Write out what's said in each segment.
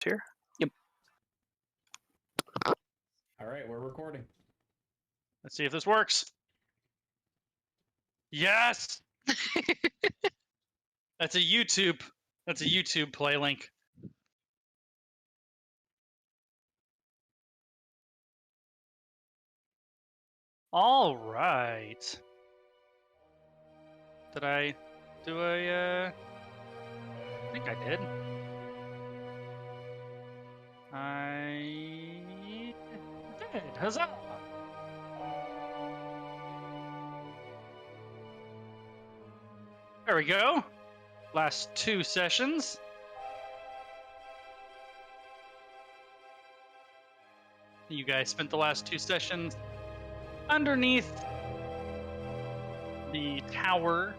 here? Yep. All right, we're recording. Let's see if this works. Yes. That's a YouTube play link. All right. Did I do I think I did. I did. Huzzah! There we go. Last 2 sessions. You guys spent the last 2 sessions underneath the tower,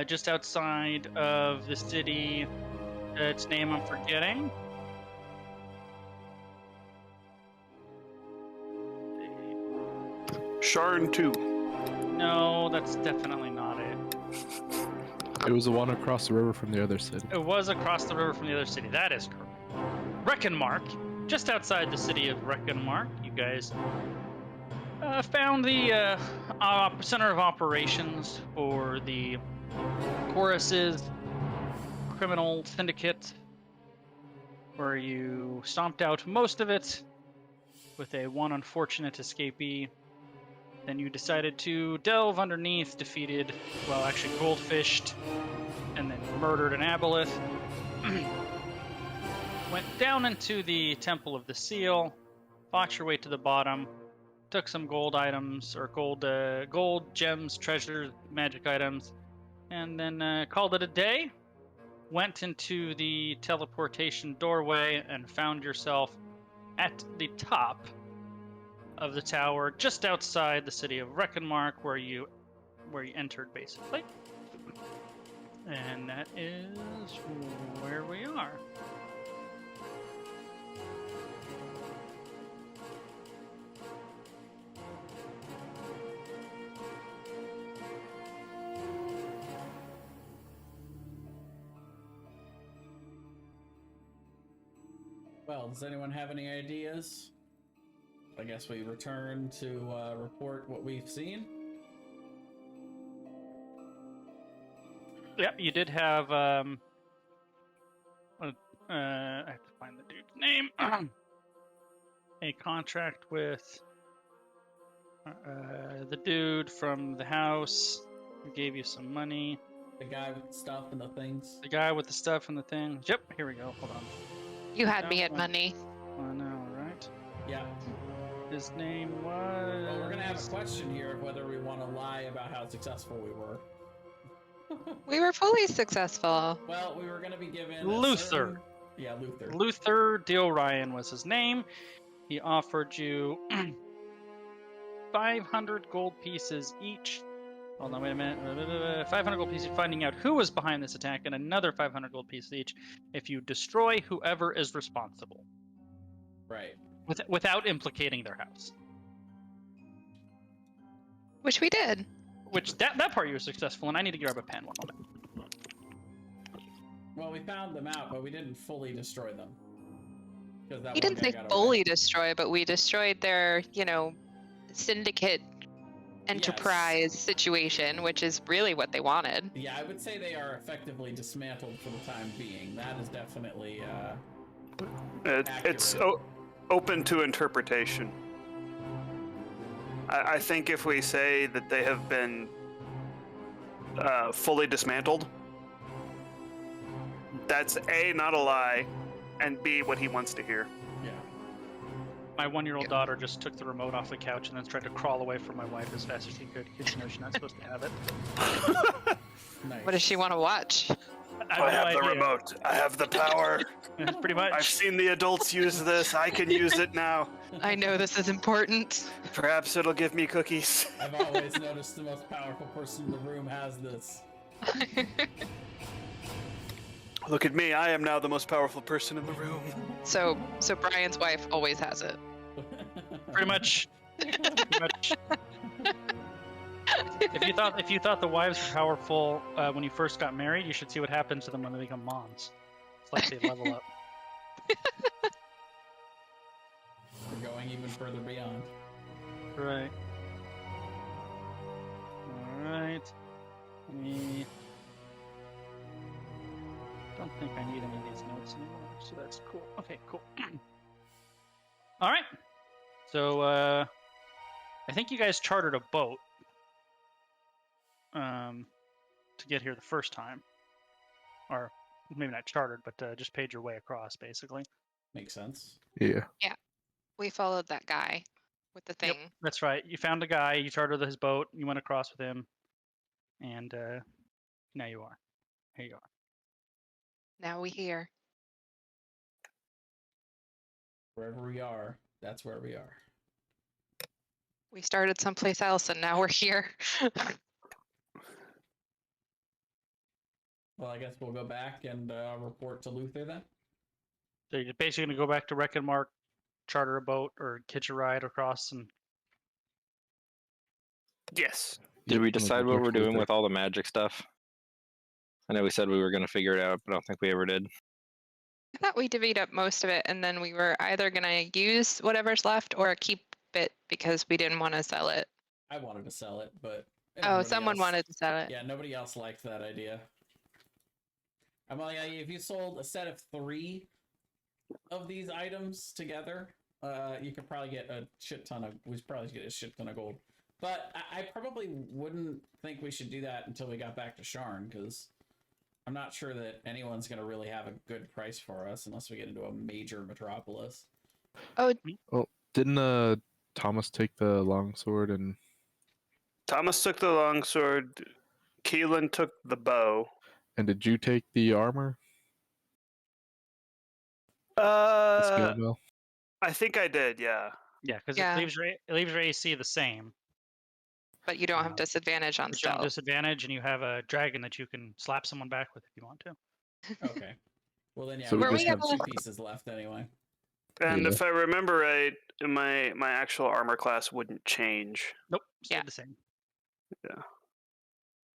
just outside of the city. Its name I'm forgetting. Sharn 2. No, that's definitely not it. It was the one across the river from the other city. It was across the river from the other city. That is correct. Reckonmark, just outside the city of Reckonmark, you guys found the center of operations for the Chorus's criminal syndicate, where you stomped out most of it with one unfortunate escapee. Then you decided to delve underneath, defeated, well, actually goldfished, and then murdered an aboleth. Went down into the Temple of the Seal, fought your way to the bottom, took some gold items, or gold gems, treasures, magic items, and then called it a day. Went into the teleportation doorway and found yourself at the top of the tower, just outside the city of Reckonmark, where you entered, basically. And that is where we are. Well, does anyone have any ideas? I guess we return to report what we've seen. Yep, you did have I have to find the dude's name. A contract with the dude from the house who gave you some money. The guy with the stuff and the things. The guy with the stuff and the things. Yep, here we go. Hold on. You had me at money. I know, right? Yeah. His name was... Well, we're gonna have a question here of whether we want to lie about how successful we were. We were fully successful. Well, we were gonna be given Luther. Yeah, Luther. Luther D'Orion was his name. He offered you 500 gold pieces each. Hold on, wait a minute. 500 gold pieces finding out who was behind this attack, and another 500 gold pieces each if you destroy whoever is responsible. Right. Without implicating their house. Which we did. Which, that part you were successful in. I need to grab a pen one moment. Well, we found them out, but we didn't fully destroy them. We didn't say fully destroy, but we destroyed their, syndicate enterprise situation, which is really what they wanted. Yeah, I would say they are effectively dismantled for the time being. That is definitely It's open to interpretation. I think if we say that they have been fully dismantled, that's A, not a lie, and B, what he wants to hear. Yeah. My 1-year-old daughter just took the remote off the couch and then tried to crawl away from my wife as fast as she could because she knows she's not supposed to have it. Nice. What does she want to watch? I have the remote. I have the power. Pretty much. I've seen the adults use this. I can use it now. I know this is important. Perhaps it'll give me cookies. I've always noticed the most powerful person in the room has this. Look at me. I am now the most powerful person in the room. So Brian's wife always has it. Pretty much. Pretty much. If you thought the wives were powerful when you first got married, you should see what happens to them when they become moms. It's like they level up. further beyond. Right. Alright. Me. Don't think I need any of these notes anymore, so that's cool. Okay, cool. Alright. So, I think you guys chartered a boat. To get here the first time. Or maybe not chartered, but just paid your way across, basically. Makes sense. Yeah. We followed that guy with the thing. Yep, that's right. You found a guy, you chartered his boat, you went across with him, and now you are. Here you are. Now we here. Wherever we are, that's where we are. We started someplace else and now we're here. Well, I guess we'll go back and report to Luther then. So you're basically going to go back to Reckonmark, charter a boat, or hitch a ride across, and Yes. Did we I'm gonna decide go what talk we're to doing Luther. with all the magic stuff? I know we said we were going to figure it out, but I don't think we ever did. I thought we divvied up most of it and then we were either going to use whatever's left or keep it because we didn't want to sell it. I wanted to sell it, but Oh, nobody someone else- wanted to sell it. Yeah, nobody else liked that idea. I'm like, if you sold a set of 3 of these items together, you could probably get a shit ton of. We probably get a shit ton of gold. But I probably wouldn't think we should do that until we got back to Sharn, because I'm not sure that anyone's gonna really have a good price for us unless we get into a major metropolis. Didn't Thomas take the longsword and Thomas took the longsword. Keelan took the bow. did you take the armor? The scale mill? I think I did. Yeah. yeah, because Yeah. it leaves your AC the same. But you don't have Uh, disadvantage on But you don't have stealth. disadvantage, and you have a dragon that you can slap someone back with if you want to. Okay. Well then, yeah, So we we only just have have- 2 pieces left anyway. And Yeah. if I remember right, my actual armor class wouldn't change. Nope, stayed Yeah. the same.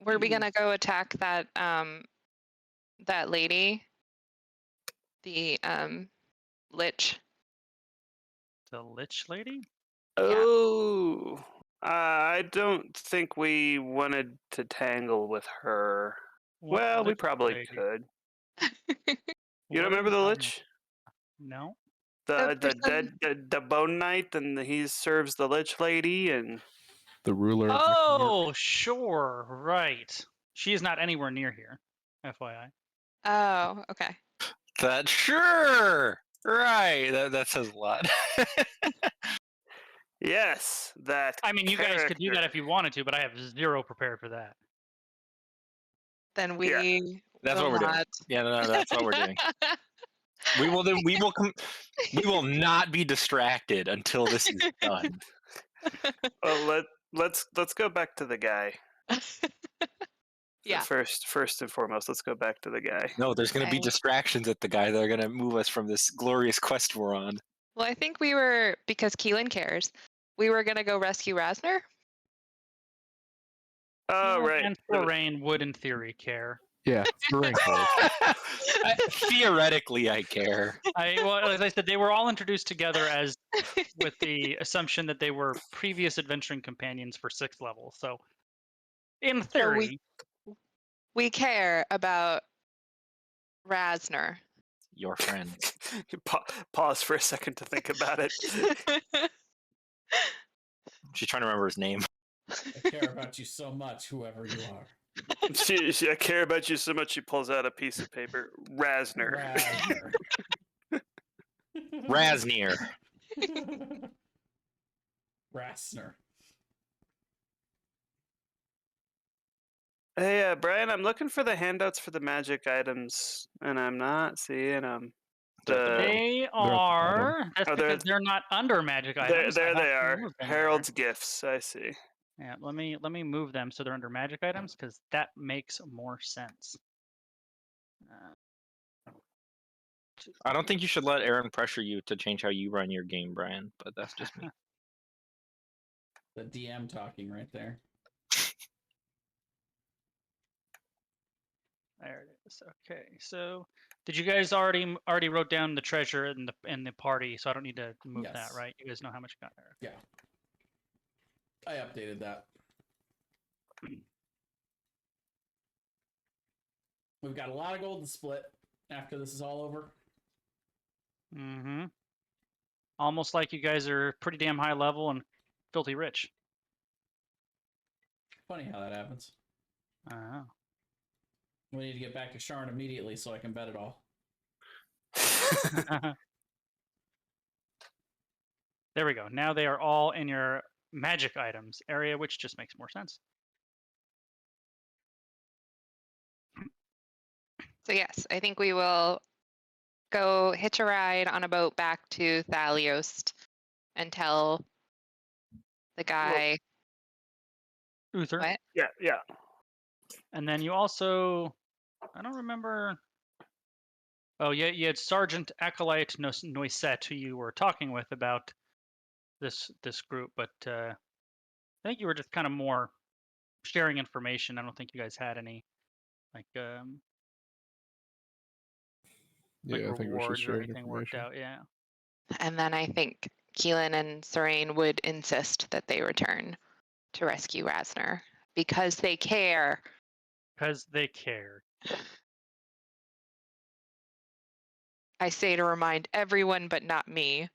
Were we gonna go attack that that lady? The lich. The Lich Lady? Oh, I don't think we wanted to tangle with her. What Well, we Lich probably Lady? could. What You don't remember is the that? Lich? No. The The dead the bone knight, and he serves the Lich Lady, and The ruler of Reckonmark? Oh, sure, right. She is not anywhere near here, FYI. Oh, okay. That sure, right? That says a lot. yes, that. I mean, you guys could do that character. if you wanted to, but I have zero prepared for that. Then we That's will what we're doing. not. Yeah, no, that's what we're doing. We will not be distracted until this is done. Well, let's go back to the guy. Yeah. First and foremost, let's go back to the guy. No, there's going to be Okay. distractions at the guy that are going to move us from this glorious quest we're on. Well, I think we were, because Keelan cares, we were gonna go rescue Rasner. Oh, right. And Lorraine would, in theory, care. Yeah, the rank card. Theoretically, I care. Well, as I said, they were all introduced together as with the assumption that they were previous adventuring companions for 6th level. So, in theory, We care about Rasner. Your friend. Pause for a second to think about it. She's trying to remember his name. I care about you so much, whoever you are. I care about you so much. She pulls out a piece of paper. Rasner. Rasner. Rasnir. Rasner. Hey, Brian, I'm looking for the handouts for the magic items, and I'm not seeing them. they are. That's Oh, they're- because they're not under magic There, items. I there have they to are. move them there. Harold's gifts. I see. Yeah, let me move them so they're under magic items because that makes more sense. I don't think you should let Aaron pressure you to change how you run your game, Brian, but that's just me. The DM talking right there. There it is. Okay, so did you guys already wrote down the treasure in the party? So I don't need to move that, Yes. right? You guys know how much you got there. Yeah. I updated that. We've got a lot of gold to split after this is all over. Mm-hmm. Almost like you guys are pretty damn high level and filthy rich. Funny how that happens. Oh. We need to get back to Sharn immediately so I can bet it all. There we go. Now they are all in your magic items area, which just makes more sense. So yes, I think we will go hitch a ride on a boat back to Thaliost and tell the guy Uther. what? Yeah. And then you also, I don't remember. Oh, yeah, you had Sergeant Acolyte Noisette, who you were talking with about this group, but I think you were just kind of more sharing information. I don't think you guys had any like Yeah, I think we're just rewards or sharing anything worked information. out. Yeah. And then I think Keelan and Serene would insist that they return to rescue Rasner because they care. Because they cared. I say to remind everyone, but not me.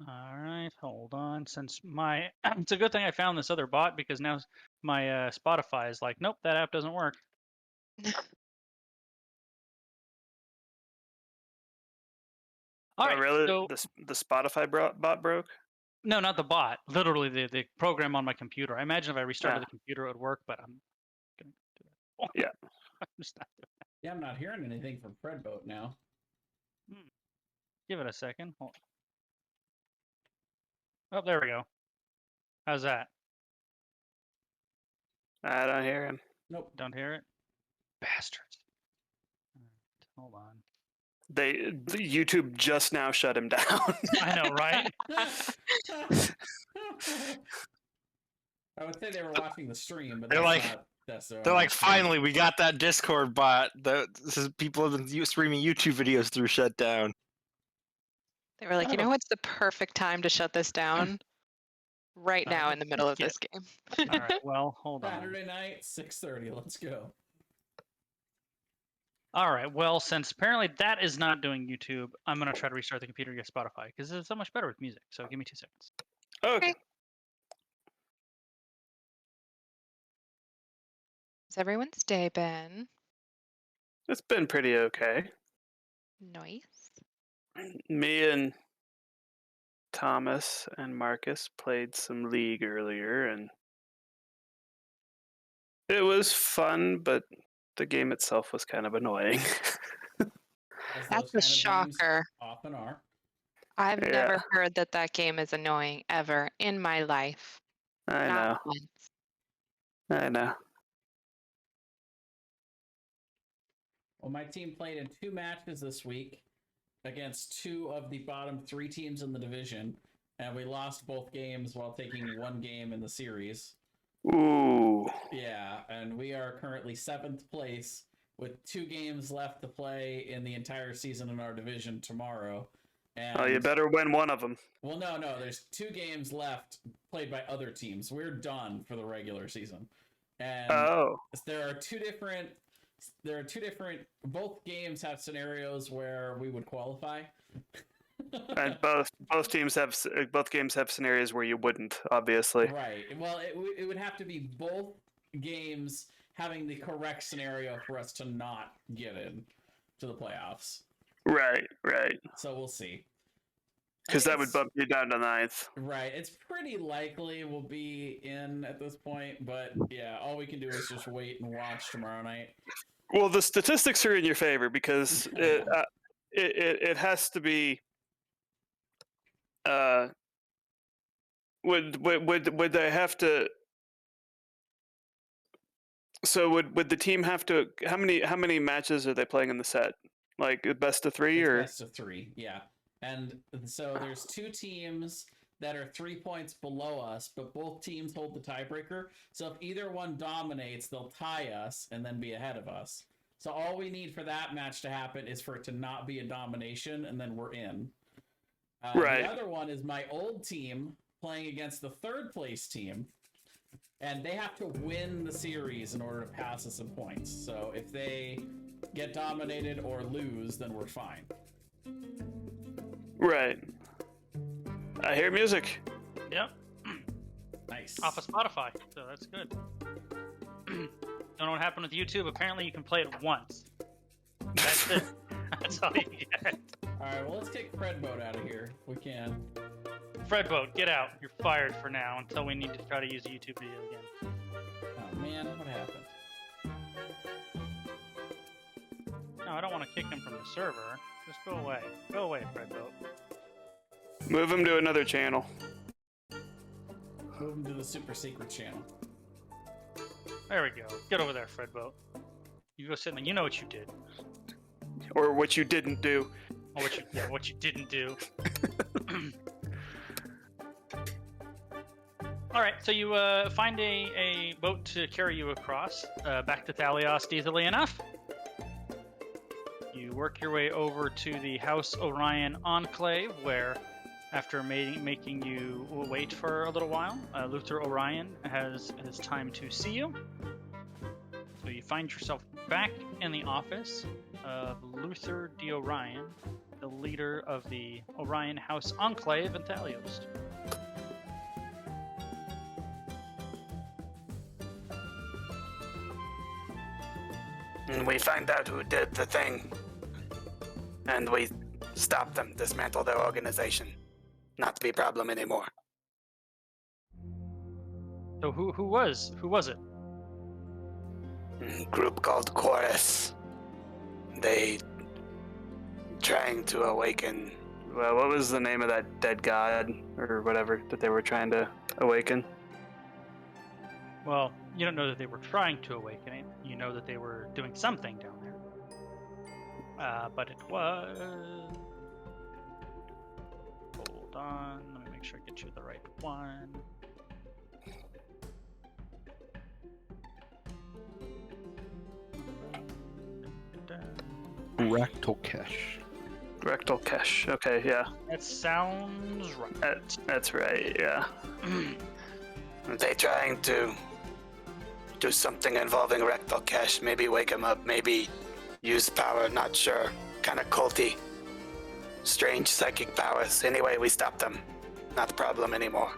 All right, hold on. Since my, it's a good thing I found this other bot because now my Spotify is like, nope, that app doesn't work. All right, really? so The Spotify bot broke? no, not the bot. Literally the program on my computer. I imagine if I restarted the computer, it would work, but I'm gonna do that. Yeah. I'm just not doing Yeah, I'm not hearing anything from Fredboat now. it. Give it a second. Hold on. Oh, there we go. How's that? I don't hear him. Nope. Don't hear it? Bastards. All right, hold on. The YouTube just now shut him down. I know, right? I would say they were watching the stream, but They're that's like- not necessarily. They're like, finally, we got that Discord bot. This is people have been streaming YouTube videos through shut down. They were like, you know what's the perfect time to shut this down? Right now in the middle of this game. All right, well, hold on. Saturday night, 6:30. Let's go. All right, well, since apparently that is not doing YouTube, I'm going to try to restart the computer to get Spotify because it's so much better with music. So give me 2 seconds. Okay. How's everyone's day been? It's been pretty okay. Nice. Me and Thomas and Marcus played some League earlier, and it was fun, but the game itself was kind of annoying. As That's those a kind of games shocker. often are. I've Yeah. never heard that game is annoying ever in my life. I know. Not once. I know. Well, my team played in 2 matches this week against 2 of the bottom 3 teams in the division, and we lost both games while taking 1 game in the series. Ooh. Yeah, and we are currently 7th place with 2 games left to play in the entire season in our division tomorrow. And Oh, you better win one of them. well, no, there's 2 games left played by other teams. We're done for the regular season, and Oh. there are two different. Both games have scenarios where we would qualify. And both games have scenarios where you wouldn't, obviously. Right. Well, it would have to be both games having the correct scenario for us to not get in to the playoffs. Right. So we'll see. Because that would It's- bump you down to 9th. Right. It's pretty likely we'll be in at this point, but yeah, all we can do is just wait and watch tomorrow night. Well, the statistics are in your favor because it has to be. Would they have to? So would the team have to? How many matches are they playing in the set? Like best of 3 It's or? best of 3, yeah. And so there's 2 teams that are 3 points below us, but both teams hold the tiebreaker. So if either one dominates, they'll tie us and then be ahead of us. So all we need for that match to happen is for it to not be a domination, and then we're in. Right. The other one is my old team playing against the third place team, and they have to win the series in order to pass us in points. So if they get dominated or lose, then we're fine. Right. I hear music. Yep. Nice. Off of Spotify, so that's good. Don't know what happened with YouTube. Apparently, you can play it once. That's it. That's all you get. All right, well, let's kick Fred Boat out of here. We can. Fred Boat, get out. You're fired for now until we need to try to use a YouTube video again. Oh man, what happened? No, I don't want to kick him from the server. Just go away. Go away, Fred Boat. Move him to another channel. Move him to the super secret channel. There we go. Get over there, Fred Boat. You go sit there. You know what you did. Or what you didn't do. Or what you didn't do. All right, so you find a boat to carry you across back to Thalios easily enough. You work your way over to the House Orion Enclave, where, after making you wait for a little while, Luther Orion has time to see you. So you find yourself back in the office of Luther D. Orion, the leader of the Orion House Enclave in Thalios. And we find out who did the thing. And we stop them, dismantle their organization. Not to be a problem anymore. So who was it? Group called Chorus. They trying to awaken. Well, what was the name of that dead god or whatever that they were trying to awaken? Well, you don't know that they were trying to awaken it. You know that they were doing something down there. But it was... Hold on. Let me make sure I get you the right one. Rectal cache. Rectal cache. Okay, yeah. That sounds right. That's right, yeah. They trying to do something involving rectal cache. Maybe wake him up. Maybe use power. Not sure. Kind of culty. Strange psychic powers. Anyway, we stopped them. Not a problem anymore.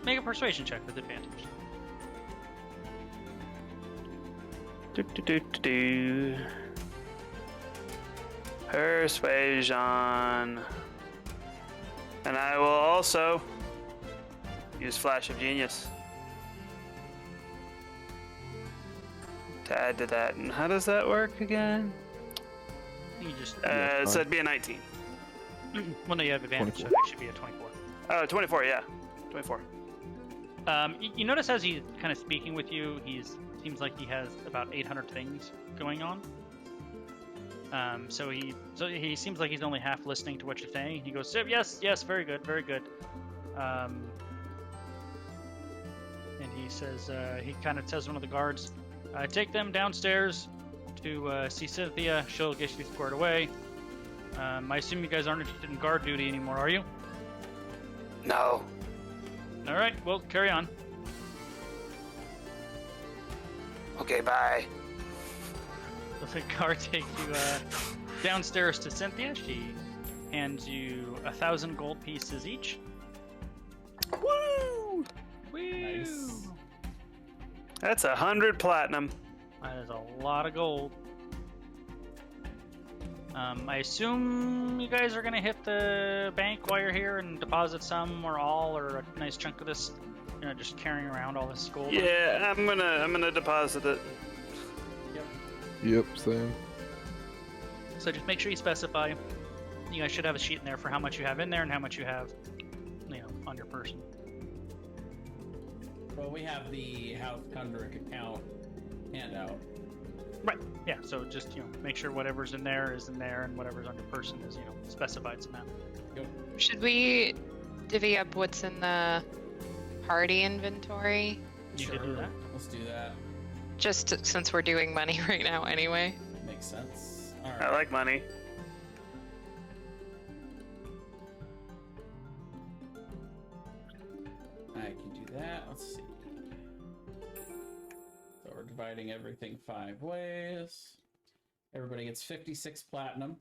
Make a persuasion check with advantage. Persuasion. And I will also use Flash of Genius to add to that. And how does that work again? You just... So it'd be a 19. Well, no, you have advantage, 24. so it should be a 24. Oh, 24, yeah. 24. You notice as he's kind of speaking with you, seems like he has about 800 things going on. So he seems like he's only half listening to what you're saying. He goes, yes, very good, very good. And he says, he kind of tells one of the guards, take them downstairs to see Cynthia. She'll get you squared away. I assume you guys aren't interested in guard duty anymore, are you? No. All right, well, carry on. Okay, bye. So the guard takes you downstairs to Cynthia. She hands you 1,000 gold pieces each. Woo! Woo! Nice. That's 100 platinum. That is a lot of gold. I assume you guys are gonna hit the bank while you're here and deposit some or all or a nice chunk of this. You know, just carrying around all this gold. Yeah, I'm gonna deposit it. Yep, same. So just make sure you specify. You guys should have a sheet in there for how much you have in there and how much you have, on your person. Well, we have the House Kundrick account handout. Right. Yeah. So just make sure whatever's in there is in there, and whatever's on your person is specified somehow. Should we divvy up what's in the party inventory? You could do that. Let's do that. Just since we're doing money right now anyway. Makes sense. All right. I like money. I can do that. Let's see. So we're dividing everything 5 ways. Everybody gets 56 platinum.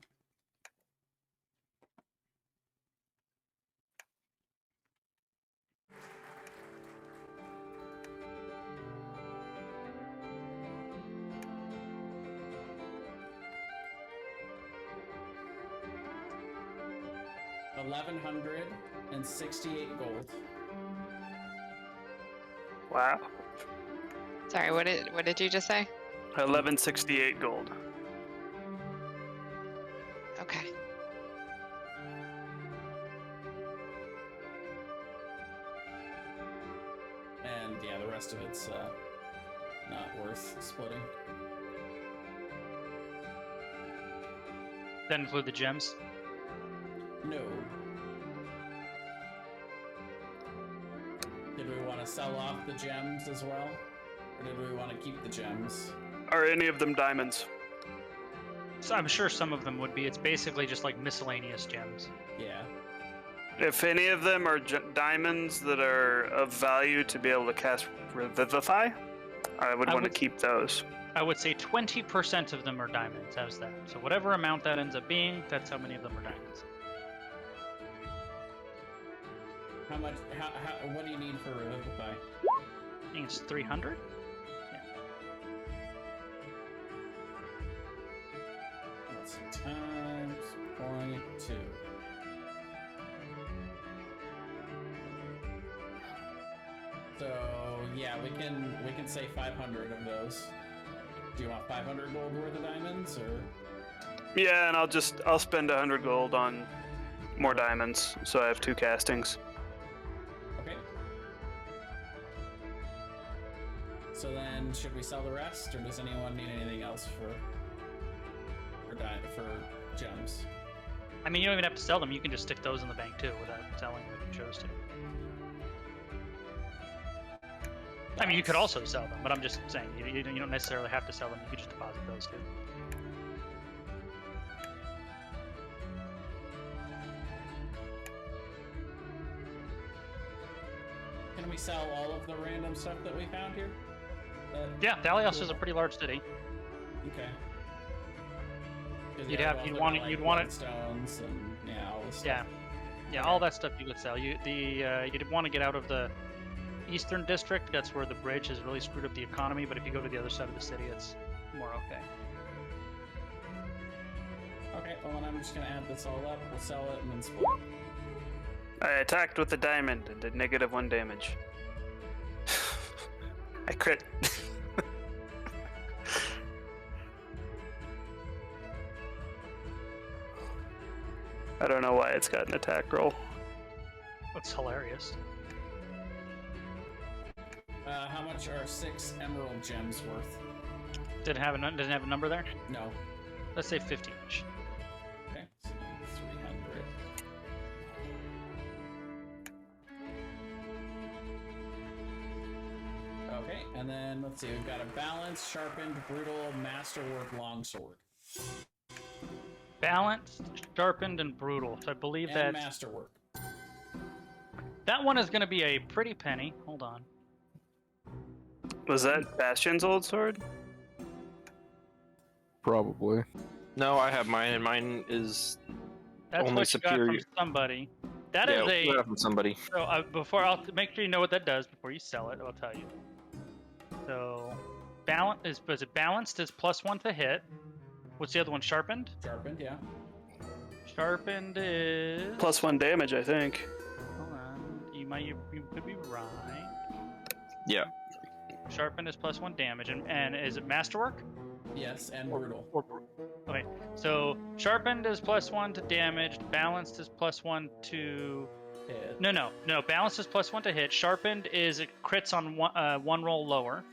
$1,168 gold. Wow. Sorry, what did you just say? 1168 gold. Okay. And yeah, the rest of it's not worth splitting. That include the gems. No. Did we want to sell off the gems as well? Or did we want to keep the gems? Are any of them diamonds? So I'm sure some of them would be. It's basically just like miscellaneous gems. Yeah. If any of them are diamonds that are of value to be able to cast Revivify, I would want to keep those. I would say 20% of them are diamonds. How's that? So whatever amount that ends up being, that's how many of them are diamonds. How much? What do you need for Revivify? I think it's 300. Let's see, times 0.2. So yeah, we can say 500 of those. Do you want 500 gold worth of diamonds, or? Yeah, and I'll spend 100 gold on more diamonds, so I have 2 castings. Okay. So then, should we sell the rest, or does anyone need anything else for gems? I mean, you don't even have to sell them. You can just stick those in the bank too without selling them if you chose to. I mean, you could also sell them, but I'm just saying you don't necessarily have to sell them. You could just deposit those too. Can we sell all of the random stuff that we found here? Yeah, Dalios is a pretty large city. Okay. You'd want it. Stones and all this stuff. Yeah, all that stuff you could sell. You'd want to get out of the Eastern District. That's where the bridge has really screwed up the economy. But if you go to the other side of the city, it's more okay. Okay, well then I'm just gonna add this all up. We'll sell it and then split. I attacked with a diamond and did -1 damage. I crit. I don't know why it's got an attack roll. That's hilarious. How much are 6 emerald gems worth? Doesn't have a number there? No. Let's say 50 each. Okay, so 300. Okay, and then let's see, we've got a balanced, sharpened, brutal, masterwork longsword. Balanced, sharpened, and brutal. So I believe And that masterwork. that one is going to be a pretty penny. Hold on. Was that Bastion's old sword? Probably. No, I have mine, and mine is That's only what you got superior. from somebody. That is we got it from somebody. So I'll make sure you know what that does before you sell it. I'll tell you. So, was it balanced? Is +1 to hit. What's the other one? Sharpened. Sharpened, yeah. Sharpened is +1 damage, I think. Hold on. You could be right. Yeah. Sharpened is +1 damage, and is it masterwork? Yes, and brutal. Okay, so sharpened is +1 to damage. Balanced is +1 to. Hit. No. Balanced is +1 to hit. Sharpened is it crits on one roll lower.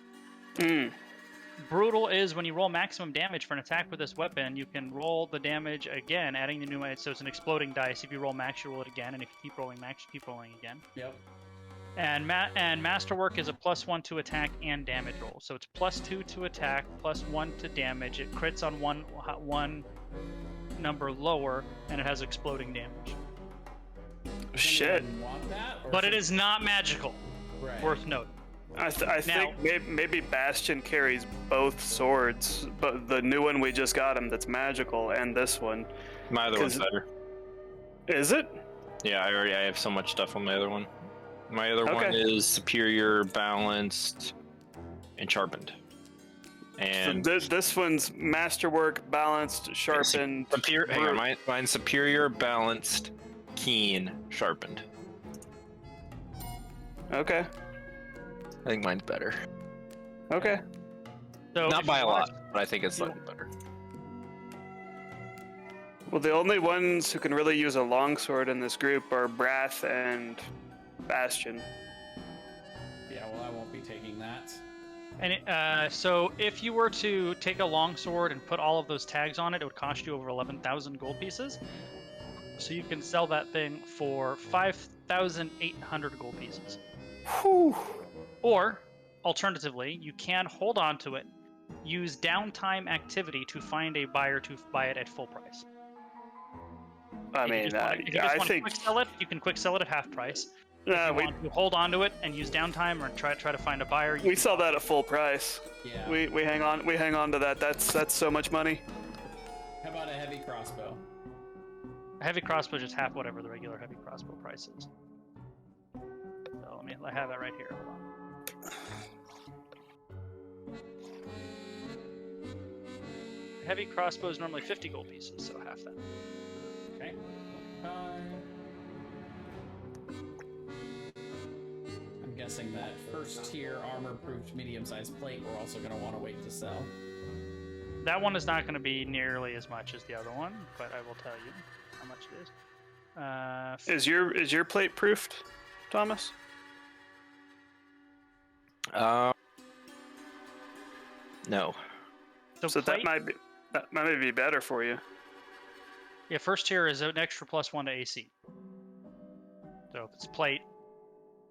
Brutal is when you roll maximum damage for an attack with this weapon, you can roll the damage again, adding the new. So it's an exploding dice. If you roll max, you roll it again, and if you keep rolling max, you keep rolling again. Yep. And Masterwork is a +1 to attack and damage roll. So it's +2 to attack, +1 to damage. It crits on one number lower, and it has exploding damage. Shit. Want that, or But it is not magical. right. Worth noting. I think maybe Bastion carries both swords, but the new one we just got him that's magical, and this one. My other one's better. Is it? Yeah, I have so much stuff on my other one. My other one Okay. is superior, balanced, and sharpened. And So this one's masterwork, balanced, sharpened. hang on, mine's superior, balanced, keen, sharpened. Okay. I think mine's better. Okay. So Not if by you a watch- lot, but I think it's slightly better. Well, the only ones who can really use a longsword in this group are Brath and Bastion. Yeah, well, I won't be taking that. And so if you were to take a longsword and put all of those tags on it, it would cost you over 11,000 gold pieces. So you can sell that thing for 5,800 gold pieces. Whew. Or, alternatively, you can hold on to it, use downtime activity to find a buyer to buy it at full price. I If you mean, just wanna- if you just I want think to quick sell it, you can quick sell it at half price. If you we want to hold on to it and use downtime or try to find a buyer, you we can sell that at full price. Yeah. We hang on to that. That's so much money. How about a heavy crossbow? A heavy crossbow is just half whatever the regular heavy crossbow price is. So I have it right here. Hold on. Heavy crossbow is normally 50 gold pieces, so half that. Okay. I'm guessing that first tier armor-proofed medium-sized plate we're also going to want to wait to sell. That one is not going to be nearly as much as the other one, but I will tell you how much it is. Is your plate proofed, Thomas? No. So plate, that might be better for you. yeah, first tier is an extra +1 to AC. So if it's plate,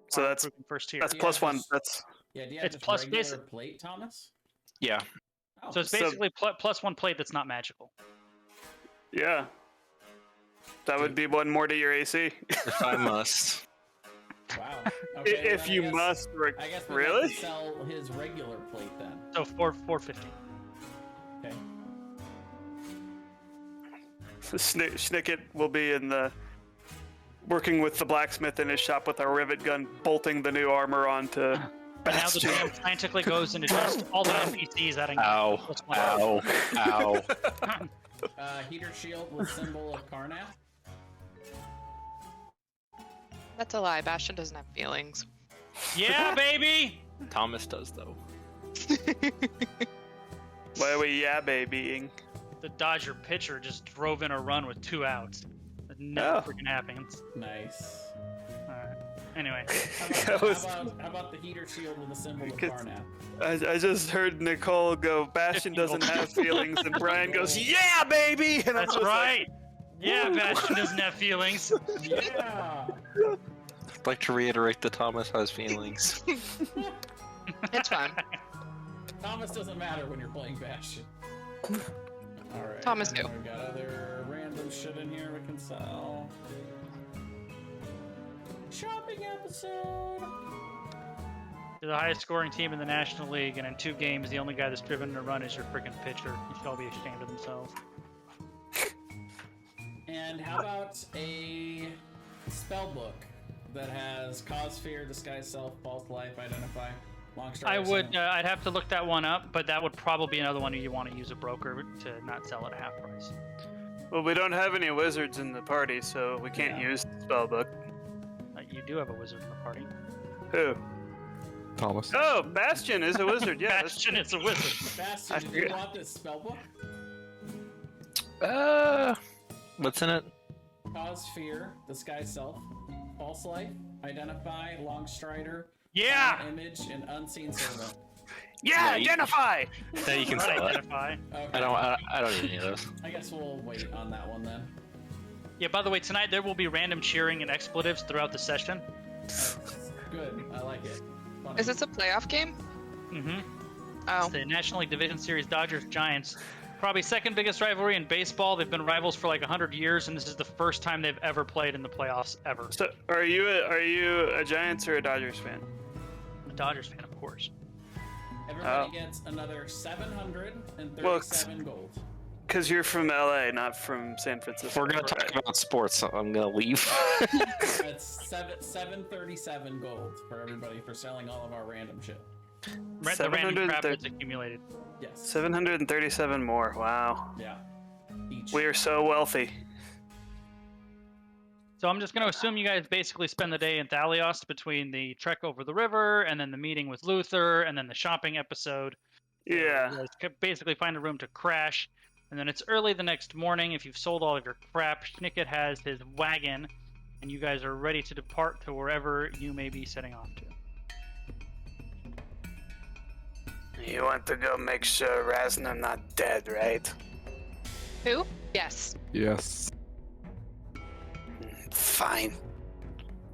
So that's armor-proofing first tier. that's Yeah, plus one. just- That's Yeah, do you have It's just plus regular basic- plate, Thomas? Yeah. Oh, So it's basically +1 plate that's not magical. yeah. That would be one more to your AC. If I must. wow. Okay, If then you I guess, must. I guess we Really? have to sell his regular plate then. So 450. Okay. Schnicket will be in the working with the blacksmith in his shop with our rivet gun, bolting the new armor onto. But now the Bastion. DM frantically goes and adjusts all the NPCs that Ow. Ow. Ow. Heater shield with symbol of Karnath. That's a lie. Bastion doesn't have feelings. Yeah, baby! Thomas does, though. Why are we babying? The Dodger pitcher just drove in a run with 2 outs. That never Oh. freaking happens. Nice. Alright. Anyway. How about the heater shield with the symbol of Because- Karnath? I just heard Nicole go, Bastion doesn't have feelings, and Brian goes, yeah, baby! And I'm That's just right! Yeah, Bastion doesn't have feelings. Yeah. I'd like to reiterate that Thomas has feelings. It's fine. Thomas doesn't matter when you're playing Bastion. Alright. Thomas and then do. We've got other random shit in here we can sell. Shopping episode! You're the highest scoring team in the National League, and in 2 games, the only guy that's driven to run is your freaking pitcher. You should all be ashamed of themselves. And how about a spell book that has Cause Fear, Disguise Self, False Life, Identify, Long Strike? I would, I'd have to look that one up, but that would probably be another one you want to use a broker to not sell at half price. Well, we don't have any wizards in the party, so we can't Yeah. use the spellbook. You do have a wizard in the party. Who? Thomas. Oh, Bastion is a wizard. Yeah, that's- Bastion is a wizard. Bastion, I do you forget. want this spell book? What's in it? Cause Fear, Disguise Self, False Life, Identify, Long Strider, Yeah! Image, and Unseen Servant. Yeah, Yeah, you- identify. Yeah, you can Not sell it. identify. Okay. I don't need any of those. I guess we'll wait on that one then. Yeah, by the way, tonight there will be random cheering and expletives throughout the session. That's good. I like it. Funny. Is this a playoff game? Mm-hmm. Oh, It's the National League Division Series Dodgers-Giants. Probably second biggest rivalry in baseball. They've been rivals for like 100 years, and this is the first time they've ever played in the playoffs ever. So, are you a Giants or a Dodgers fan? I'm a Dodgers fan, of course. Everybody gets another 737 gold. Because you're from LA, not from San Francisco. If we're gonna talk right? about sports, I'm gonna leave. That's 737 gold for everybody for selling all of our random shit. The random crap 730 that's accumulated. Yes. 737 more. Wow. Yeah. Each. We are so wealthy. So I'm just going to assume you guys basically spend the day in Thalios between the trek over the river and then the meeting with Luther and then the shopping episode. So Yeah. You guys could basically find a room to crash. And then it's early the next morning. If you've sold all of your crap, Schnicket has his wagon, and you guys are ready to depart to wherever you may be setting off to. You want to go make sure Rasnum not dead, right? who? Yes. Yes. Fine.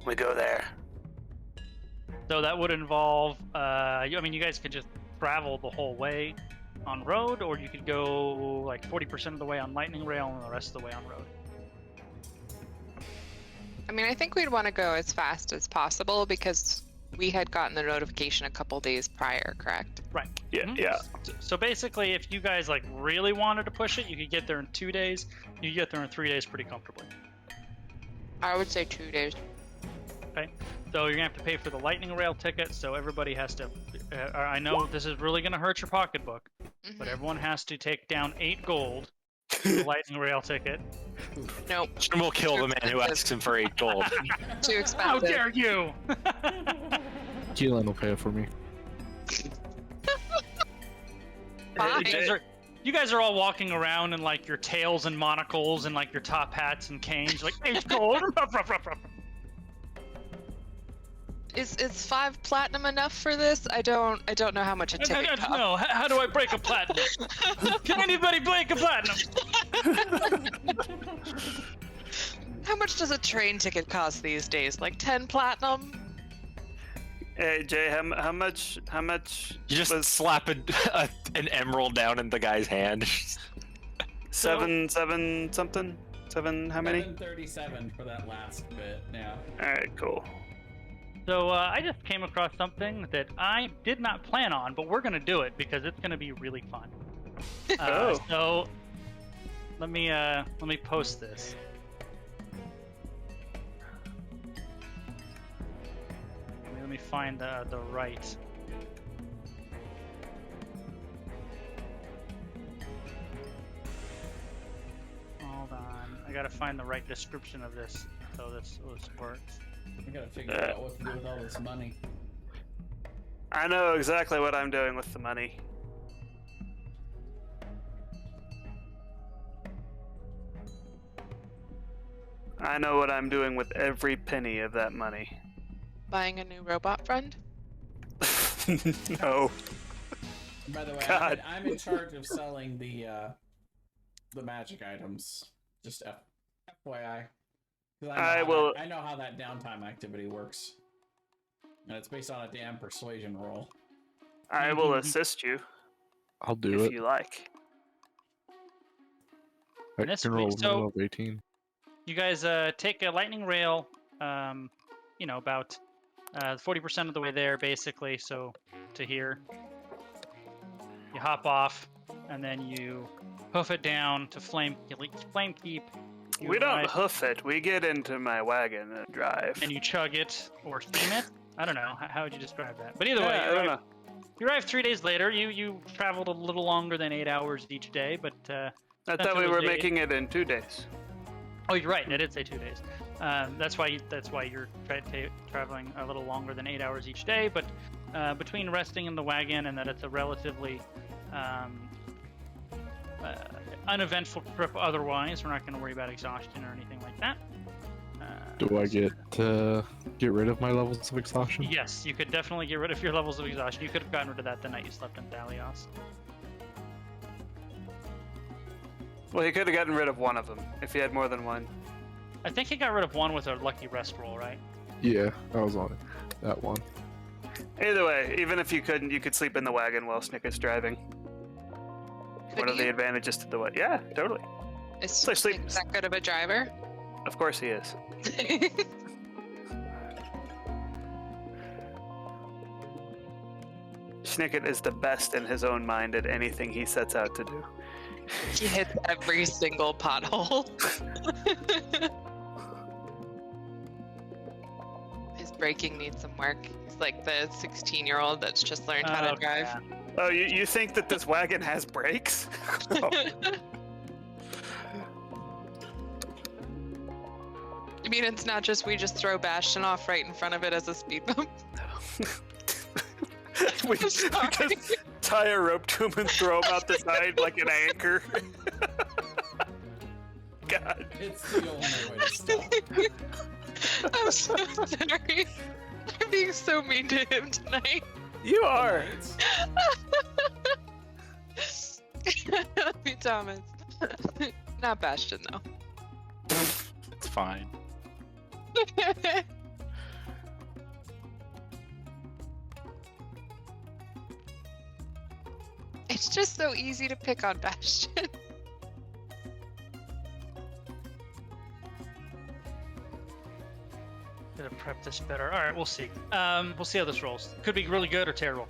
We go there. So that would involve, I mean, you guys could just travel the whole way on road, or you could go like 40% of the way on lightning rail and the rest of the way on road. I mean, I think we'd want to go as fast as possible because we had gotten the notification a couple days prior, correct? Right. Yeah. Mhm. Yeah. So basically, if you guys like really wanted to push it, you could get there in 2 days. You could get there in 3 days pretty comfortably. I would say 2 days. Okay. So you're gonna have to pay for the lightning rail ticket. So everybody has to. I know this is really gonna hurt your pocketbook, but Mhm. everyone has to take down 8 gold for the lightning rail ticket. Nope. We'll kill the man who expensive. asks him for 8 gold. Too How expensive. dare you! Keelan will pay it for me. Fine. You guys are all walking around in like your tails and monocles and like your top hats and canes, like 8 gold. Ruff, ruff, ruff, ruff. Is 5 platinum enough for this? I don't know how much a ticket costs. No, how do I break a platinum? Can anybody break a platinum? How much does a train ticket cost these days? Like 10 platinum? Hey Jay, how much? You just was slap an emerald down in the guy's hand. seven something? 7? How many? 737 for that last bit. Yeah. All right, cool. So I just came across something that I did not plan on, but we're gonna do it because it's gonna be really fun. Oh. So let me post this. Let me find the right. Hold on, I gotta find the right description of this so this works. We gotta figure out what to do with all this money. I know exactly what I'm doing with the money. I know what I'm doing with every penny of that money. Buying a new robot friend? No. By the way, God. I'm in charge of selling the magic items. Just FYI. 'Cause I will- I know how that downtime activity works. And it's based on a damn persuasion roll. I will assist you I'll do if it. you like. I This can roll week- so- of 18. You guys take a lightning rail, about 40% of the way there, basically, so to here. You hop off, and then you hoof it down to Flame Keep. You We don't arrive- hoof it. We get into my wagon and drive. And you chug it or steam it. I don't know. How would you describe that? But either way, Yeah, I don't know. you arrive 3 days later. You traveled a little longer than 8 hours each day, but I Since thought it we was were a- making it in 2 days. oh, you're right. I did say 2 days. That's why you're traveling a little longer than 8 hours each day. But between resting in the wagon and that it's a relatively uneventful trip otherwise, we're not going to worry about exhaustion or anything like that. Do I get to get rid of my levels of exhaustion? Yes, you could definitely get rid of your levels of exhaustion. You could have gotten rid of that the night you slept in Dalios. Well, he could have gotten rid of one of them if he had more than one. I think he got rid of one with a lucky rest roll, right? Yeah, I was on it. That one. Either way, even if you couldn't, you could sleep in the wagon while Snick is driving. Could One of the you? advantages to the wagon. Yeah, totally. Is So sleep- Snick that good of a driver? Of course he is. Snicket is the best in his own mind at anything he sets out to do. He hits every single pothole. His braking needs some work. He's like the 16-year-old that's just learned how to drive. yeah. Oh, you think that this wagon has brakes? Oh, I mean, it's not just we just throw Bastion off right in front of it as a speed bump. we I'm sorry. just tie a rope to him and throw him out the side like an anchor. God. It's the only way to stop. I'm so sorry. I'm being so mean to him tonight. You are. Love you, Thomas. Not Bastion, though. It's fine. It's just so easy to pick on Bastion. Gotta prep this better. All right, we'll see. We'll see how this rolls. Could be really good or terrible.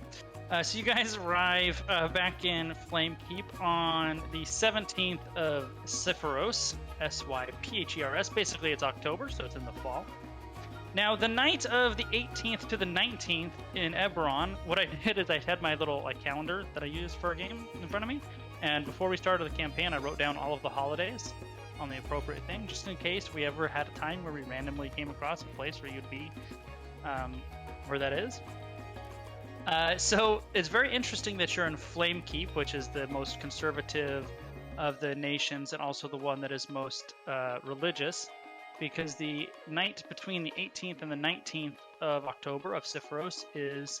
So you guys arrive back in Flame Keep on the 17th of Sypheros, Syphers. Basically, it's October, so it's in the fall. Now, the night of the 18th to the 19th in Eberron, what I did is I had my little calendar that I use for a game in front of me, and before we started the campaign, I wrote down all of the holidays on the appropriate thing, just in case we ever had a time where we randomly came across a place where you'd be, where that is. So it's very interesting that you're in Flame Keep, which is the most conservative of the nations and also the one that is most religious, because the night between the 18th and the 19th of October of Sypheros is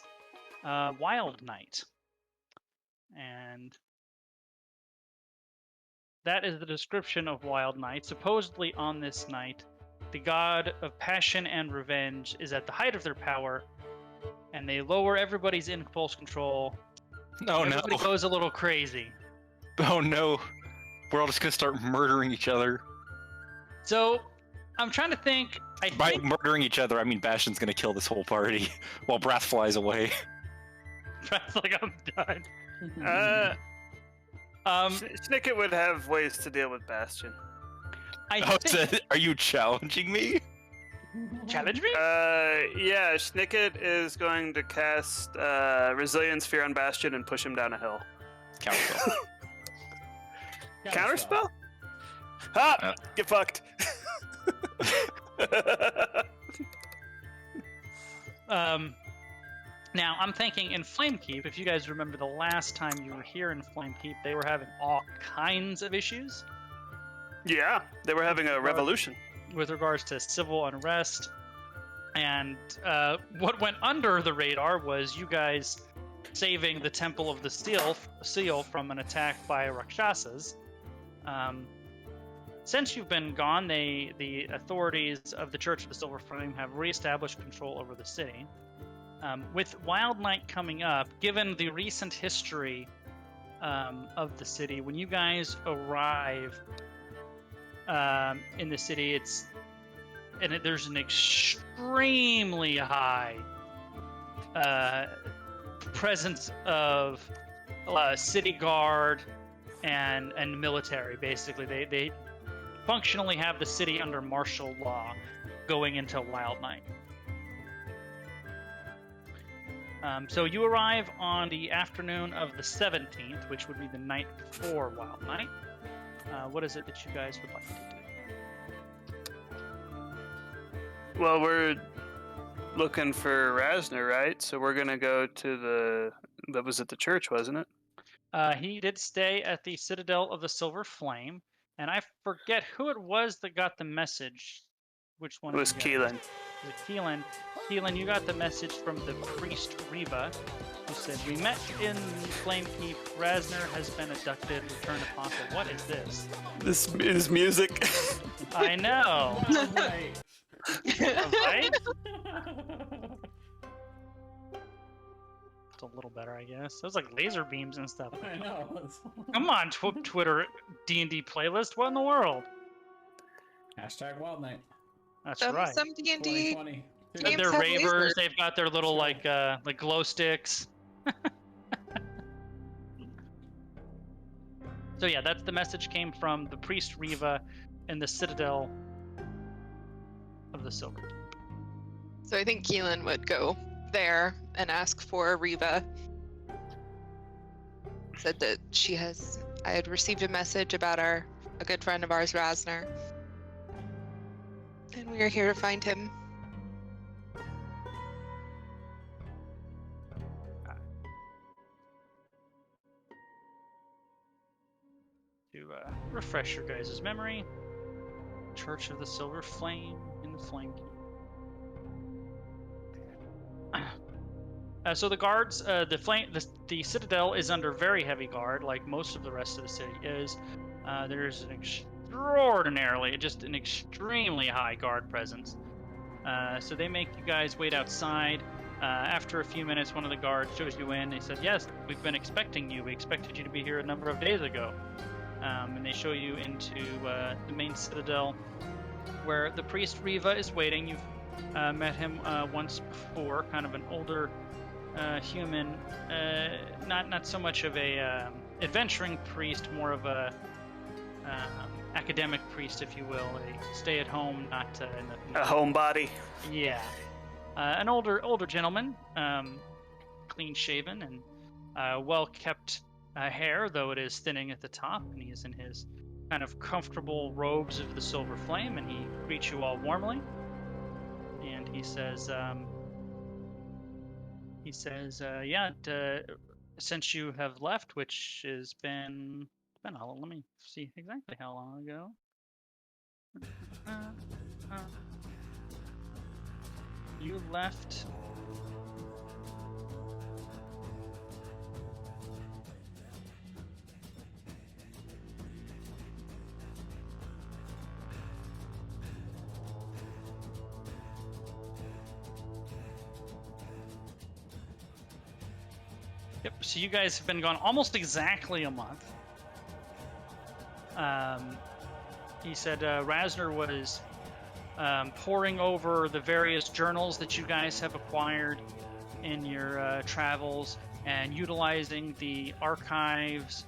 Wild Night. And that is the description of Wild Night. Supposedly on this night, the god of passion and revenge is at the height of their power, and they lower everybody's impulse control. No, no. Everybody goes a little crazy. Oh no. We're all just gonna start murdering each other. So, I'm trying to think. By murdering each other, I mean Bastion's gonna kill this whole party while Brath flies away. Brad's like, I'm done. Snicket would have ways to deal with Bastion. Are you challenging me? Challenge me? Yeah, Snicket is going to cast Resilience Fear on Bastion and push him down a hill. Counterspell. Counterspell? Ha! Get fucked. Now, I'm thinking in Flamekeep, if you guys remember the last time you were here in Flamekeep, they were having all kinds of issues. Yeah, they were having a revolution. With regards to civil unrest. And what went under the radar was you guys saving the Temple of the Seal from an attack by Rakshasas. Since you've been gone, the authorities of the Church of the Silver Flame have reestablished control over the city. With Wild Night coming up, given the recent history of the city, when you guys arrive in the city, there's an extremely high presence of city guard and military. Basically, they functionally have the city under martial law going into Wild Night. So you arrive on the afternoon of the 17th, which would be the night before Wild Night. What is it that you guys would like to do? Well, we're looking for Rasner, right? So we're gonna go to that was at the church, wasn't it? He did stay at the Citadel of the Silver Flame, and I forget who it was that got the message. Which one? It was you got? Keelan. Was it Keelan? Keelan, you got the message from the priest Reva, who said, "We met in Flamekeep. Rasner has been abducted. Return apostle." What is this? This is music. I know. Well, right. Right? It's a little better, I guess. Those like laser beams and stuff. I know. Come on, Twitter D&D playlist. What in the world? Hashtag Wild Night. That's right. Some D&D 2020. They're games have ravers. lasers. They've got their little Sure. like glow sticks. So yeah, that's the message came from the priest Reva in the citadel of the Silver. So I think Keelan would go there and ask for Reva. Said that I had received a message about a good friend of ours, Rasner. And we are here to find him. To refresh your guys' memory, Church of the Silver Flame in the Flame Keep. So the guards, the citadel is under very heavy guard, like most of the rest of the city is. There's an extremely high guard presence. So they make you guys wait outside. After a few minutes, one of the guards shows you in. They said, "Yes, we've been expecting you. We expected you to be here a number of days ago." And they show you into the main citadel, where the priest Reva is waiting. You've met him once before, kind of an older human, not so much of a adventuring priest, more of a academic priest, if you will, a stay-at-home, not in the A homebody. yeah, an older gentleman, clean-shaven and well-kept hair, though it is thinning at the top, and he is in his kind of comfortable robes of the Silver Flame, and he greets you all warmly. And he says, since you have left, which has been how long? Let me see exactly how long ago. You left. Yep, so you guys have been gone almost exactly a month. He said Rasner was poring over the various journals that you guys have acquired in your travels and utilizing the archives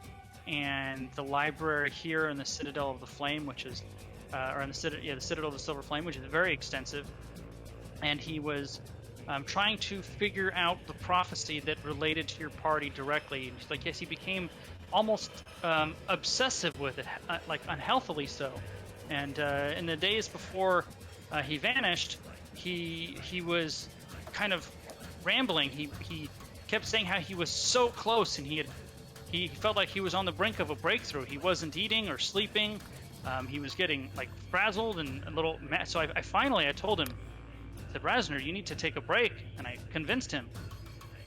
and the library here in the Citadel of the Flame, which is, the Citadel of the Silver Flame, which is very extensive. And he was trying to figure out the prophecy that related to your party directly. He's like, yes, he became almost obsessive with it, like unhealthily so. And in the days before he vanished, he was kind of rambling. He kept saying how he was so close, and he felt like he was on the brink of a breakthrough. He wasn't eating or sleeping. He was getting like frazzled and a little mad. So I finally told him, I said, Rasner, you need to take a break. And I convinced him.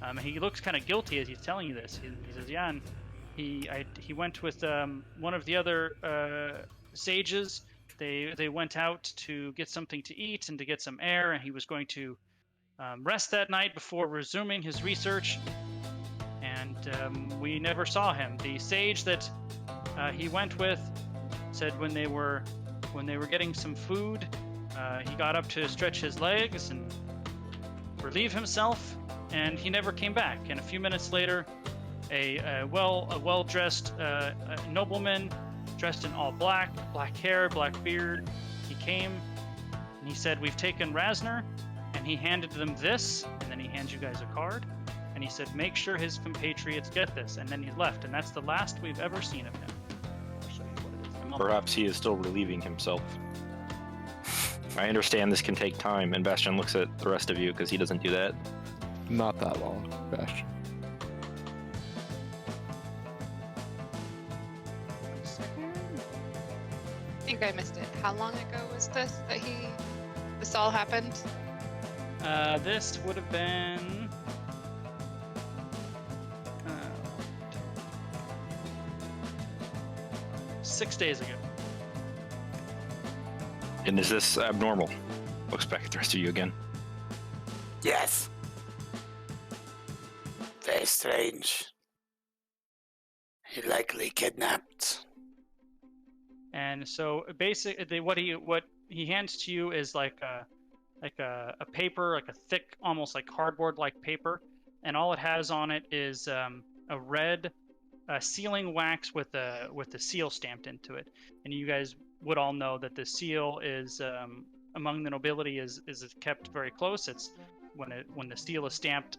And he looks kind of guilty as he's telling you this. He says, yeah, and he went with one of the other sages. They went out to get something to eat and to get some air, and he was going to rest that night before resuming his research. And we never saw him. The sage that he went with said when they were getting some food, he got up to stretch his legs and relieve himself, and he never came back. And a few minutes later, a well-dressed nobleman, dressed in all black hair, black beard, he came and he said, "We've taken Rasner," and he handed them this, and then he hands you guys a card, and he said, "Make sure his compatriots get this," and then he left, and that's the last we've ever seen of him. I'll show you what it is. Perhaps he is still relieving himself. I understand this can take time, and Bastion looks at the rest of you because he doesn't do that. Not that long, Bastion. I think I missed it. How long ago was this that he this all happened? This would have been. 6 days ago. And is this abnormal? Looks back at the rest of you again. Yes. Very strange. He likely kidnapped. And so basically, what he hands to you is like a paper, like a thick, almost like cardboard-like paper, and all it has on it is a red sealing wax with a seal stamped into it. And you guys would all know that the seal is among the nobility is kept very close. It's when the seal is stamped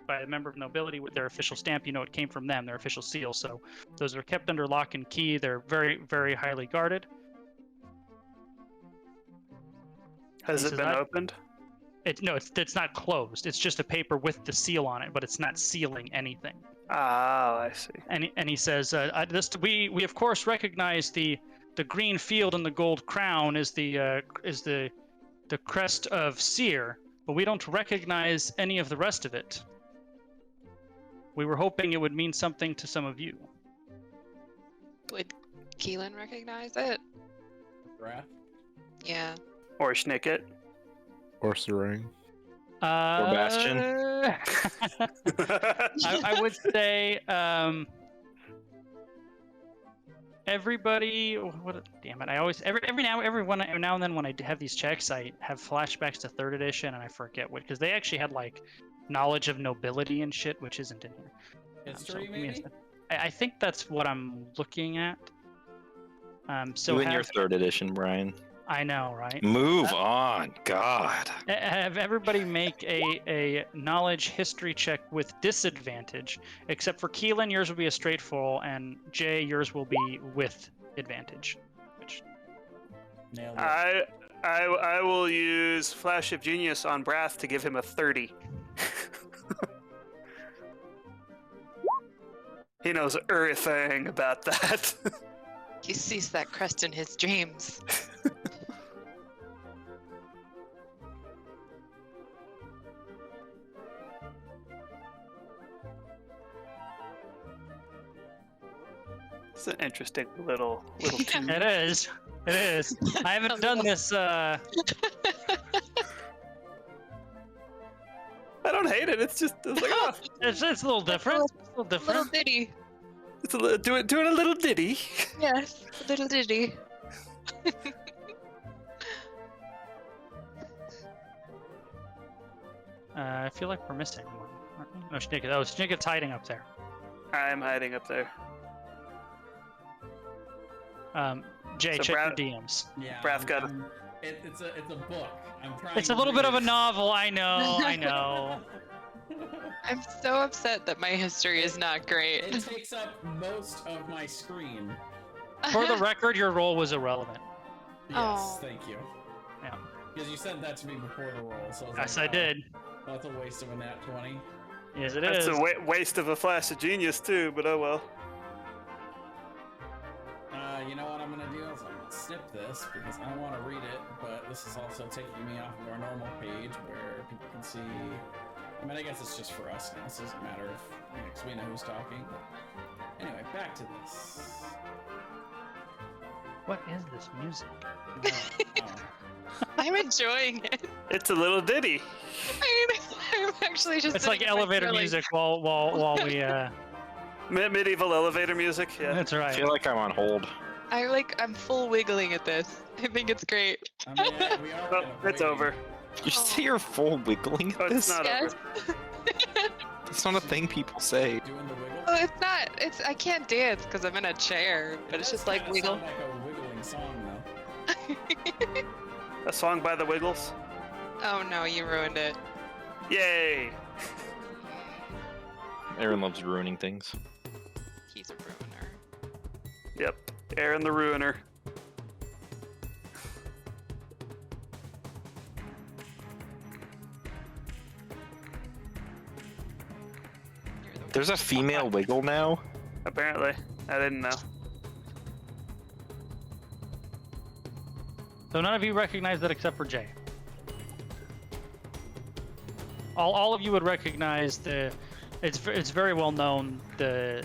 by a member of nobility with their official stamp, you know it came from them, their official seal. So those are kept under lock and key. They're very, very highly guarded. Has it been opened? It's not closed. It's just a paper with the seal on it, but it's not sealing anything. Oh, I see. And he says, we of course recognize the green field and the gold crown is the crest of Seer, but we don't recognize any of the rest of it. We were hoping it would mean something to some of you. Would Keelan recognize it? Wrath? Yeah. Or Schnicket. Or Serang. Or Bastion. I would say everybody. Damn it! I always every now and then when I have these checks, I have flashbacks to 3rd edition, and I forget what, because they actually had like knowledge of nobility and shit, which isn't in here. History, give me a maybe? sec. I think that's what I'm looking at. So You in your 3rd edition, Brian. I know, right? Move on, God. Have everybody make a knowledge history check with disadvantage, except for Keelan, yours will be a straight full, and Jay, yours will be with advantage. Which Nailed it. I will use Flash of Genius on Brath to give him a 30. He knows everything about that. He sees that crest in his dreams. It's an interesting little tune. It is. It is. I haven't done this. I don't hate it. It's just it's like, oh, It's a little different. It's a little different. Little ditty. it's doing a little ditty. Yes, a little ditty. I feel like we're missing one. No, Snicket. Oh, Snicket's hiding up there. I'm hiding up there. Jay, So check Brad- your DMs. Yeah. Brath got it. It's a book. I'm trying. It's a to little bit read of a it. novel. I know. I know. I'm so upset that my history is not great. It takes up most of my screen. For the record, your role was irrelevant. Yes, Oh. thank you. Yeah. Because you said that to me before the roll, so I was Yes, like, I did. That's a waste of a nat 20. Yes, it That's is. a waste of a Flash of Genius too, but oh well. You know what I'm gonna do is I'm gonna snip this because I want to read it, but this is also taking me off of our normal page where people can see. I mean, I guess it's just for us now, so it doesn't matter if, because we know who's talking. But anyway, back to this. What is this music? Oh. I'm enjoying it. It's a little ditty. I'm actually just. It's like sitting in my elevator chair, like, music while we. Medieval elevator music. Yeah. That's I right. feel like I'm on hold. I'm full wiggling at this. I think it's great. I mean, we are. Oh, kind of it's waiting. over. You say you're full wiggling Oh, at it's this? not Yes. over. That's not a thing people say. Doing the wiggle. Oh, it's not. I can't dance because I'm in a chair, but it's It just does like kinda wiggle. sound like a wiggling song, though. A song by the Wiggles. Oh no, you ruined it. Yay! Aaron loves ruining things. He's a ruiner. Yep. Aaron the Ruiner. You're the There's a female wiggle now. Apparently, I didn't know. So none of you recognize that except for Jay. All of you would recognize it's very well known, the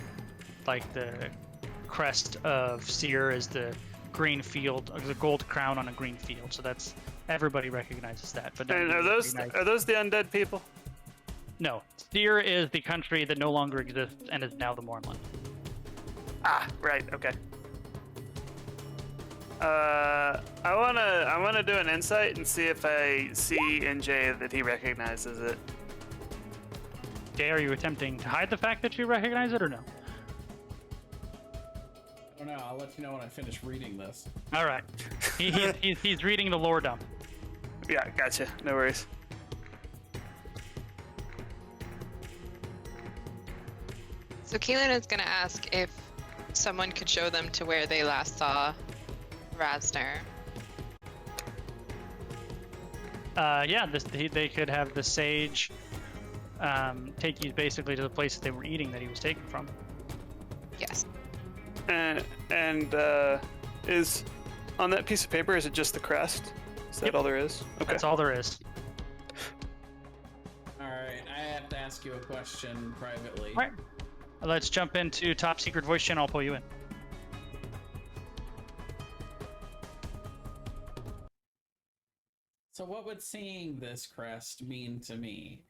crest of Seer is the green field, the gold crown on a green field. So that's, everybody recognizes that. But And are those the undead people? No, Seer is the country that no longer exists and is now the Mournland. Ah, right. Okay. I wanna do an insight and see if I see in Jay that he recognizes it. Jay, are you attempting to hide the fact that you recognize it or no? I don't know. I'll let you know when I finish reading this. All right. He's reading the lore dump. Yeah, gotcha. No worries. So Keelan is going to ask if someone could show them to where they last saw Rasner. Yeah, they could have the sage take you basically to the place that they were eating that he was taken from. Yes. And is on that piece of paper, is it just the crest? Is that Yep. all there is? Okay. That's all there is. All right, I have to ask you a question privately. All right. Let's jump into top secret voice channel. I'll pull you in. So what would seeing this crest mean to me?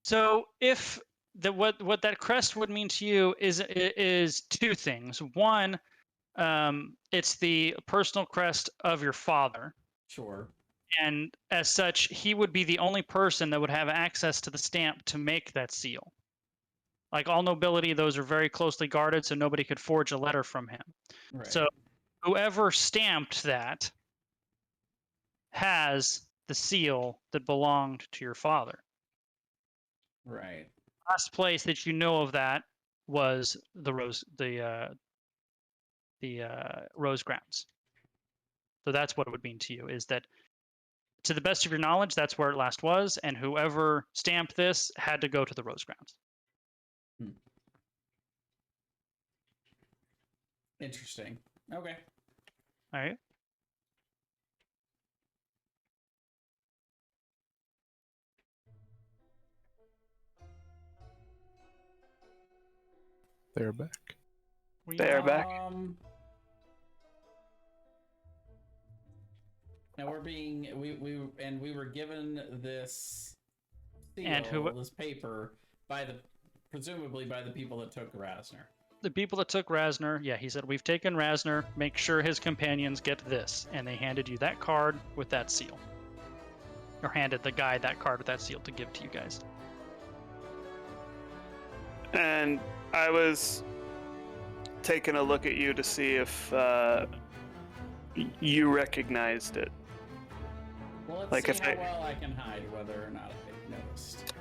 So if what that crest would mean to you is two things. One, it's the personal crest of your father, Sure. and as such, he would be the only person that would have access to the stamp to make that seal. Like all nobility, those are very closely guarded, so nobody could forge a letter from him. Right. So whoever stamped that has the seal that belonged to your father. Right. Last place that you know of that was the rose grounds. So that's what it would mean to you, is that to the best of your knowledge, that's where it last was, and whoever stamped this had to go to the rose grounds. Interesting. Okay. All right. They're back. They're back. Now we're being we were given this seal, And this paper presumably by the people that took Rasner. The people that took Rasner, yeah, he said, we've taken Rasner, make sure his companions get this. And they handed you that card with that seal. Or handed the guy that card with that seal to give to you guys. And I was taking a look at you to see if you recognized it. Well, let's Like see if how I- well I can hide whether or not I noticed.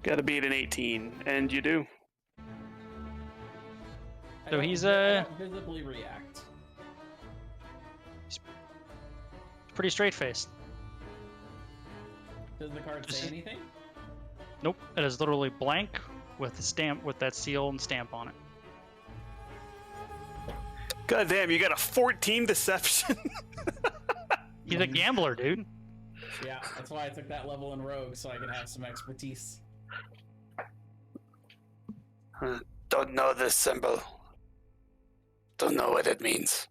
Gotta beat an 18, and you do. I So don't- he's, I don't visibly react. Pretty straight-faced. Does the card say anything? Nope, it is literally blank with the stamp, with that seal and stamp on it. God damn, you got a 14 deception. He's a gambler, dude. Yeah, that's why I took that level in Rogue, so I could have some expertise. Don't know this symbol. Don't know what it means.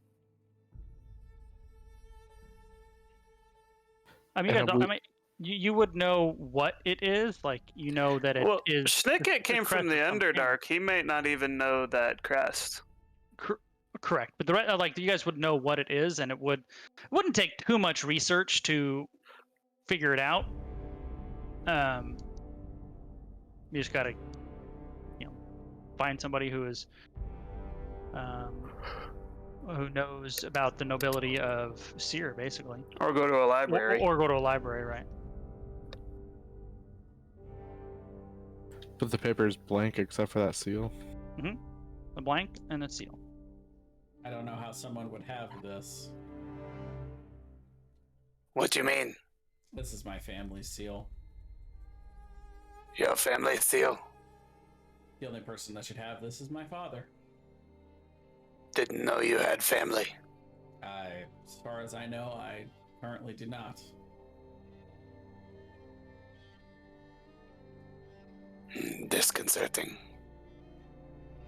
I mean, you would know what it is. Like, you know that it Well, is. Schnicket came from the crest of some Underdark. He may not even know that crest. Correct, but like you guys would know what it is, and it wouldn't take too much research to figure it out. You just gotta, find somebody who is, who knows about the nobility of Seer, basically, Or go to a library. or go to a library, right? But the paper is blank except for that seal. A blank and a seal. I don't know how someone would have this. What do you mean? This is my family's seal. Your family seal? The only person that should have this is my father. Didn't know you had family. As far as I know, I currently do not. Disconcerting.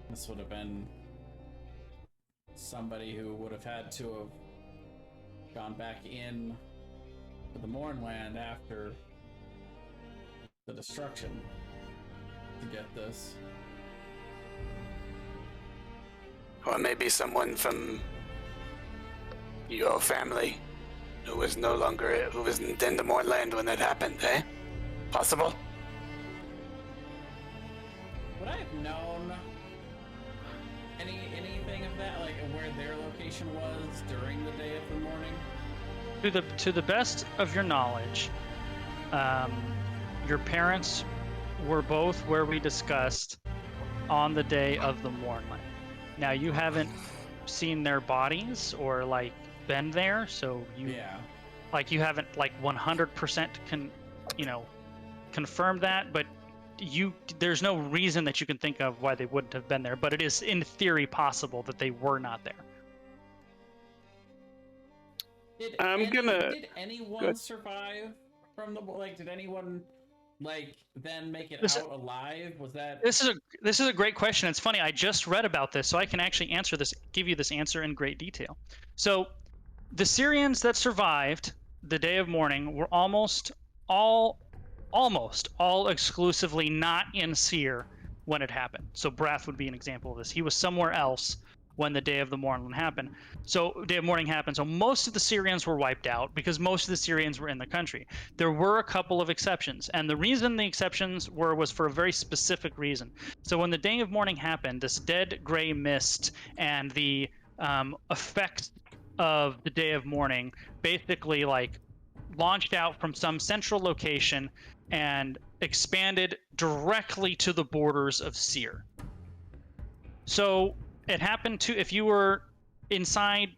This would have been somebody who would have had to have gone back in to the Mournland after the destruction to get this. Or maybe someone from your family who was no longer, who wasn't in the Mournland when that happened, eh? Possible? Would I have known anything of that, like where their location was during the day of the mourning? To the best of your knowledge, your parents were both where we discussed on the day of the mournling. Now you haven't seen their bodies or like been there, so you you haven't like 100% confirmed that, but there's no reason that you can think of why they wouldn't have been there, but it is in theory possible that they were not there. Did anyone survive from the did anyone then make it out alive? Was that This is a great question. It's funny, I just read about this, so I can actually give you this answer in great detail. So the Syrians that survived the day of mourning were almost all exclusively not in Seer when it happened. So Brath would be an example of this. He was somewhere else when the day of the mourning happened. So day of mourning happened. So most of the Syrians were wiped out because most of the Syrians were in the country. There were a couple of exceptions, and the reason the exceptions was for a very specific reason. So when the day of mourning happened, this dead gray mist and the effect of the day of mourning basically launched out from some central location and expanded directly to the borders of Seer. So it happened to, if you were inside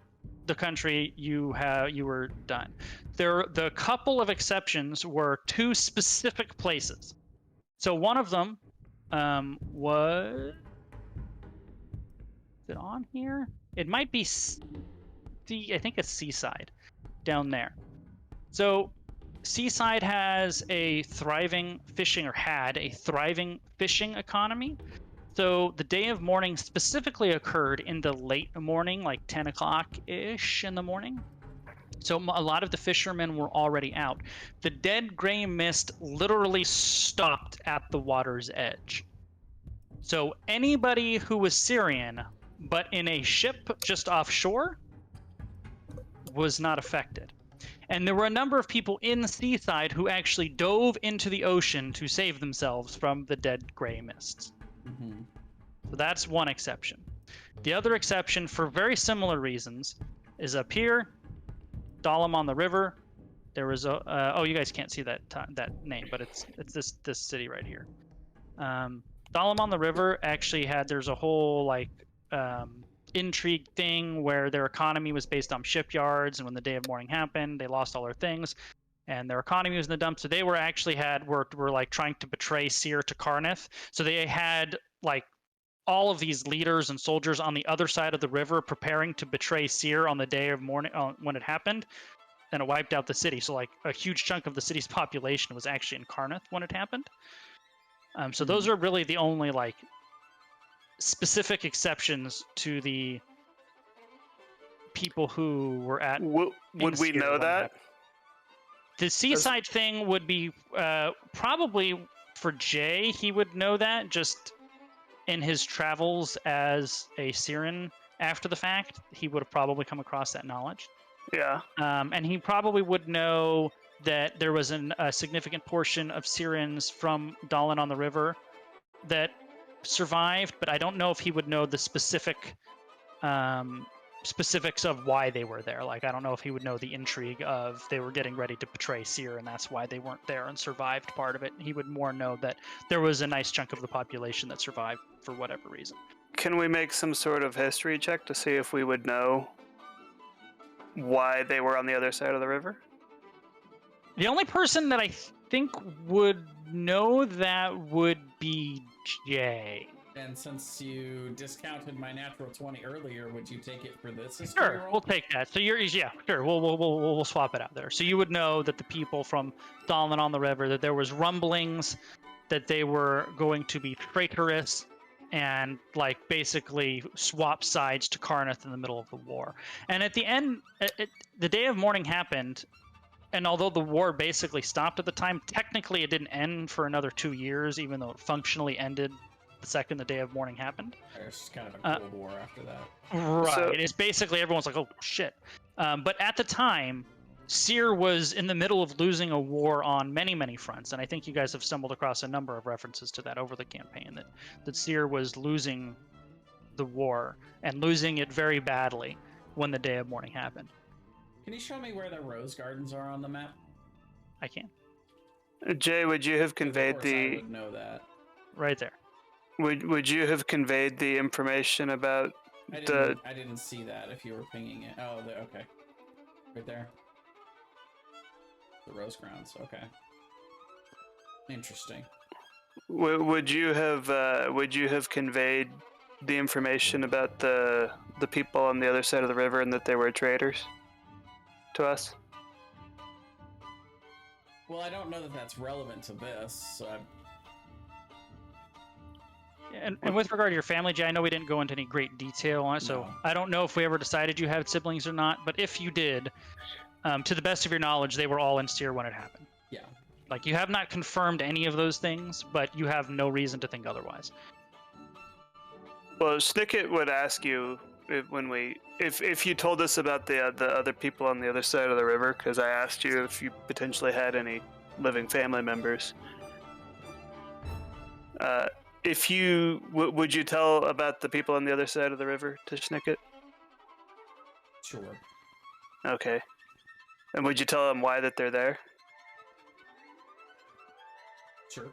the country, you were done. The couple of exceptions were two specific places. So one of them was, is it on here? It might be I think it's Seaside down there. So Seaside has a thriving fishing, or had a thriving fishing economy. So the day of mourning specifically occurred in the late morning, like 10 o'clock-ish in the morning. So a lot of the fishermen were already out. The dead gray mist literally stopped at the water's edge. So anybody who was Syrian, but in a ship just offshore, was not affected. And there were a number of people in the Seaside who actually dove into the ocean to save themselves from the dead gray mists. Mm-hmm. So that's one exception. The other exception, for very similar reasons, is up here, Dahlem on the river. There was a you guys can't see that name, but it's this city right here. Dahlem on the river actually there's a whole intrigue thing where their economy was based on shipyards, and when the day of mourning happened, they lost all their things, and their economy was in the dumps. So they were trying to betray Seer to Karnith. So they had all of these leaders and soldiers on the other side of the river preparing to betray Seer on the day of mourning when it happened, and it wiped out the city. So a huge chunk of the city's population was actually in Karnith when it happened. So those are really the only specific exceptions to the people who were at. Would we know that? The Seaside thing would be probably for Jay. He would know that just in his travels as a Syrian after the fact. He would have probably come across that knowledge. Yeah. And he probably would know that there was a significant portion of Syrians from Dahlem on the river that survived, but I don't know if he would know the specifics of why they were there. I don't know if he would know the intrigue of they were getting ready to betray Seer and that's why they weren't there and survived part of it. He would more know that there was a nice chunk of the population that survived for whatever reason. Can we make some sort of history check to see if we would know why they were on the other side of the river? The only person that I think would know that would be Jay. And since you discounted my natural 20 earlier, would you take it for this history Sure, roll? we'll take that. So yeah, sure. We'll swap it out there. So you would know that the people from Stalin on the River, that there was rumblings that they were going to be traitorous and like basically swap sides to Karnath in the middle of the war. And at the end, the day of mourning happened, and although the war basically stopped at the time, technically it didn't end for another 2 years, even though it functionally ended the second the day of mourning happened. There's just kind of a Cold War after that. Right. So- It's basically everyone's like, oh shit. But at the time, Seer was in the middle of losing a war on many, many fronts, and I think you guys have stumbled across a number of references to that over the campaign, that Seer was losing the war and losing it very badly when the day of mourning happened. Can you show me where the rose gardens are on the map? I can. Jay, would you have 'Cause of conveyed course I the would know that. Right there. would you have conveyed the information about I the didn't see that if you were pinging it. Oh, okay. Right there. The rose grounds. Okay. Interesting. would you have conveyed the information about the people on the other side of the river and that they were traitors to us? Well, I don't know that that's relevant to this, so And with regard to your family, Jay, I know we didn't go into any great detail on it, so No. I don't know if we ever decided you had siblings or not, but if you did, to the best of your knowledge, they were all in Seer when it happened. yeah. Like, you have not confirmed any of those things, but you have no reason to think otherwise. Well, Snicket would ask you if you told us about the other people on the other side of the river, because I asked you if you potentially had any living family members. If you would you tell about the people on the other side of the river to Snicket? Sure. Okay. And would you tell them why that they're there? Sure.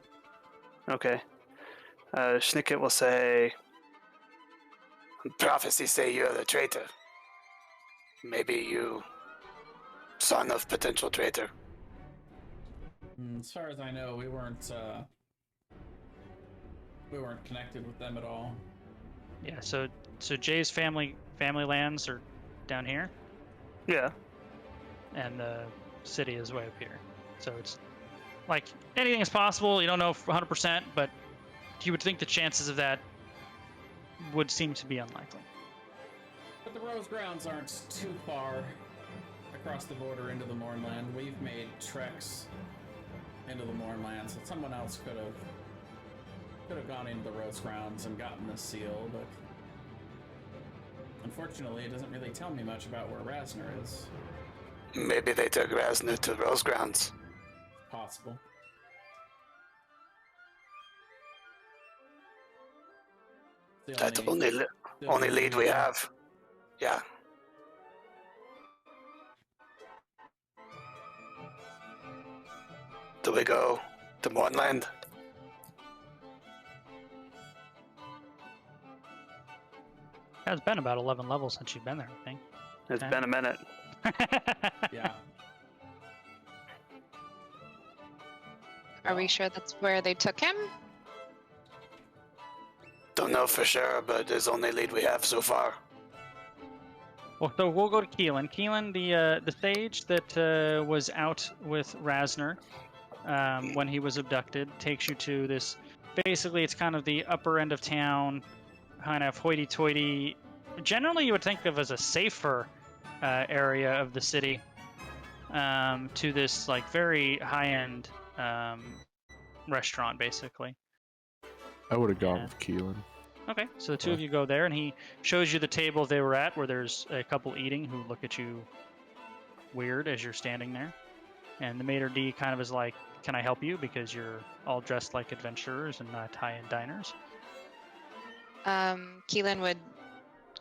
Okay. Snicket will say, Prophecies say you're the traitor. Maybe you, son of potential traitor. As far as I know, we weren't connected with them at all. Yeah, so Jay's family lands are down here, yeah. and the city is way up here. So it's like anything is possible. You don't know 100%, but you would think the chances of that would seem to be unlikely. But the Rose Grounds aren't too far across the border into the Mournland. We've made treks into the Mournland, so someone else could have gone into the Rose Grounds and gotten the seal, but unfortunately it doesn't really tell me much about where Rasner is. Maybe they took Rasner to Rose Grounds. Possible. That's the only lead we have. Yeah. Do we go to Mournland? It's been about 11 levels since you've been there, I think. It's Okay. been a minute. Yeah. Are we sure that's where they took him? Don't know for sure, but it's the only lead we have so far. Well, so we'll go to Keelan. Keelan, the sage that was out with Rasner when he was abducted, takes you to this. Basically, it's kind of the upper end of town, kind of hoity-toity. Generally, you would think of as a safer area of the city. To this like very high-end restaurant, basically. I would have gone Yeah. with Keelan. Okay, so the two of you go there, and he shows you the table they were at, where there's a couple eating who look at you weird as you're standing there. And the maitre d' kind of is like, "Can I help you?" Because you're all dressed like adventurers and not high-end diners. Keelan would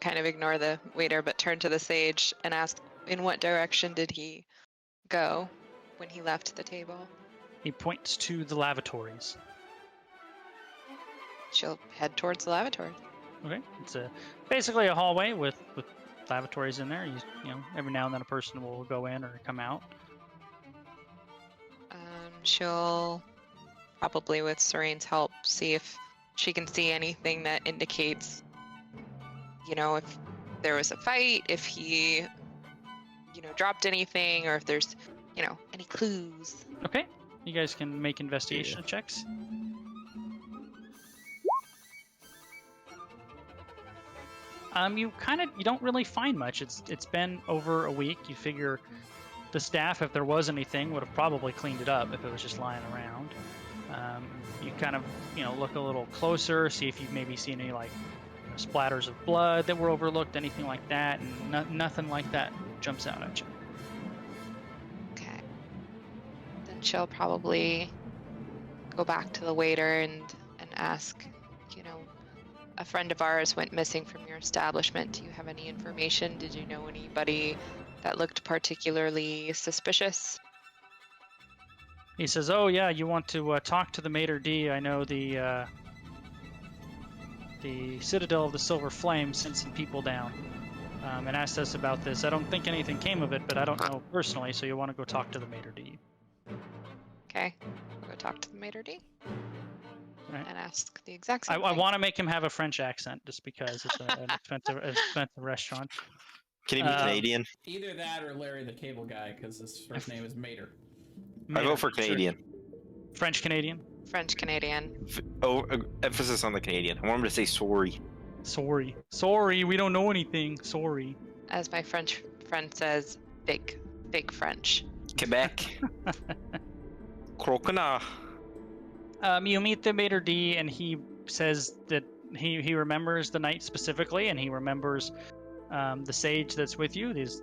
kind of ignore the waiter, but turn to the sage and ask, in what direction did he go when he left the table? He points to the lavatories. She'll head towards the lavatory. Okay, it's basically a hallway with lavatories in there. You know, every now and then a person will go in or come out. She'll probably, with Serene's help, see if she can see anything that indicates, if there was a fight, if he, dropped anything, or if there's, any clues. Okay. You guys can make investigation checks. You don't really find much. It's been over a week. You figure the staff, if there was anything, would have probably cleaned it up if it was just lying around. You kind of, look a little closer, see if you've maybe seen any splatters of blood that were overlooked, anything like that, and nothing like that jumps out at you. Okay. Then she'll probably go back to the waiter and ask, a friend of ours went missing from your establishment. Do you have any information? Did you know anybody that looked particularly suspicious? He says, "Oh yeah, you want to talk to the Mater D? I know the Citadel of the Silver Flame sent some people down and asked us about this. I don't think anything came of it, but I don't know personally, so you want to go talk to the Mater D." Okay, we'll go talk to the Mater D. Right. And ask the exact same I thing. want to make him have a French accent just because it's an expensive restaurant. Can he be Canadian? Either that or Larry the Cable Guy, because his first name is Mater. I vote for Canadian. French Canadian. French Canadian. Emphasis on the Canadian. I want him to say sorry. Sorry, we don't know anything. Sorry. As my French friend says, big French. Quebec. Crocodile. You meet the Mater D, and he says that he remembers the night specifically, and he remembers the sage that's with you. He's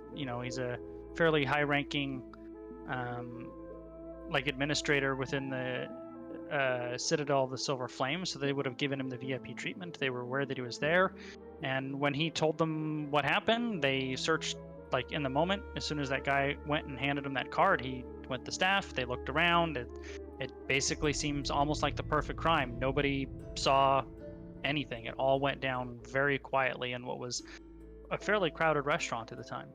a fairly high-ranking administrator within the Citadel of the Silver Flame, so they would have given him the VIP treatment. They were aware that he was there, and when he told them what happened, they searched in the moment. As soon as that guy went and handed him that card, he went to staff. They looked around. It basically seems almost like the perfect crime. Nobody saw anything. It all went down very quietly in what was a fairly crowded restaurant at the time.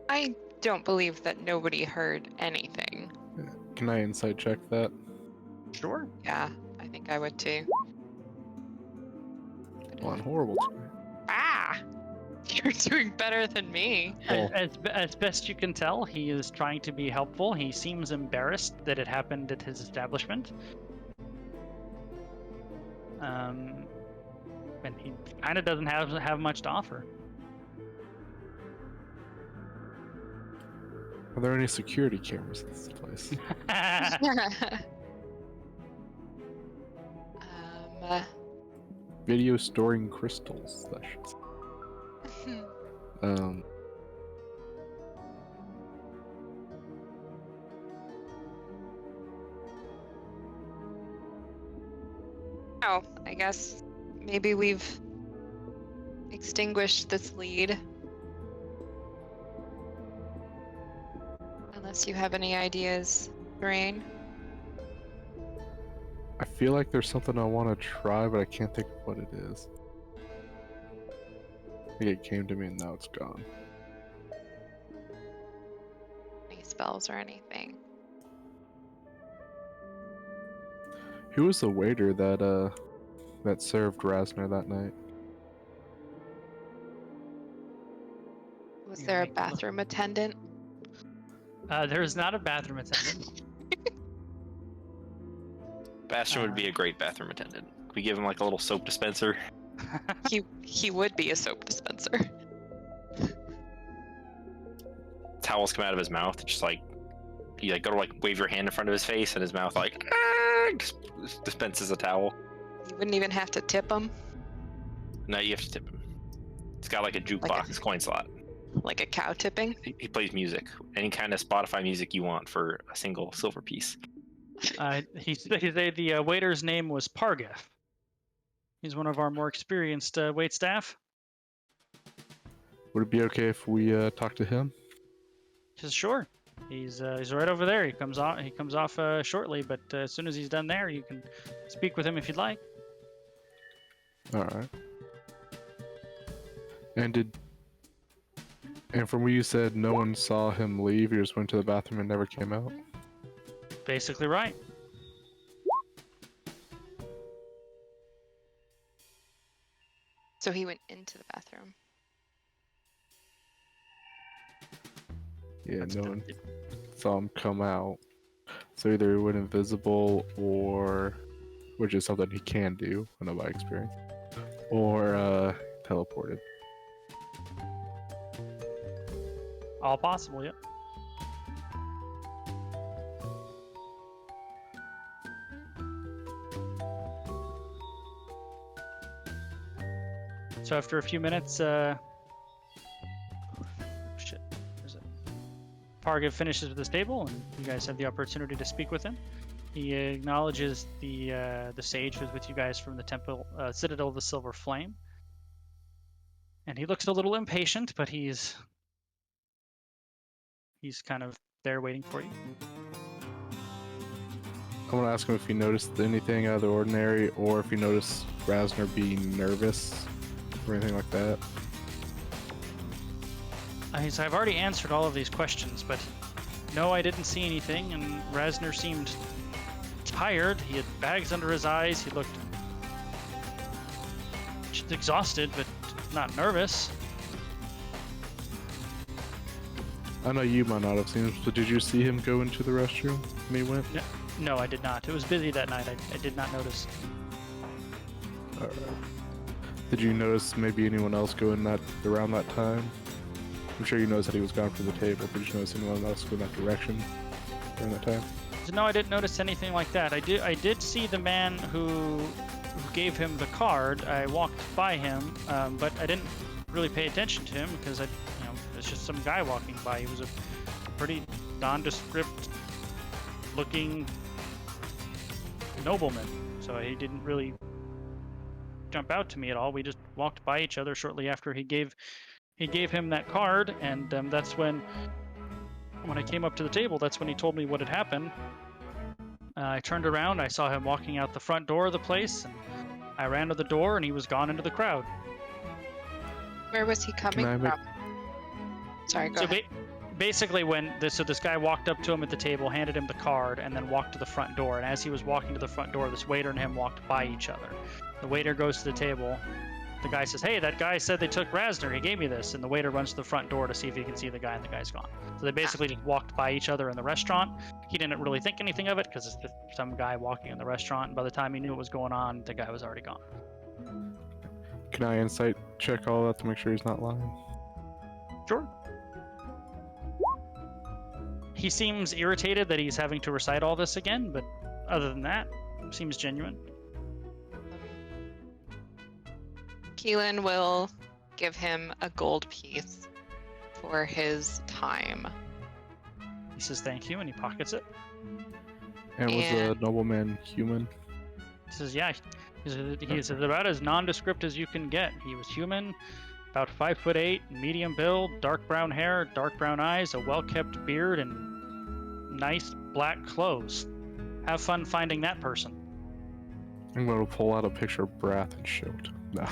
I don't believe that nobody heard anything. Can I insight check that? Sure. Yeah, I think I would too. Well, I'm horrible tonight. You're doing better than me. As best you can tell, he is trying to be helpful. He seems embarrassed that it happened at his establishment. And he kind of doesn't have much to offer. Are there any security cameras in this place? Video storing crystals. That should say. Oh, I guess maybe we've extinguished this lead. Unless you have any ideas, Rain. I feel like there's something I want to try, but I can't think of what it is. I think it came to me and now it's gone. Any spells or anything? Who was the waiter that served Rasner that night? Was there a bathroom attendant? There is not a bathroom attendant. Bastion would be a great bathroom attendant. Could we give him like a little soap dispenser? He would be a soap dispenser. Towels come out of his mouth. Just you go to wave your hand in front of his face, and his mouth dispenses a towel. You wouldn't even have to tip him. No, you have to tip him. It's got a jukebox coin slot. Like a cow tipping? He plays music, any kind of Spotify music you want for a single silver piece. The waiter's name was Pargeth. He's one of our more experienced wait staff. Would it be okay if we talk to him? He says, sure. He's right over there. He comes off shortly, but as soon as he's done there, you can speak with him if you'd like. All right. And from what you said, no one saw him leave. He just went to the bathroom and never came out. Basically right. So he went into the bathroom. Yeah, That's no the- one saw him come out. So either he went invisible, or which is something he can do, I know by experience, or teleported. All possible, yeah. So after a few minutes, shit, where's it? Pargiv finishes with his table, and you guys have the opportunity to speak with him. He acknowledges the sage who's with you guys from the temple, Citadel of the Silver Flame, and he looks a little impatient, but he's kind of there waiting for you. I want to ask him if he noticed anything out of the ordinary, or if he noticed Rasner being nervous, or anything like that. I've already answered all of these questions, but no, I didn't see anything, and Rasner seemed tired. He had bags under his eyes. He looked just exhausted, but not nervous. I know you might not have seen him, so did you see him go into the restroom when he went? No, I did not. It was busy that night. I did not notice. Did you notice maybe anyone else go in that around that time? I'm sure you noticed that he was gone from the table. Did you notice anyone else go in that direction during that time? So no, I didn't notice anything like that. I did see the man who gave him the card. I walked by him, but I didn't really pay attention to him because it's just some guy walking by. He was a pretty nondescript looking nobleman, so he didn't really jump out to me at all. We just walked by each other shortly after he gave him that card, and that's when I came up to the table, that's when he told me what had happened. I turned around, I saw him walking out the front door of the place, and I ran to the door, and he was gone into the crowd. Where was he coming from? Sorry, go ahead. Basically, this guy walked up to him at the table, handed him the card, and then walked to the front door. And as he was walking to the front door, this waiter and him walked by each other. The waiter goes to the table. The guy says, "Hey, that guy said they took Rasner. He gave me this." And the waiter runs to the front door to see if he can see the guy, and the guy's gone. So they basically just walked by each other in the restaurant. He didn't really think anything of it because it's just some guy walking in the restaurant. And by the time he knew what was going on, the guy was already gone. Can I insight check all that to make sure he's not lying? Sure. He seems irritated that he's having to recite all this again, but other than that, seems genuine. Keelan will give him a gold piece for his time. He says thank you, and he pockets it. And was the nobleman human? He says, yeah. He's about as nondescript as you can get. He was human, about 5'8", medium build, dark brown hair, dark brown eyes, a well-kept beard, and nice black clothes. Have fun finding that person. I'm going to pull out a picture of Brath and show it. No.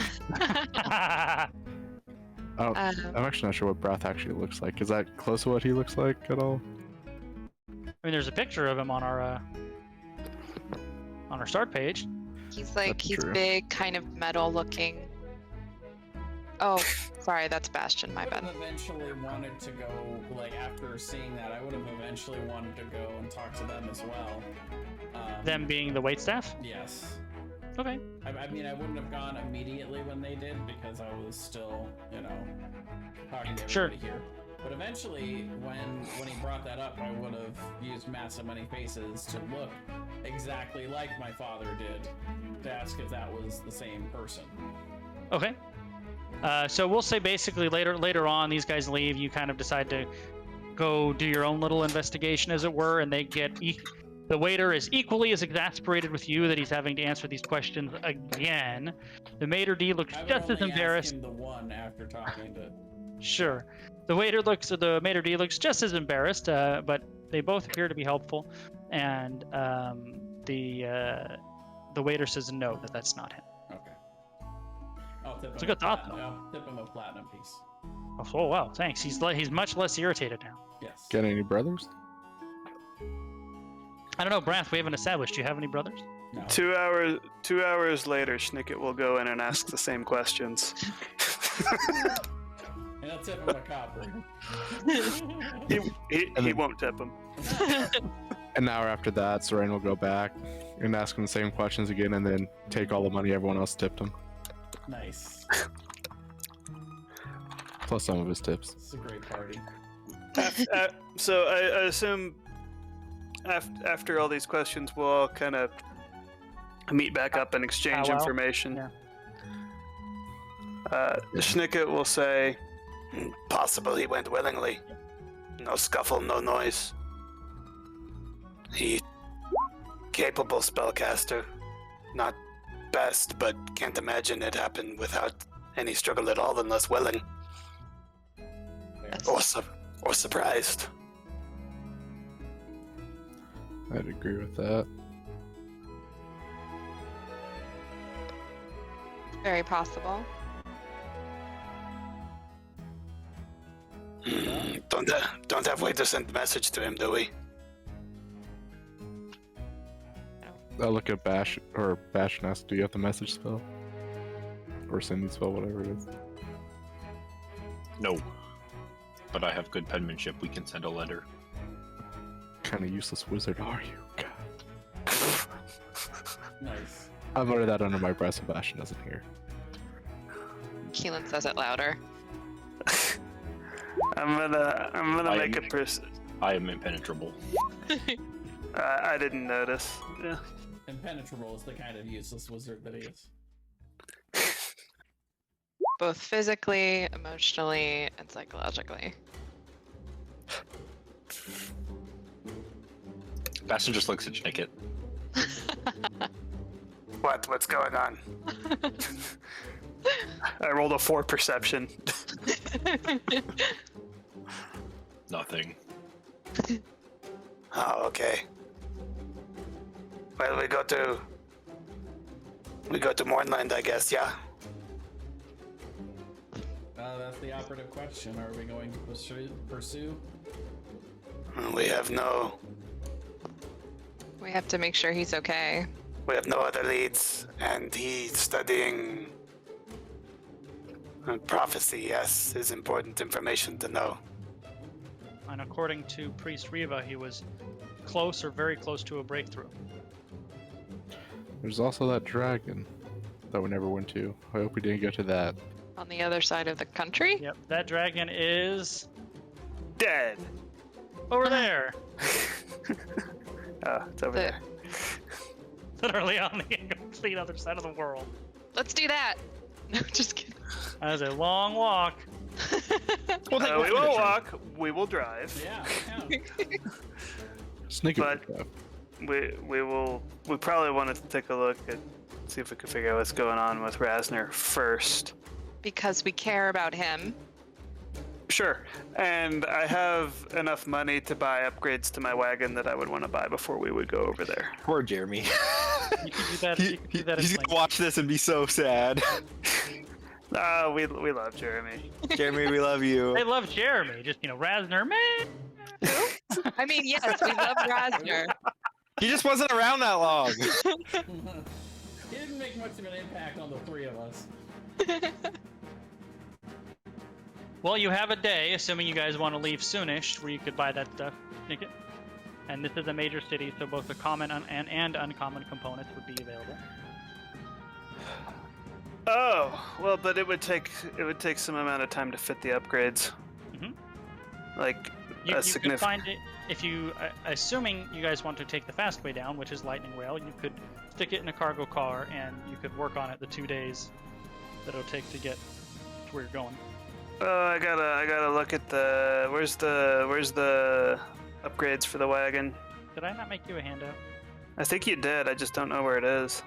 I'm actually not sure what Brath actually looks like. Is that close to what he looks like at all? I mean, there's a picture of him on our start page. He's True. big, kind of metal looking. Oh, sorry, that's Bastion, my bad. I would have eventually wanted to go, after seeing that, I would have eventually wanted to go and talk to them as well. Them being the waitstaff? Yes. Okay. I mean, I wouldn't have gone immediately when they did because I was still, talking to everybody here. But eventually, when he brought that up, I would have used Massive Many Faces to look exactly like my father did to ask if that was the same person. Okay. So we'll say basically later on, these guys leave. You kind of decide to go do your own little investigation, as it were, and they get. The waiter is equally as exasperated with you that he's having to answer these questions again. The maitre d' looks just as embarrassed. Him the one after talking to. Sure. The maitre d' looks just as embarrassed, but they both appear to be helpful. And the waiter says no, that's not him. Okay. I'll tip It's a him good thought, I'll tip him a platinum piece. Oh wow, thanks. He's much less irritated now. Yes. Got any brothers? I don't know, Brath, we haven't established. Do you have any brothers? No. 2 hours later, Schnicket will go in and ask the same questions. And I'll tip him a copper. He won't tip him. An hour after that, Soren will go back and ask him the same questions again, and then take all the money everyone else tipped him, Nice. plus some of his tips. It's a great party. So I assume after all these questions, we'll all kind of meet back up and exchange Powwow? information. Yeah. Schnicket will say, Possible he went willingly. No scuffle, no noise. He capable spellcaster. Not best, but can't imagine it happened without any struggle at all unless willing. Or surprised. I'd agree with that. Very possible. Don't have way to send a message to him, do we? I'll look at Bash and ask, do you have the message spell? Or sending spell, whatever it is. No. But I have good penmanship. We can send a letter. Kind of useless wizard are you? God. Nice. I muttered that under my breath so Bastion doesn't hear. Keelan says it louder. I'm gonna make a I am impenetrable. I didn't notice. Yeah. Impenetrable is the kind of useless wizard that he is. Both physically, emotionally, and psychologically. Bastion just looks at Schnicket. What's going on? I rolled a 4 perception. Nothing. Oh, okay. Well, we go to Mornland, I guess, yeah? That's the operative question. Are we going to pursue? We have no to make sure he's okay. other leads, and he's studying prophecy, yes, is important information to know. And according to Priest Riva, he was close or very close to a breakthrough. There's also that dragon that we never went to. I hope we didn't go to that. On the other side of the country? Yep, that dragon is Dead. over there. Oh, it's over The- there. Literally on the complete other side of the world. Let's do that! No, just kidding. That is a long walk. We won't walk. We will drive. Yeah. Sneaky. But- We probably want to take a look at, see if we can figure out what's going on with Rasner first. Because we care about him. Sure. And I have enough money to buy upgrades to my wagon that I would want to buy before we would go over there. Poor Jeremy. You can do that. You can do that. He's as gonna watch this and be so sad. We love Jeremy. Jeremy, we love you. They love Jeremy. Just, Rasner, man. I mean, yes, we love Rasner. He just wasn't around that long. He didn't make much of an impact on the three of us. Well, you have a day, assuming you guys want to leave soonish, where you could buy that stuff. Nick. And this is a major city, so both the common and uncommon components would be available. Oh, well, but it would take some amount of time to fit the upgrades. Mhm. Like You a could significant. find it if you, assuming you guys want to take the fast way down, which is lightning rail. You could stick it in a cargo car, and you could work on it the 2 days that it'll take to get to where you're going. I gotta look at the where's the upgrades for the wagon. Did I not make you a handout? I think you did. I just don't know where it is.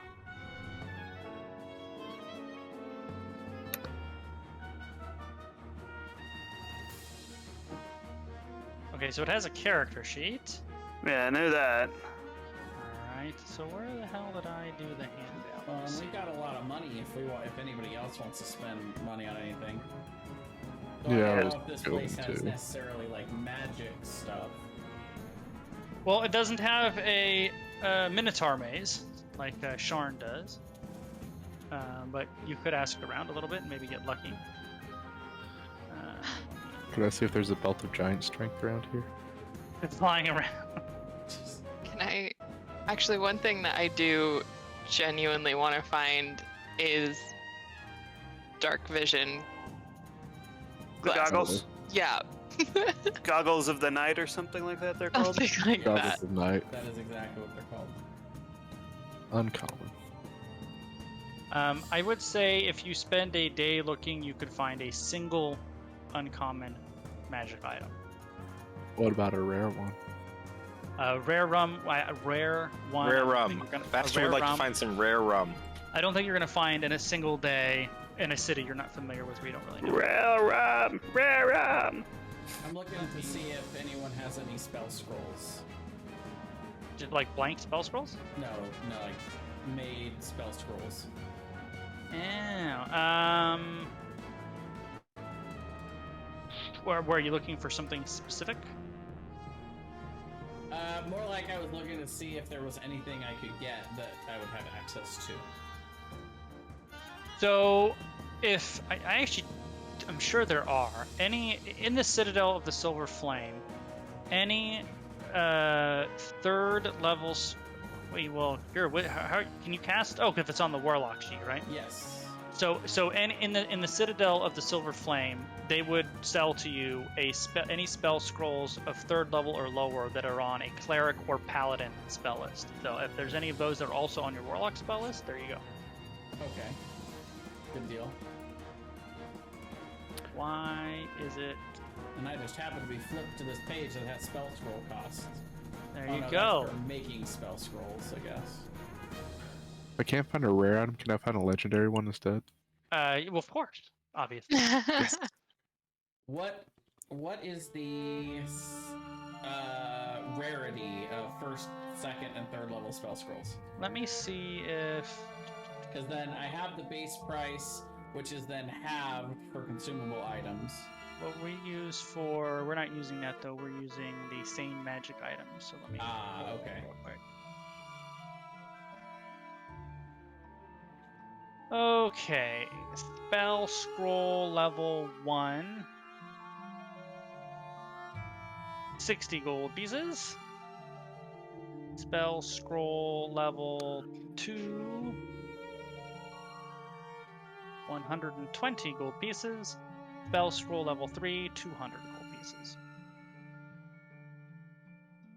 Okay, so it has a character sheet. Yeah, I knew that. Alright, so where the hell did I do the handout? Let's see. We've got a lot of money if anybody else wants to spend money on anything. Yeah, I I don't was know if this going place has to. necessarily like magic stuff. Well, it doesn't have a Minotaur maze, like Sharn does. But you could ask around a little bit and maybe get lucky. Could I see if there's a belt of giant strength around here? It's flying around. Can I? Actually, one thing that I do genuinely want to find is dark vision. The glasses. goggles? Yeah. Goggles of the night or something like that they're called? Something like Goggles that. of night. That is exactly what they're called. Uncommon. I would say if you spend a day looking, you could find a single uncommon magic item. What about a rare one? Rare rum, rare one. Rare I don't rum. think you're gonna- That's a where we'd rare like rum. to find some rare rum. I don't think you're gonna find in a single day in a city you're not familiar with, where you don't really know. Rare rum! Rare rum! I'm looking to see if anyone has any spell scrolls. Just like blank spell scrolls. No, like made spell scrolls. Yeah. Where are you looking for something specific? More like I was looking to see if there was anything I could get that I would have access to. So, if I'm sure there are any in the Citadel of the Silver Flame, any third levels. Wait, well, how can you cast? Oh, if it's on the Warlock sheet, right? Yes. So in the Citadel of the Silver Flame, they would sell to you any spell scrolls of third level or lower that are on a cleric or paladin spell list. So if there's any of those that are also on your Warlock spell list, there you go. Okay. Good deal. Why is it? And I just happened to be flipped to this page that has spell scroll costs. There Oh, you no, go. that's for making spell scrolls, I guess. If I can't find a rare item, can I find a legendary one instead? Well, of course, obviously. What is the rarity of first, second, and third level spell scrolls? Let me see if. Because then I have the base price, which is then halved for consumable items. What we use for, we're not using that though, we're using the same magic items. So let me. Okay. Real quick. Okay, spell scroll level 1. 60 gold pieces. Spell scroll level 2. 120 gold pieces. Spell scroll level 3, 200 gold pieces.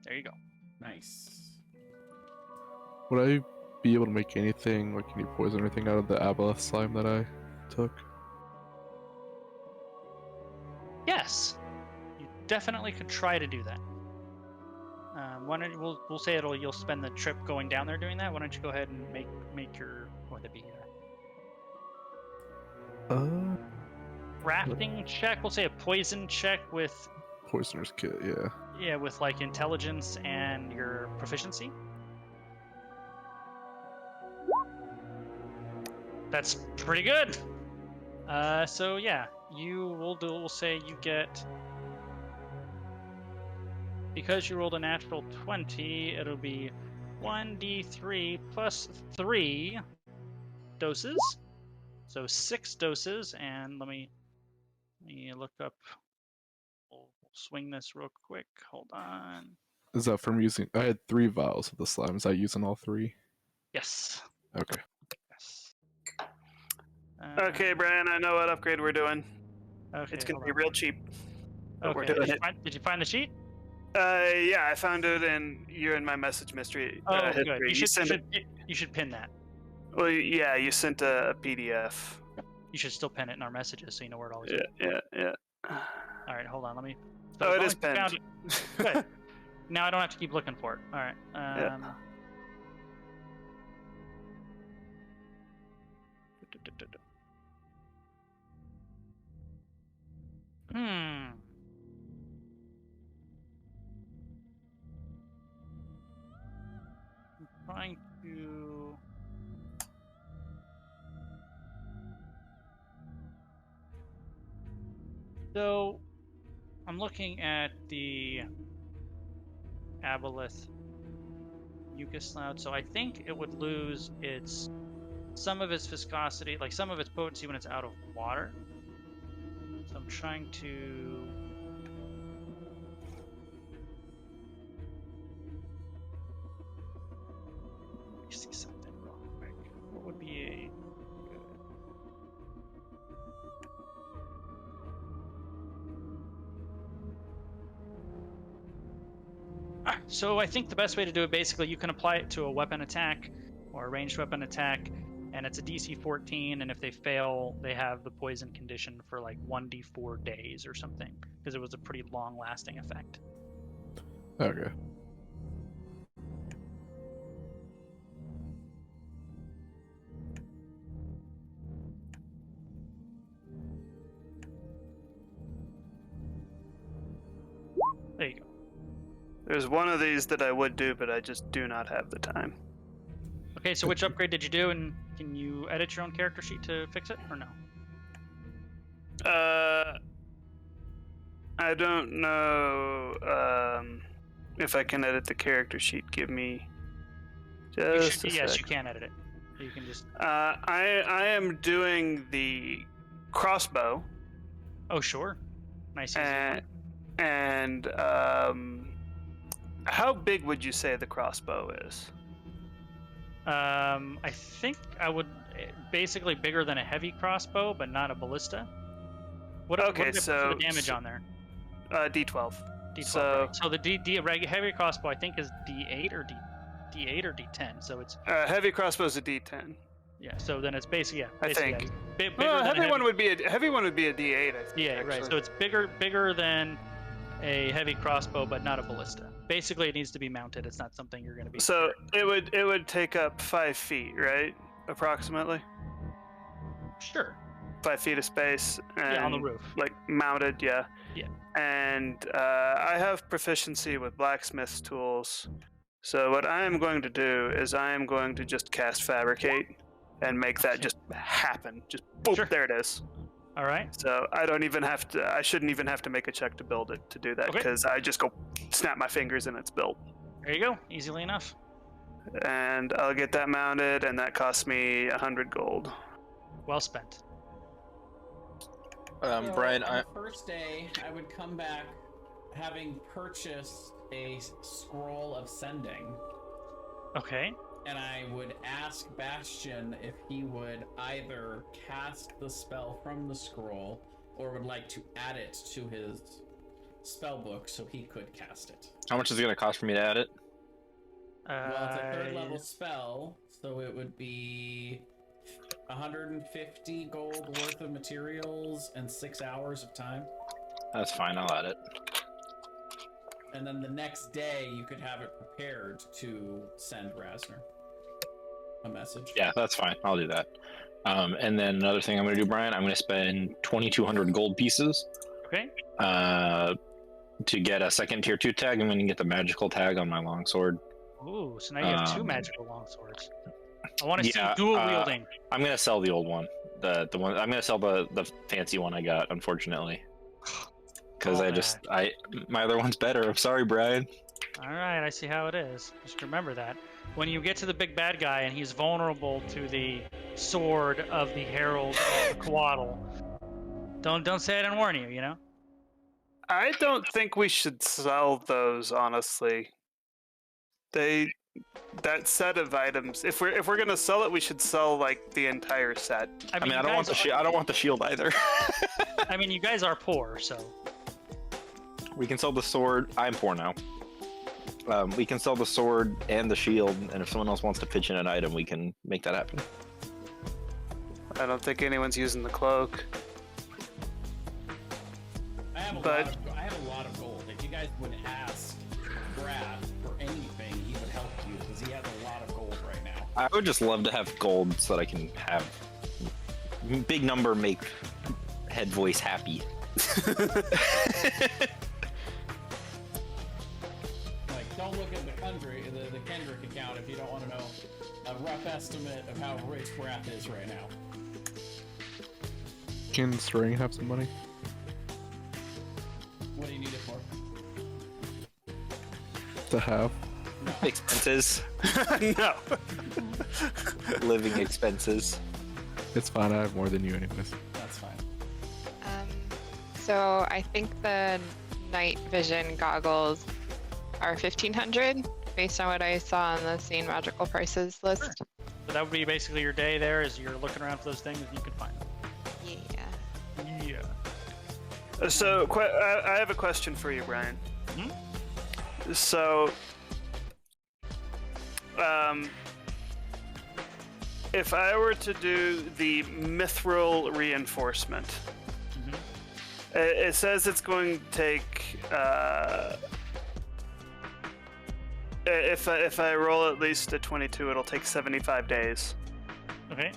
There you go. Nice. Would I be able to make anything, like any poison or anything, out of the aboleth slime that I took? Yes, you definitely could try to do that. Why don't you, we'll say you'll spend the trip going down there doing that. Why don't you go ahead and make your what would it be here? Crafting check. We'll say a poison check with Poisoner's kit, yeah. yeah with like intelligence and your proficiency. That's pretty good. So yeah, we'll say you get, because you rolled a natural 20, it'll be 1d3 plus 3 doses. So 6 doses, and let me look up. We'll swing this real quick. Hold on. Is that from using? I had 3 vials of the slime. Is that using all 3? Yes. Okay. Yes. Okay, Brian, I know what upgrade we're doing. Okay, It's gonna hold be on. real cheap. But we're Okay. doing it. Did you find the sheet? Yeah, I found it, and you're in my message mystery. Oh, good. history. You should pin that. Well, yeah, you sent a PDF. You should still pin it in our messages so you know where it always Yeah, is. yeah. All right, hold on. Let me. Oh, as it long is as you found pinned. it- Good. Now I don't have to keep looking for it. All right. Yeah. Hmm. I'm trying to. So, I'm looking at the aboleth mucus cloud. So I think it would lose some of its viscosity, like some of its potency when it's out of water. So I'm trying to. Let me see something real quick. What would be a So I think the best way to do it, basically, you can apply it to a weapon attack or a ranged weapon attack, and it's a DC 14, and if they fail, they have the poison condition for like 1d4 days or something, because it was a pretty long-lasting effect. Okay. There you go. There's one of these that I would do, but I just do not have the time. Okay, so which upgrade did you do, and can you edit your own character sheet to fix it, or no? I don't know if I can edit the character sheet. Give me just a Yes, sec. you can edit it. You can just. I am doing the crossbow. Oh, sure. Nice. Easy And, one. and how big would you say the crossbow is? I think I would basically bigger than a heavy crossbow, but not a ballista. What Okay, did I put so- for the damage on there? D12. D12. So- right? So the heavy crossbow I think is D8 or D8 or D10. So it's Heavy crossbow's a D10. yeah. So then it's basically I basically, think. bigger Well, than a heavy one would be a D8. I think, Yeah, right. actually. So it's bigger than a heavy crossbow, but not a ballista. Basically, it needs to be mounted. It's not something you're going to be. So it would take up 5 feet, right? Approximately Sure. 5 feet of space. And, Yeah, on the roof. like mounted, yeah. Yeah. And I have proficiency with blacksmith's tools. So what I am going to do is I am going to just cast fabricate and make that just happen. Just boop, Sure. there it is. All right. So I don't even have to. I shouldn't even have to make a check to build it to do that Okay. because I just go snap my fingers and it's built. There you go. Easily enough. And I'll get that mounted, and that costs me 100 gold. Well spent. So Brian, on the first day, I would come back having purchased a scroll of sending, Okay. and I would ask Bastion if he would either cast the spell from the scroll or would like to add it to his spell book so he could cast it. how much is it going to cost for me to add it? Well, it's a third level spell, so it would be 150 gold worth of materials and 6 hours of time. That's fine. I'll add it. And then the next day, you could have it prepared to send Rasner a message. Yeah, that's fine. I'll do that. And then another thing I'm going to do, Brian, I'm going to spend 2,200 gold pieces Okay. to get a second tier 2 tag. I'm going to get the magical tag on my longsword. Ooh, so now you have two magical longswords. I want to yeah, see dual wielding. I'm going to sell the old one. The one I'm going to sell the fancy one I got, unfortunately. Because Oh, my other one's better. I'm sorry, Brian. All right, I see how it is. Just remember that. When you get to the big bad guy and he's vulnerable to the sword of the Herald of Coatl, don't say I didn't warn you, you know? I don't think we should sell those, honestly. That set of items. If we're gonna sell it, we should sell like the entire set. I mean, you I don't want guys the shield. I don't want the shield either. I mean, you guys are poor, so We can sell the sword. I'm poor now. We can sell the sword and the shield, and if someone else wants to pitch in an item, we can make that happen. I don't think anyone's using the cloak. I have a lot of gold. If you guys would ask Brad for anything, he would help you because he has a lot of gold right now. I would just love to have gold so that I can have big number make head voice happy. Like, don't look at the Kendrick account if you don't want to know a rough estimate of how rich Brad is right now. Can String have some money? What do you need it for? To have? No. Expenses. No. Living expenses. It's fine. I have more than you, anyways. That's fine. So I think the night vision goggles are 1,500 based on what I saw on the Scene Magical Prices list. Sure. So that would be basically your day there, as you're looking around for those things and you can find them. Yeah. Yeah. So I have a question for you, Brian. So, if I were to do the mithril reinforcement, it says it's going to take. If I roll at least a 22, it'll take 75 days. Okay.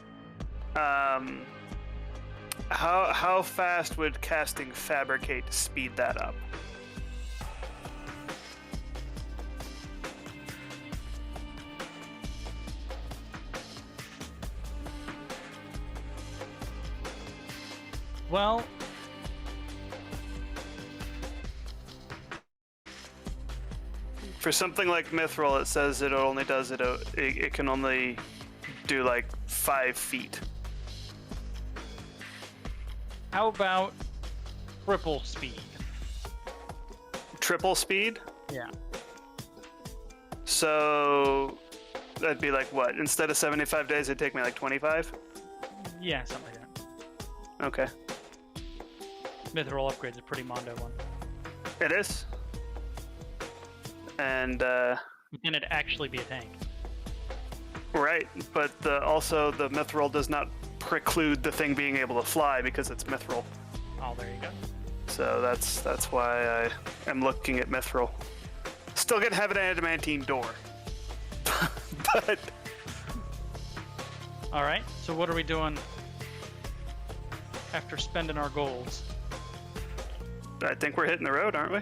How fast would casting Fabricate speed that up? Well, For something like mithril, it says it only does it. It can only do like 5 feet. how about triple speed? Triple speed. Yeah. So that'd be like what? Instead of 75 days, it'd take me like 25. Yeah, something like that. Okay. Mithril upgrade's a pretty mondo one. It is. And Can it actually be a tank? right, but also the mithril does not preclude the thing being able to fly because it's mithril. Oh, there you go. So that's why I am looking at mithril. Still gonna have an adamantine door, but All right. So what are we doing after spending our golds? I think we're hitting the road, aren't we?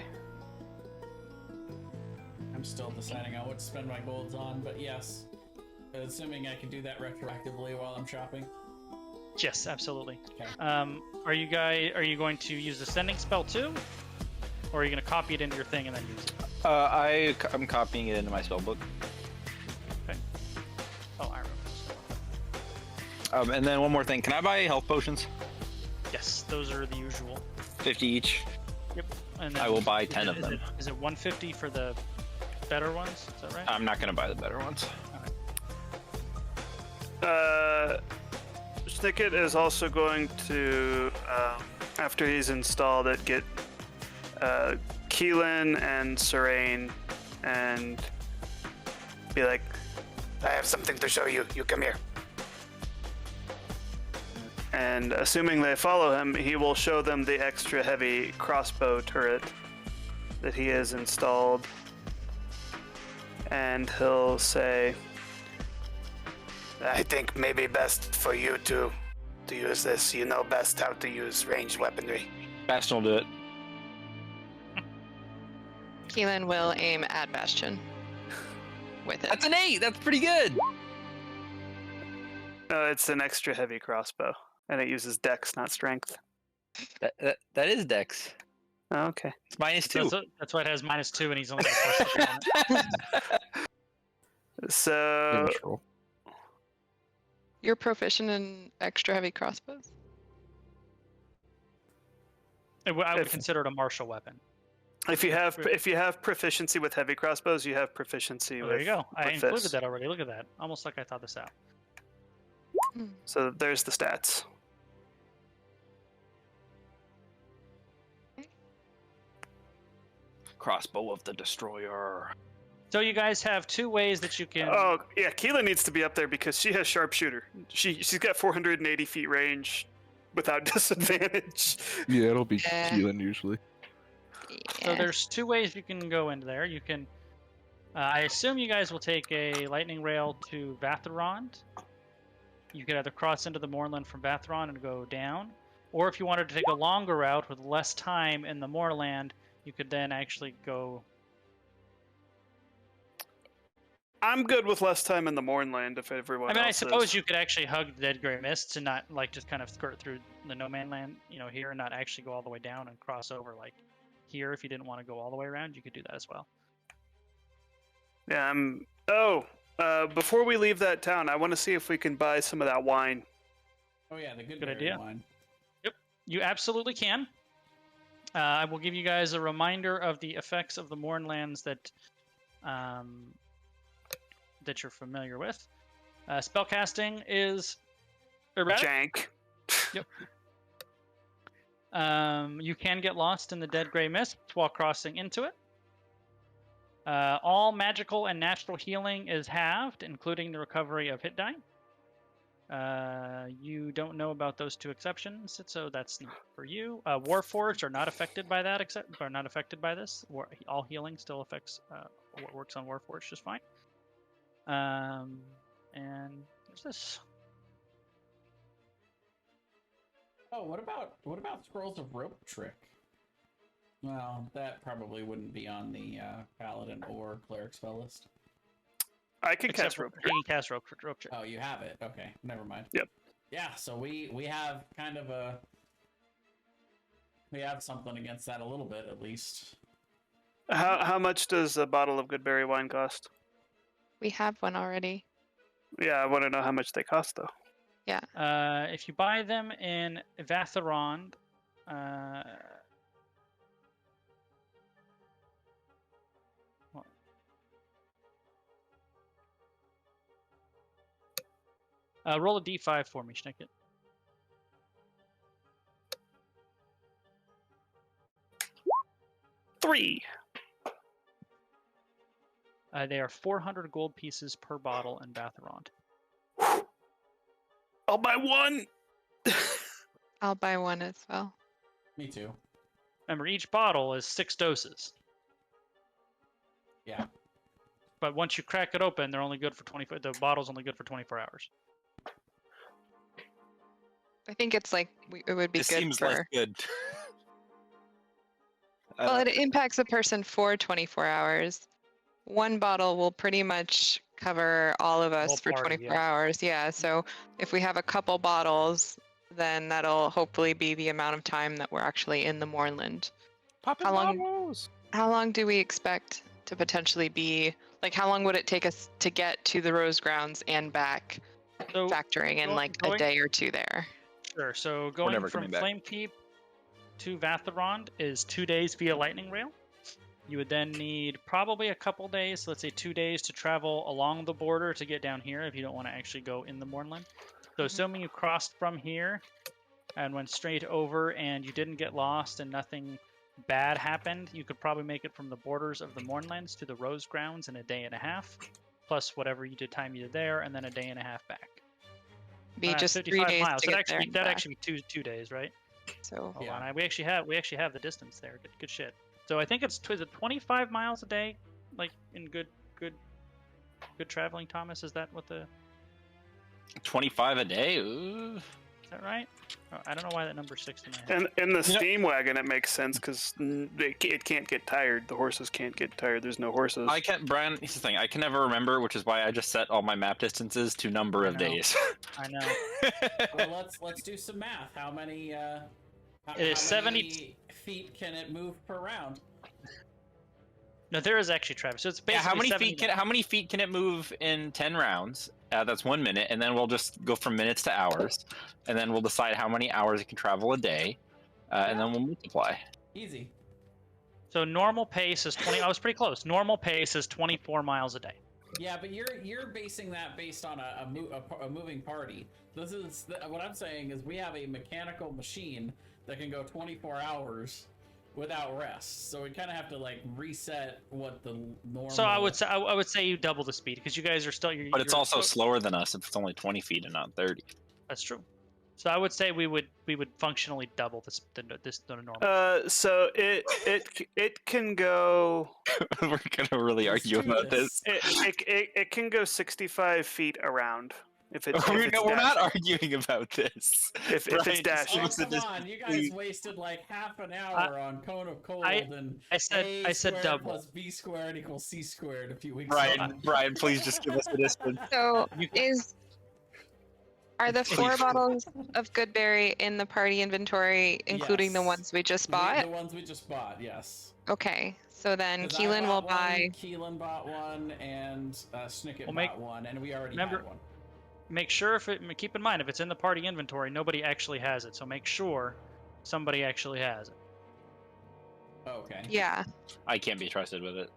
I'm still deciding on what to spend my golds on, but yes. Assuming I can do that retroactively while I'm shopping. Yes, absolutely. Okay. Are you going to use the sending spell too, or are you going to copy it into your thing and then use it? I'm copying it into my spellbook. Okay. Oh, I remember. And then one more thing. Can I buy health potions? Yes, those are the usual. 50 each. Yep. And I will buy 10 of them. Is it 150 for the better ones? Is that right? I'm not going to buy the better ones. Snicket is also going to, after he's installed it, get Keelan and Serene and be like, I have something to show you. You come here. and assuming they follow him, he will show them the extra heavy crossbow turret that he has installed. And he'll say, I think maybe best for you to use this. You know best how to use ranged weaponry. Bastion will do it. Keelan will aim at Bastion with it. That's an 8. That's pretty good. it's an extra heavy crossbow, and it uses dex, not strength. That is Dex. Oh, okay. It's -2. That's why it has -2, and he's only got +6 on it. So Neutral. You're proficient in extra heavy crossbows? I would If- consider it a martial weapon. if you have proficiency with heavy crossbows, you have proficiency Oh, with. there you go. I with included this. that already. Look at that. Almost like I thought this out. So there's the stats. Crossbow of the Destroyer. So you guys have 2 ways that you can. Oh yeah, Keela needs to be up there because she has sharpshooter. She's got 480 feet range without disadvantage. Yeah, it'll be Yeah. Keelan usually. So Yeah. there's 2 ways you can go into there. You can. I assume you guys will take a lightning rail to Vatharond. You could either cross into the Moorland from Vatharond and go down, or if you wanted to take a longer route with less time in the Moorland, you could then actually go. I'm good with less time in the Mournland if everyone. I mean, I else suppose is. you could actually hug the Dead Grey Mists and not like just kind of skirt through the No Man Land, here, and not actually go all the way down and cross over like here. If you didn't want to go all the way around, you could do that as well. Yeah. Before we leave that town, I want to see if we can buy some of that wine. Oh yeah, the good Good berry idea. wine. You absolutely can. I will give you guys a reminder of the effects of the Mournlands that you're familiar with. Spellcasting is erratic. Jank. You can get lost in the dead gray mist while crossing into it. All magical and natural healing is halved, including the recovery of hit die. You don't know about those two exceptions, so that's not for you. Warforged are not affected by that, are not affected by this. All healing still affects what works on Warforged just fine. And there's this. Oh, what about Scrolls of Rope Trick? Well, that probably wouldn't be on the Paladin or Cleric spell list. I can Except cast rope. you can cast rope trick. Oh, you have it. Okay, never mind. Yep. Yeah, so we have kind of we have something against that a little bit at least. How much does a bottle of good berry wine cost? We have one already. Yeah, I want to know how much they cost though. If you buy them in Vatharond, roll a d5 for me, Schnicket. Three. They are 400 gold pieces per bottle in Vatharond. I'll buy one. I'll buy one as well. Me too. Remember, each bottle is 6 doses. Yeah. But once you crack it open, they're only good for 24. The bottle's only good for 24 hours. I think it's like it would be This good seems for. less good. Well, it impacts a person for 24 hours. One bottle will pretty much cover all of us whole for party, 24 yeah. hours. Yeah, so if we have a couple bottles, then that'll hopefully be the amount of time that we're actually in the Mournland. Poppin' How long- bottles. How long do we expect to potentially be? Like, how long would it take us to get to the Rose Grounds and back, So, factoring in like a going- day or two there? Sure. So going never from coming back. Flamekeep to Vatharond is 2 days via lightning rail. You would then need probably a couple days, let's say 2 days, to travel along the border to get down here if you don't want to actually go in the Mournland. So assuming you crossed from here and went straight over and you didn't get lost and nothing bad happened, you could probably make it from the borders of the Mournlands to the Rose Grounds in a day and a half, plus whatever you did time you did there, and then a day and a half back. Be just 3 55 days miles. to That'd get there. actually, and that'd back. actually be two days, right? So Hold Yeah. on. We actually have the distance there. Good shit. So I think is it 25 miles a day, like in good traveling, Thomas? Is that what the 25 a day? Ooh. is that right? Oh, I don't know why that number sticks in my head. And in the steam wagon, it makes sense because it can't get tired. The horses can't get tired. There's no horses. I can't, Brian. Here's the thing. I can never remember, which is why I just set all my map distances to number I of know. days. I know. Well, let's do some math. How many? How It is 70 many feet can it move per round? No, there is actually Travis. So it's basically Yeah, how many 70 feet can it move in 10 rounds? That's 1 minute, and then we'll just go from minutes to hours, and then we'll decide how many hours it can travel a day, and then we'll multiply. Easy. So normal pace is 20. I was pretty close. Normal pace is 24 miles a day. Yeah, but you're basing that based on a moving party. This is what I'm saying is we have a mechanical machine that can go 24 hours without rest. So we kind of have to like reset what the normal. So I would say you double the speed because you guys are still. But it's also slower than us if it's only 20 feet and not 30. That's true. So I would say we would functionally double the normal. So it can go. We're gonna really Let's argue do about this. this. It can go 65 feet around. If it's We're not dashing. arguing about this. If it's Brian, dashing. Oh, Just give us come a on, you guys please. wasted like half an hour on Cone of Cold and I said A squared double. plus B squared equals C squared a few weeks ago. Brian, please just give us a distance. So You- is Are the 4 bottles of Goodberry in the party inventory, including the Yes. ones we just The bought? ones we just bought, yes. Okay, so then 'Cause I Keelan will bought buy. one, Keelan bought one, and Snicket We'll bought one, and we already remember- had one. Make sure keep in mind if it's in the party inventory, nobody actually has it. So make sure somebody actually has it. Okay. Yeah. I can't be trusted with it.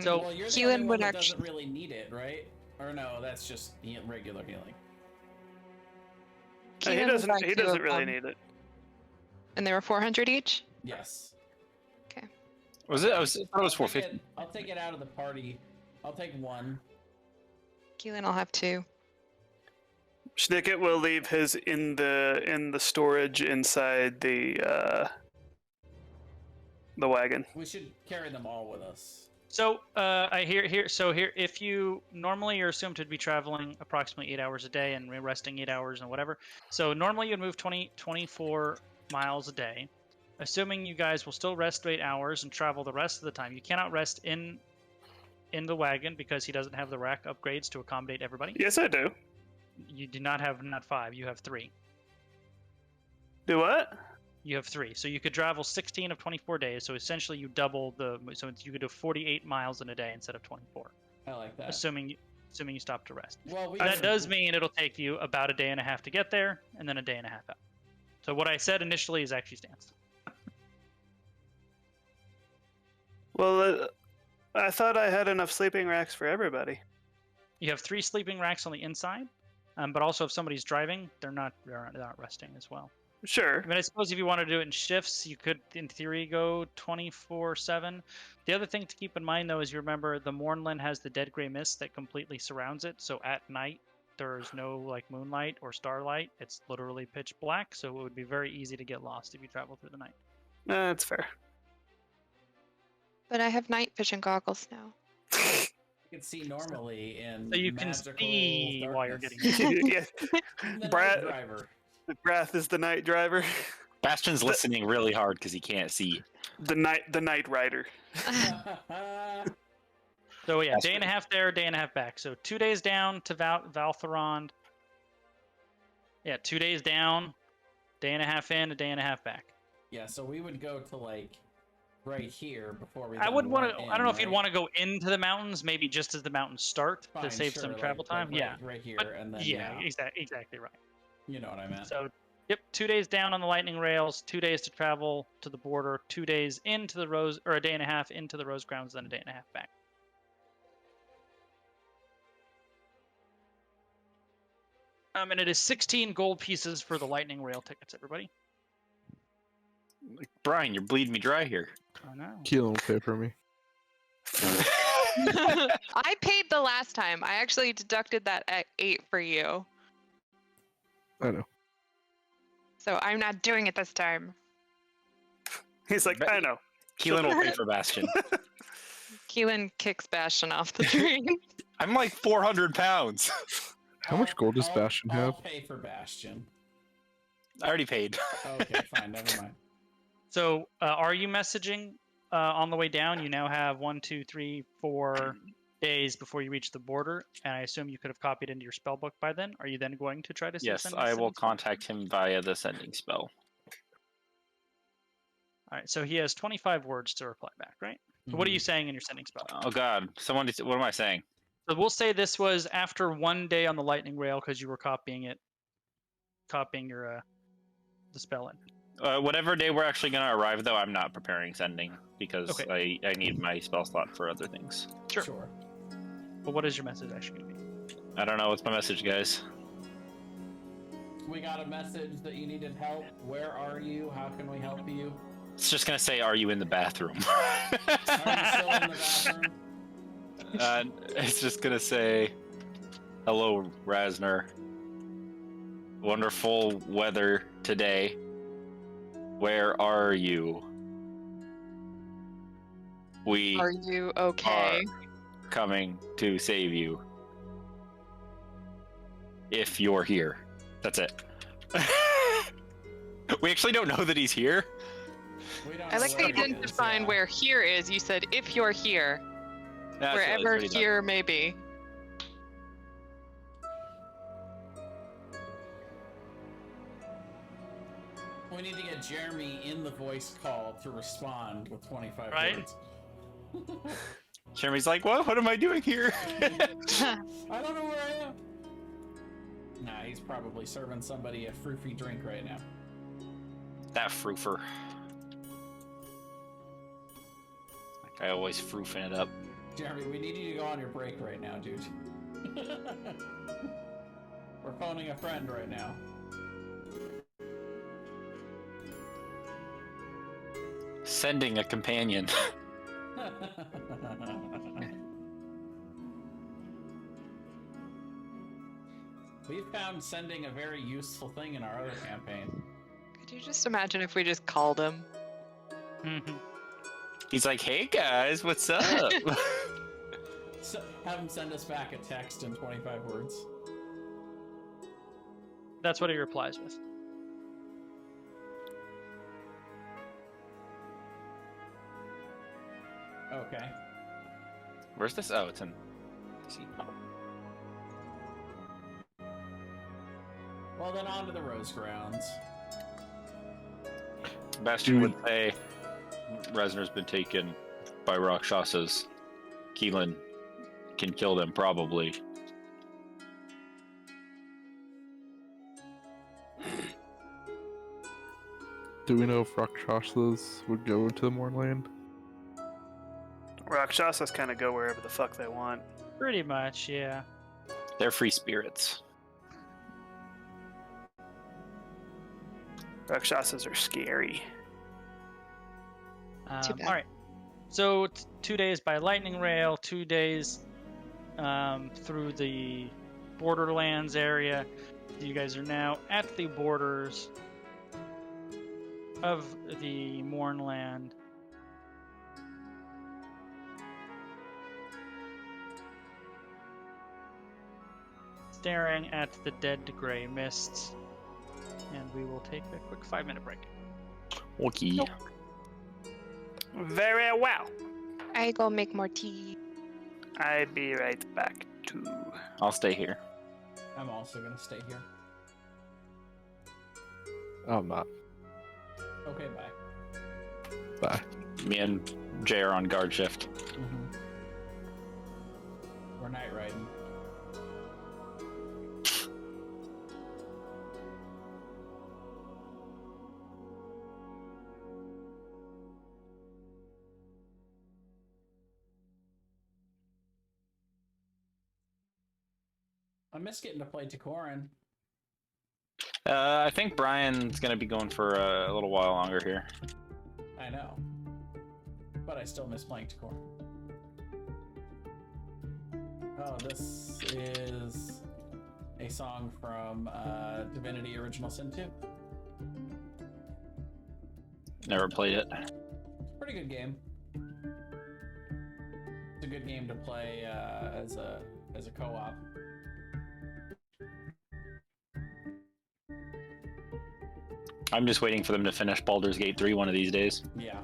So- Well, you're the Keelan only one would that actually. doesn't really need it, right? Or no, that's just regular healing. He Keelan would buy doesn't. He 2 doesn't of really them. need it. And they were 400 each. Yes. Was it? I thought it was I'll take 450. I'll take it out of the party. I'll take one. Keelan will have 2. Snicket will leave his in the storage inside the wagon. We should carry them all with us. So I hear. So here, if you normally you're assumed to be traveling approximately 8 hours a day and resting 8 hours and whatever. So normally you'd move 24 miles a day. Assuming you guys will still rest 8 hours and travel the rest of the time, you cannot rest in the wagon because he doesn't have the rack upgrades to accommodate everybody. Yes, I do. You do not have 5. You have 3. Do what? You have 3. So you could travel 16 of 24 days. So essentially you double so you could do 48 miles in a day instead of 24. I like that. Assuming you stop to rest. Well, That does mean it'll take you about a day and a half to get there, and then a day and a half out. So what I said initially is actually stands. Well, I thought I had enough sleeping racks for everybody. You have 3 sleeping racks on the inside, but also if somebody's driving, they're not resting as well. Sure. I mean, I suppose if you want to do it in shifts, you could, in theory, go 24/7. The other thing to keep in mind, though, is you remember the Mornland has the dead gray mist that completely surrounds it. So at night, there's no like moonlight or starlight. It's literally pitch black. So it would be very easy to get lost if you travel through the night. That's fair. But I have night vision goggles now. You can see normally in So you can magical see while you're darkness. getting Yeah. I'm the Brad- night driver. Wrath is the night driver. Bastion's listening really hard because he can't see. The night rider. So yeah, That's day and a half there, day and a half back. So 2 days down to Valtherond. Yeah, 2 days down, day and a half in, a day and a half back. Yeah, so we would go to like right here before we. I then would want went to. in, I don't know if you'd right? want to go into the mountains, maybe just as the mountains start Fine, to save sure, some like- travel time. like Yeah, right here, but and then yeah, exactly right. You know what I meant. So, yep, 2 days down on the lightning rails, 2 days to travel to the border, 2 days into the Rose, or a day and a half into the Rose Grounds, then a day and a half back. And it is 16 gold pieces for the lightning rail tickets, everybody. Brian, you're bleeding me dry here. I know. Keelan will pay for me. I paid the last time. I actually deducted that at 8 for you. I know. So I'm not doing it this time. He's like, I know. Keelan will pay for Bastion. Keelan kicks Bastion off the train. I'm like 400 pounds. How much gold does Bastion I'll have? pay for Bastion. I already paid. Okay, fine, never mind. So, are you messaging on the way down? You now have 1, 2, 3, 4 days before you reach the border, and I assume you could have copied into your spell book by then. Are you then going to try to Yes, send I will sending spell? contact him via the sending spell. All right, so he has 25 words to reply back, right? So what are you saying in your sending spell? Oh God, someone! What am I saying? So we'll say this was after 1 day on the lightning rail because you were copying your the spell in. Whatever day we're actually gonna arrive, though, I'm not preparing sending because Okay. I need my spell slot for other things. Sure. But what is your message actually going to be? I don't know. What's my message, guys? We got a message that you needed help. Where are you? How can we help you? It's just gonna say, "Are you in the bathroom?" Are you still in the bathroom? It's just gonna say, "Hello, Rasner. Wonderful weather today. Where are you? We Are you okay? are coming to save you. If you're here." That's it. We actually don't know that he's here. We don't I know like where that you he didn't is, define yeah. where here is. You said if you're here, That's wherever really pretty much- here may be. We need to get Jeremy in the voice call to respond with 25 Right? words. Jeremy's like, what? What am I doing here? I don't know where I am. Nah, he's probably serving somebody a froofy drink right now. That froofer. Like I always froofing it up. Jeremy, we need you to go on your break right now, dude. We're phoning a friend right now. Sending a companion. We've found sending a very useful thing in our other campaign. Could you just imagine if we just called him? He's like, hey guys, what's up? So, have him send us back a text in 25 words. That's what he replies with. Okay. Where's this? Oh, it's in. See. Well, then on to the Rose Grounds. Bastion would say Resner's been taken by Rakshasas. Keelan can kill them, probably. Do we know if Rakshasas would go into the Mournland? Rakshasas kind of go wherever the fuck they want. Pretty much, yeah. They're free spirits. Rakshasas are scary. Too bad. All right. So 2 days by lightning rail, 2 days through the Borderlands area. You guys are now at the borders of the Mournland. Staring at the dead gray mists. And we will take a quick 5-minute break. Okay. Very well. I go make more tea. I'll be right back too. I'll stay here. I'm also gonna stay here. I'm not. Okay, bye. Bye. Me and Jay are on guard shift. We're night riding. I miss getting to play Takoran. I think Brian's gonna be going for a little while longer here. I know. But I still miss playing Takoran. Oh, this is a song from Divinity Original Sin 2. Never played it. Pretty good game. It's a good game to play as a co-op. I'm just waiting for them to finish Baldur's Gate 3 one of these days. Yeah.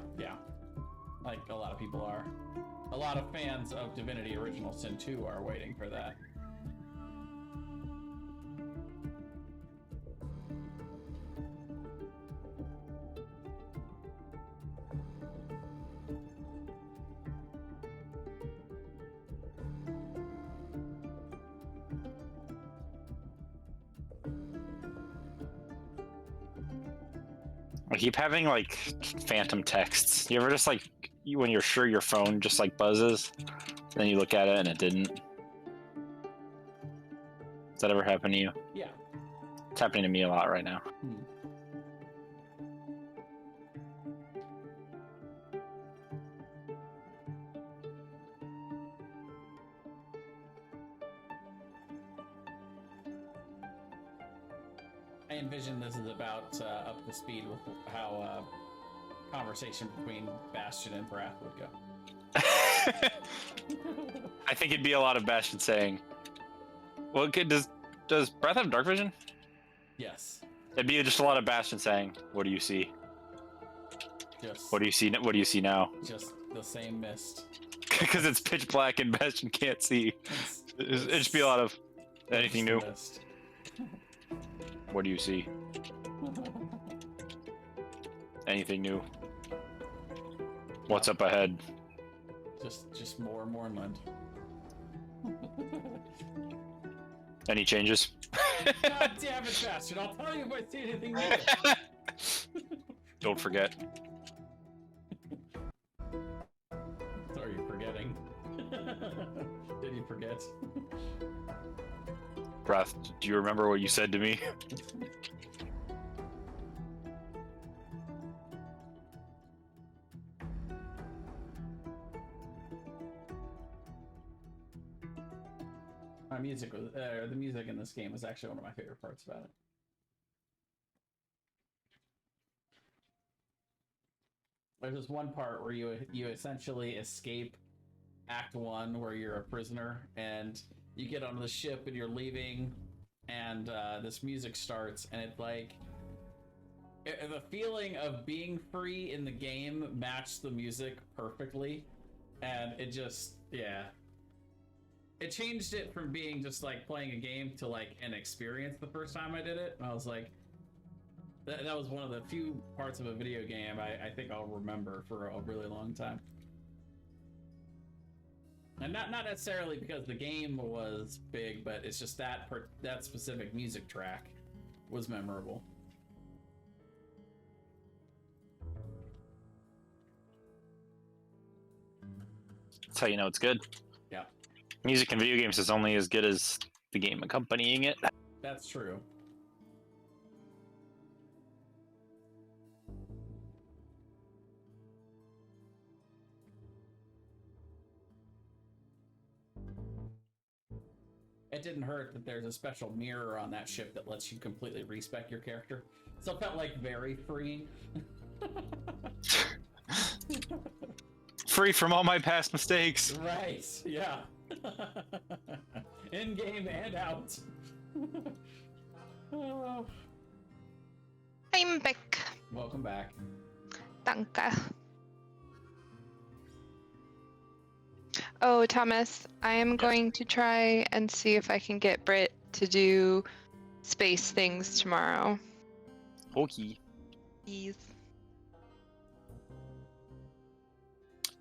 Like a lot of people are. A lot of fans of Divinity Original Sin 2 are waiting for that. I keep having like phantom texts. You ever just like when you're sure your phone just like buzzes, then you look at it and it didn't? Does that ever happen to you? Yeah. It's happening to me a lot right now. I envision this is about up to speed with how conversation between Bastion and Brath would go. I think it'd be a lot of Bastion saying, "Well, does Breath have dark vision?" Yes. It'd be just a lot of Bastion saying, "What do you see? Just What do you see? What do you see now?" just the same mist. Because it's pitch black and Bastion can't see. It'd just be a lot of anything new. Mist. What do you see? Anything new? What's up ahead? Just more and more inland. Any changes? God damn it, bastard! I'll tell you if I see anything new. Don't forget. So are you forgetting? Did you forget? Wrath, do you remember what you said to me? The music in this game was actually one of my favorite parts about it. There's this one part where you essentially escape Act 1, where you're a prisoner, and you get onto the ship and you're leaving, and this music starts, and it like the feeling of being free in the game matched the music perfectly, and it just it changed it from being just like playing a game to like an experience the first time I did it. And I was like, that was one of the few parts of a video game I think I'll remember for a really long time. And not necessarily because the game was big, but it's just that specific music track was memorable. That's how you know it's good. Yeah. Music in video games is only as good as the game accompanying it. That's true. It didn't hurt that there's a special mirror on that ship that lets you completely respec your character. So it felt like very free. Free from all my past mistakes. Right, yeah. In game and out. Oh. I'm back. Welcome back. Danke. Oh, Thomas, I am going to try and see if I can get Britt to do space things tomorrow. Okay. Please.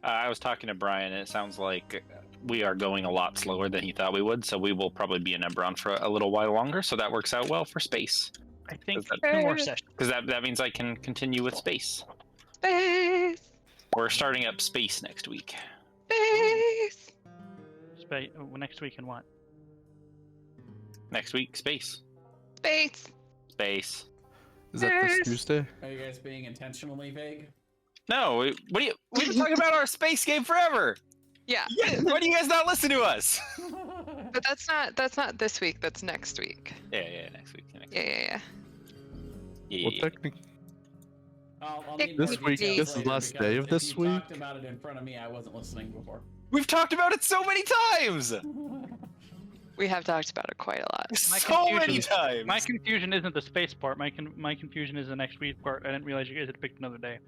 I was talking to Brian, and it sounds like we are going a lot slower than he thought we would, so we will probably be in Eberron for a little while longer, so that works out well for space. I think Is that- 2 more sessions. Because that means I can continue with space. Space. We're starting up space next week. Space. Next week and what? Next week, space. Space. Space. Is that this Yes. Tuesday? Are you guys being intentionally vague? No, we've been talking about our space game forever. Yeah. Why do you guys not listen to us? But that's not this week, that's next week. Yeah, next week. Yeah. Well, technically, I'll Yeah, need more this week- details this is later, last because day of if this you week? talked about it in front of me, I wasn't listening before. We've talked about it so many times. We have talked about it quite a lot. So many times. My confusion isn't the space part. My confusion is the next week part. I didn't realize you guys had picked another day.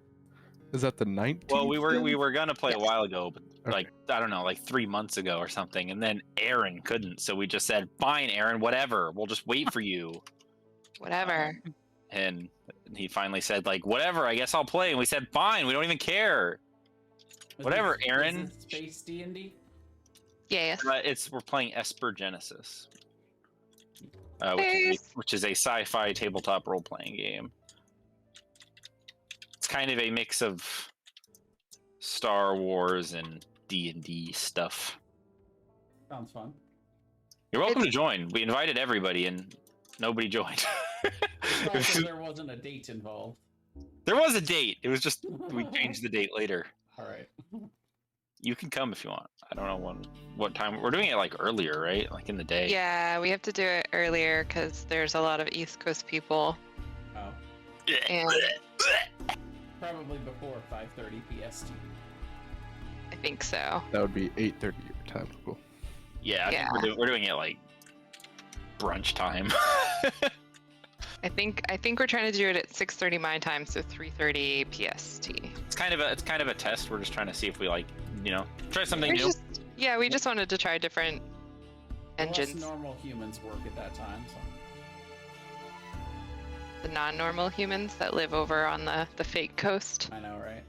is that the 19th? Well, we were gonna play a Yes. while ago, but like I don't know, like 3 months ago or something, and then Aaron couldn't, so we just said, "Fine, Aaron, whatever. We'll just wait for you." Whatever. And he finally said, like, "Whatever. I guess I'll play." And we said, "Fine. We don't even care." Whatever, Aaron. Is it Space D&D? Yes. We're playing Esper Genesis, Space. which is a sci-fi tabletop role-playing game. It's kind of a mix of Star Wars and D&D stuff. Sounds fun. You're welcome to join. We invited everybody, and nobody joined. Probably because there wasn't a date involved. There was a date. It was just we changed the date later. All right. You can come if you want. I don't know what time. We're doing it like earlier, right? Like in the day. Yeah, we have to do it earlier because there's a lot of East Coast people. Oh, And probably before 5:30 PST. I think so. That would be 8:30 your time. Cool. Yeah, I think Yeah. we're doing it like brunch time. I think we're trying to do it at 6:30 my time, so 3:30 PST. It's kind of a test. We're just trying to see if we try something We new. just wanted to try different Unless engines. normal humans work at that time. So. the non-normal humans that live over on the fake coast. I know, right?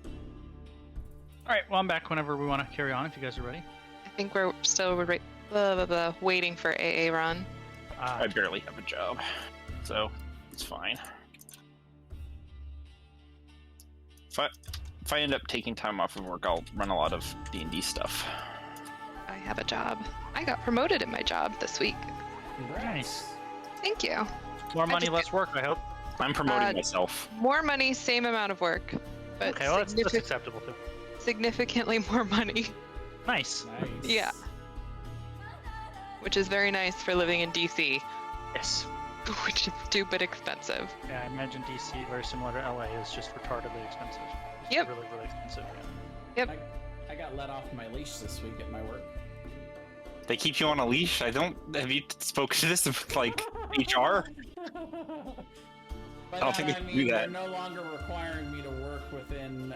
All right, well, I'm back whenever we want to carry on if you guys are ready. I think we're still waiting for Aaron. I barely have a job, so it's fine. If I end up taking time off of work, I'll run a lot of D&D stuff. I have a job. I got promoted in my job this week. Congrats. Nice. Thank you. More money, just- less work, I hope. I'm promoting myself. More money, same amount of work, but Okay, well, that's acceptable too. significantly more money, Nice. Nice. Yeah. which is very nice for living in DC, Yes. which is stupid expensive. Yeah, I imagine DC, very similar to LA, is just retardedly expensive. It's Yep. really, really expensive. Yeah. I got let off my leash this week at my work. They keep you on a leash. Have you spoken to this with like HR? By I don't that, think they I can mean, do they're that. no longer requiring me to work within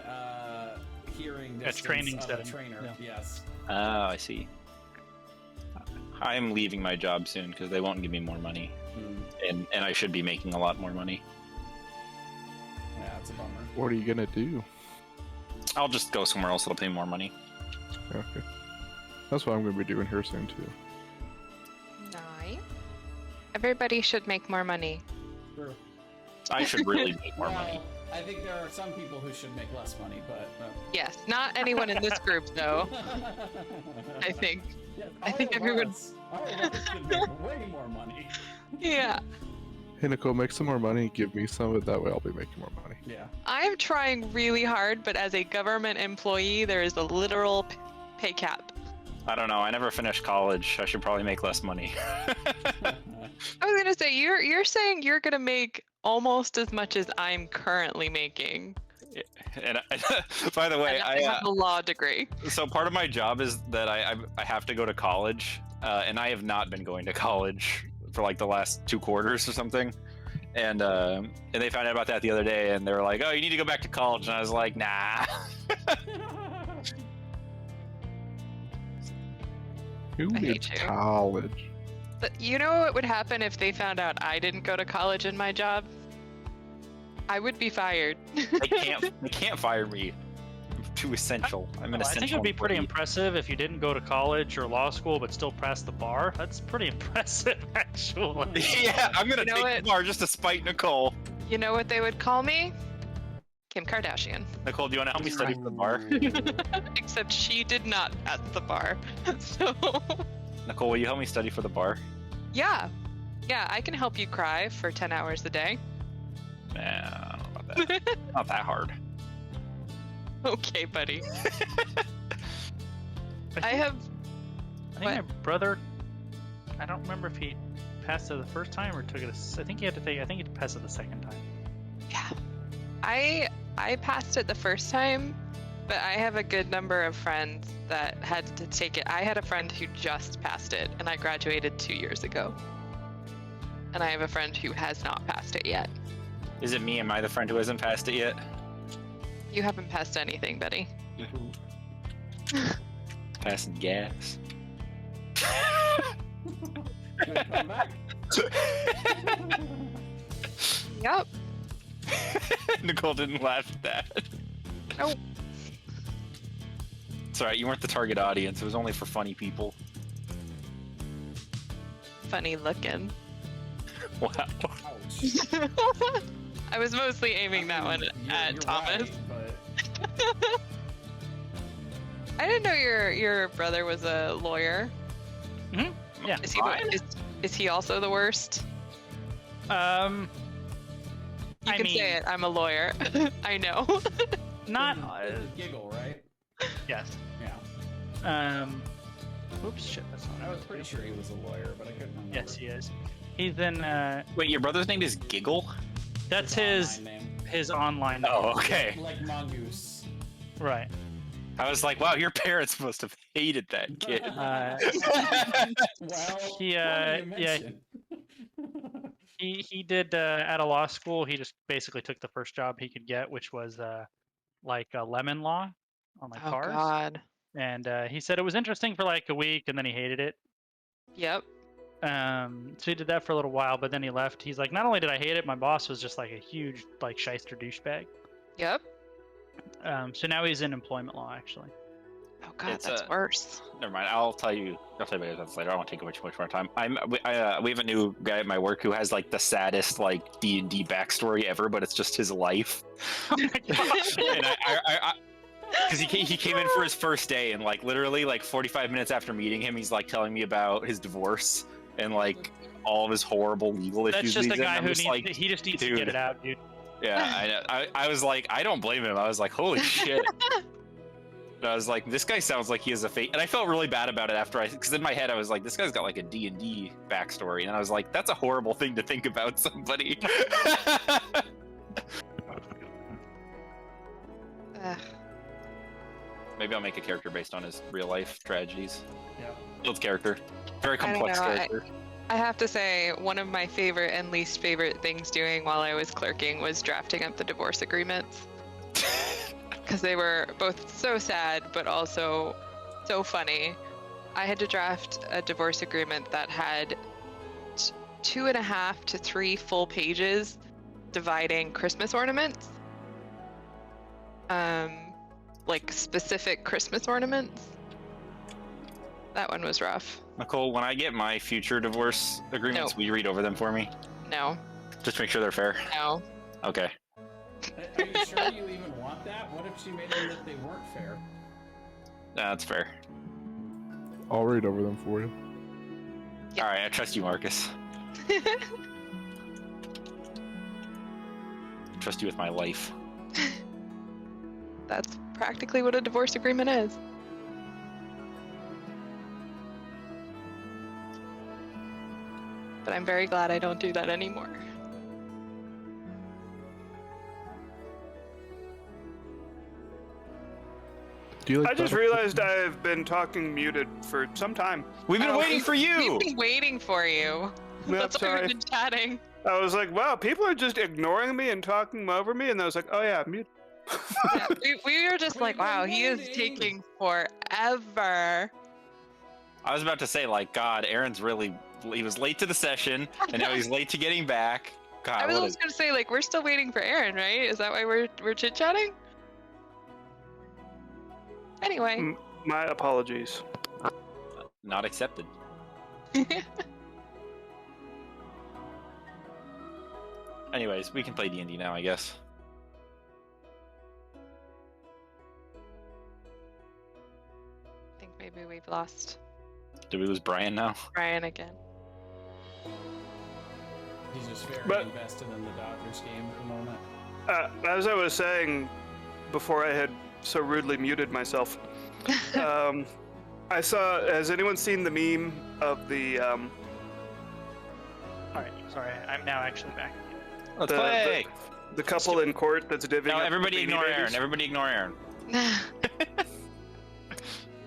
hearing That's distance training of a setting, trainer. yeah. Yes. Oh, I see. I'm leaving my job soon because they won't give me more money, and I should be making a lot more money. Yeah, it's a bummer. What are you gonna do? I'll just go somewhere else that'll pay more money. Okay. That's what I'm gonna be doing here soon too. Nice. Everybody should make more money. True. I should really make more Well, money. I think there are some people who should make less money, but. Yes, not anyone in this group though. I think. Yeah, I think everyone- all of us should make way more money. Yeah. Hey Nicole, make some more money. Give me some of it. That way I'll be making more money. Yeah. I'm trying really hard, but as a government employee, there is a literal pay cap. I don't know. I never finished college. I should probably make less money. I was gonna say you're saying you're gonna make almost as much as I'm currently making. And by the way, And I have a law degree. so part of my job is that I have to go to college, and I have not been going to college for like the last 2 quarters or something. And they found out about that the other day, and they were like, "Oh, you need to go back to college." And I was like, "Nah." Who I needs hate you. college? But you know what would happen if they found out I didn't go to college in my job? I would be fired. They can't fire me. I'm too essential. I'm an I essential. think it would be pretty employee. impressive if you didn't go to college or law school but still pass the bar. That's pretty impressive, actually. Yeah, I'm gonna You know take what? the bar just to spite Nicole. You know what they would call me? Kim Kardashian. Nicole, do you want to help me study for the bar? Except she did not pass the bar. So, Nicole, will you help me study for the bar? yeah. Yeah, I can help you cry for 10 hours a day. Nah, I don't know about that. Not that hard. Okay, buddy. I think- have. I think my brother. I don't remember if he passed it the first time or took it. I think he had to take. I think he passed it the second time. Yeah. I passed it the first time, but I have a good number of friends that had to take it. I had a friend who just passed it, and I graduated 2 years ago. And I have a friend who has not passed it yet. Is it me? Am I the friend who hasn't passed it yet? You haven't passed anything, Betty. Passing gas. Good comeback. Yep. Nicole didn't laugh at that. Nope. It's alright, you weren't the target audience. It was only for funny people. Funny looking. Wow. Ouch. I was mostly aiming that one You're at Thomas. right, but I didn't know your brother was a lawyer. Yeah. Is he is he also the worst? You I can mean, say it. I'm a lawyer. I know. not. It's a giggle, right? Yes. Yeah. Oops, shit. That's not. I was pretty sure he was a lawyer, but I couldn't remember. Yes, he is. He's in. Wait, your brother's name is Giggle? That's His his online name. his online. name. Oh, okay. Like Mongoose. Right. I was like, wow, your parents must have hated that kid. Well, He, funny you yeah. mention. He did at a law school. He just basically took the first job he could get, which was like a lemon law on like Oh cars. God. And he said it was interesting for like a week, and then he hated it. Yep. So he did that for a little while, but then he left. He's like, not only did I hate it, my boss was just like a huge like shyster douchebag. Yep. So now he's in employment law, actually. Oh god, It's, that's worse. Never mind. I'll tell you about this later. I won't take up too much more time. We have a new guy at my work who has like the saddest like D&D backstory ever, but it's just his life. Oh my gosh. And because he came in for his first day, and like literally like 45 minutes after meeting him, he's like telling me about his divorce and like all of his horrible legal issues. That's just a he's in. guy I'm who just needs, like, he just needs to dude. get it out, dude. Yeah, I was like, I don't blame him. I was like, holy shit. And I was like, this guy sounds like he has a fate, and I felt really bad about it after because in my head I was like, this guy's got like a D&D backstory, and I was like, that's a horrible thing to think about somebody. Ugh. Maybe I'll make a character based on his real life tragedies. Yeah. Build character, very I don't complex know, character. I have to say, one of my favorite and least favorite things doing while I was clerking was drafting up the divorce agreements. Because they were both so sad, but also so funny. I had to draft a divorce agreement that had 2.5 to 3 full pages dividing Christmas ornaments. Like specific Christmas ornaments. That one was rough. Nicole, when I get my future divorce agreements, will you read over them for me? No, Just make sure they're fair. no. Okay. Are you sure you even want that? What if she made it that they weren't fair? That's fair. I'll read over them for you. Yeah. All right, I trust you, Marcus. I trust you with my life. That's practically what a divorce agreement is. But I'm very glad I don't do that anymore. Do you like I just Battlefield? realized I've been talking muted for some time. We've been Oh, waiting for you. We've been waiting for you. Yeah, That's why sorry. we've been chatting. I was like, wow, people are just ignoring me and talking over me, and I was like, oh yeah, mute. Yeah, we were just We've like, been wow, he is waiting. taking forever. I was about to say, like, God, Aaron's he was late to the session, and now he's late to getting back. God, I was what also gonna say, like, we're still waiting for Aaron, right? Is that why we're chit chatting? Anyway. My apologies. not accepted. Anyways, we can play D&D now, I guess. I think maybe we've lost Did we lose Brian now? Brian again. He's just very But- invested in the Dodgers game at the moment. As I was saying before I had so rudely muted myself, I saw, has anyone seen the meme of the, All right, sorry, I'm now actually back. Let's the, play! the couple in court that's divvying No, up everybody Beanie ignore Babies? Aaron. Everybody ignore Aaron.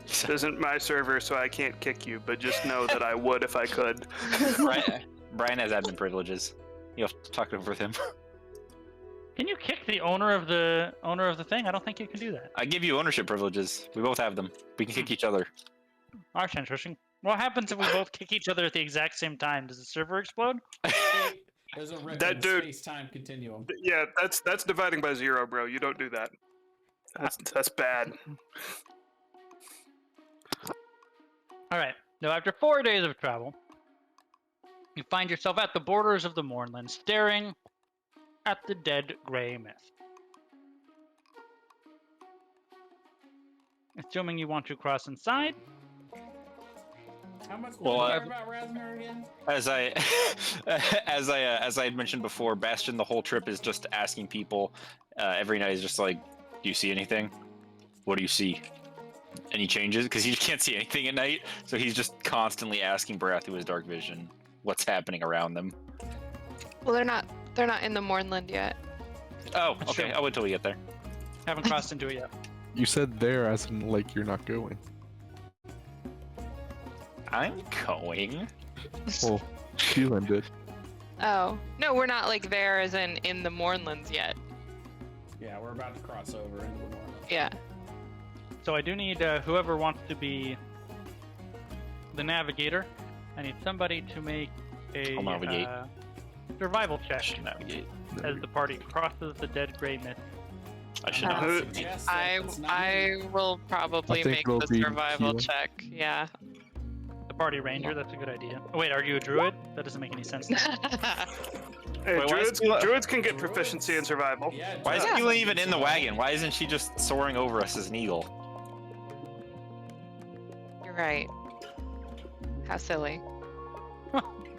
This isn't my server, so I can't kick you, but just know that I would if I could. Brian has admin privileges. You'll have to talk over with him. Can you kick the owner of the thing? I don't think you can do that. I give you ownership privileges. We both have them. We can kick each other. That's interesting. What happens if we both kick each other at the exact same time? Does the server explode? There's a rip That in dude- space-time continuum. Yeah, that's dividing by 0, bro. You don't do that. That's bad. All right. Now, after 4 days of travel, you find yourself at the borders of the Mournland, staring at the dead gray mist. Assuming you want to cross inside, How much Well, do you care about Rasmer again? As I had mentioned before, Bastion the whole trip is just asking people every night. Is just like, do you see anything? What do you see? Any changes? Because he can't see anything at night, so he's just constantly asking Brath through his dark vision what's happening around them. Well, they're not in the Mournland yet. Oh, That's okay. true. I'll wait till we get there. haven't crossed into it yet. You said there as in like you're not going. I'm going. Well, Keelan did. Oh. No, we're not like there as in the Mournlands yet. Yeah, we're about to cross over into the morning. Yeah. So I do need whoever wants to be the navigator. I need somebody to make a I'll navigate. survival check Should navigate. as the party crosses the dead gray mist. I should Uh, navigate. Suggest that I it's not I will probably I think make it'll the be survival Keelan. check. Yeah. The party ranger, that's a good idea. Oh, wait, are you a druid? That doesn't make any sense. Hey, Wait, why is druids, Keelan- druids can get proficiency in survival. Yeah, Why is Yeah. Keelan even in the wagon? Why isn't she just soaring over us as an eagle? You're right. How silly.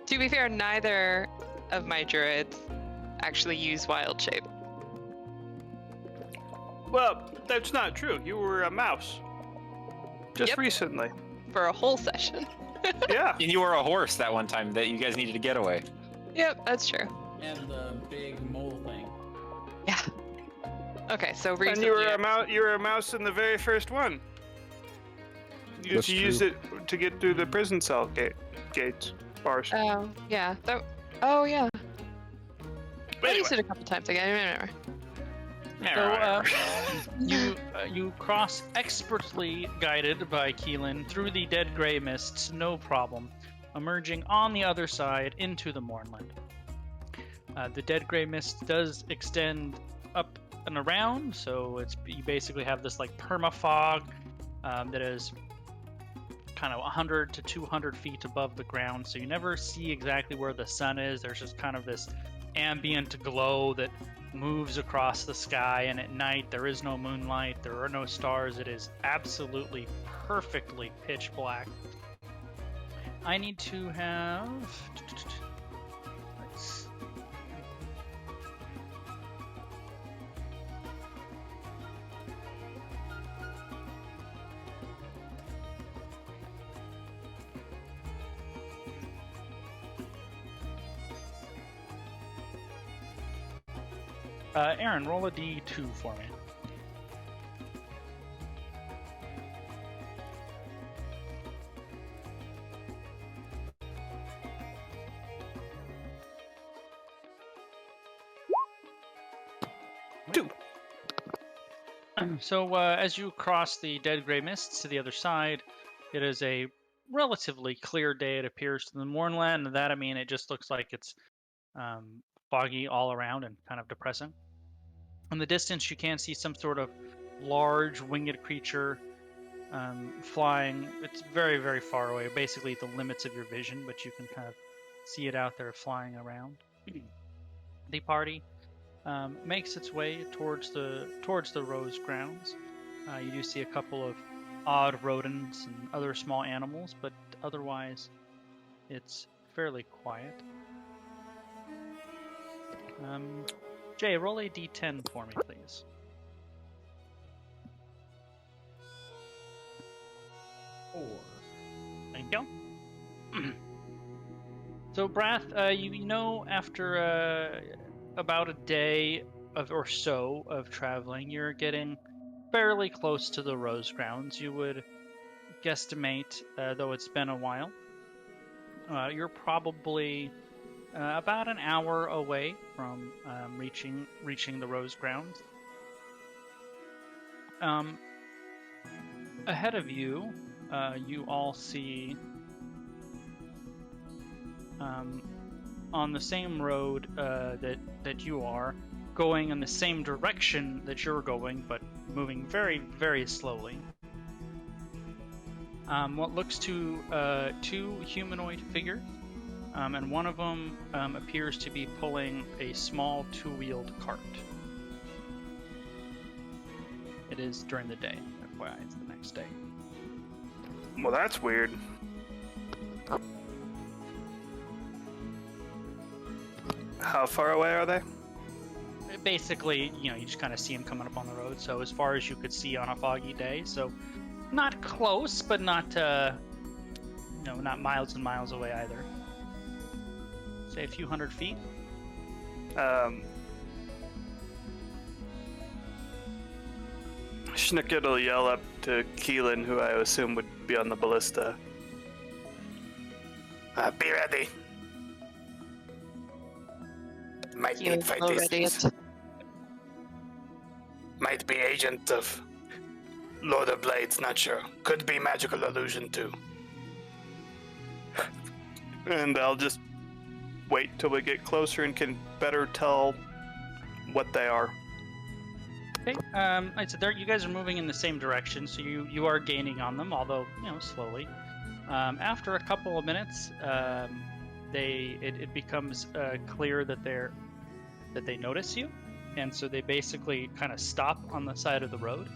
To be fair, neither of my druids actually use wild shape. Well, that's not true. You were a mouse. Just Yep. recently. For a whole session. Yeah. And you were a horse that one time that you guys needed to get away. Yep, that's true. And the big mole thing. Yeah. Okay, so And recently. you were a mouse. You were a mouse in the very first one. You That's used true. it to get through the prison cell gates, bars. Oh, yeah. Oh, yeah. I Anyway. used it a couple times again. I remember. So you cross expertly guided by Keelan through the dead gray mists, no problem, emerging on the other side into the Mournland. The dead gray mist does extend up and around, so you basically have this like perma fog that is kind of 100 to 200 feet above the ground, so you never see exactly where the sun is. There's just kind of this ambient glow that moves across the sky, and at night there is no moonlight, there are no stars. It is absolutely perfectly pitch black. I need to have let's- Aaron, roll a d2 for me. Two. So as you cross the dead gray mists to the other side, it is a relatively clear day. It appears to the Mournland, and that I mean it just looks like it's foggy all around and kind of depressing. In the distance, you can see some sort of large winged creature flying. It's very, very far away, basically the limits of your vision, but you can kind of see it out there flying around. The party makes its way towards the Rose grounds. You do see a couple of odd rodents and other small animals, but otherwise, it's fairly quiet. Jay, roll a d10 for me, please. Four. Thank you. So, Brath, you know, after about a day or so of traveling, you're getting fairly close to the Rose grounds. You would guesstimate, though it's been a while, you're probably about an hour away from reaching the Rose grounds. Ahead of you, you all see on the same road that you are, going in the same direction that you're going, but moving very, very slowly. What looks to two humanoid figures, and one of them appears to be pulling a small two-wheeled cart. It is during the day. FYI, it's the next day. Well, that's weird. How far away are they? Basically, you just kind of see them coming up on the road, so as far as you could see on a foggy day, so not close, but not not miles and miles away either. Say a few hundred feet. Schnicket will yell up to Keelan, who I assume would be on the ballista. Be ready. Might You need fight already these. Might be agent of Lord of Blades, not sure. Could be magical illusion too. And I'll just wait till we get closer and can better tell what they are. Okay. Like I said, you guys are moving in the same direction, so you are gaining on them, although slowly. After a couple of minutes, it becomes clear that they notice you, and so they basically kind of stop on the side of the road.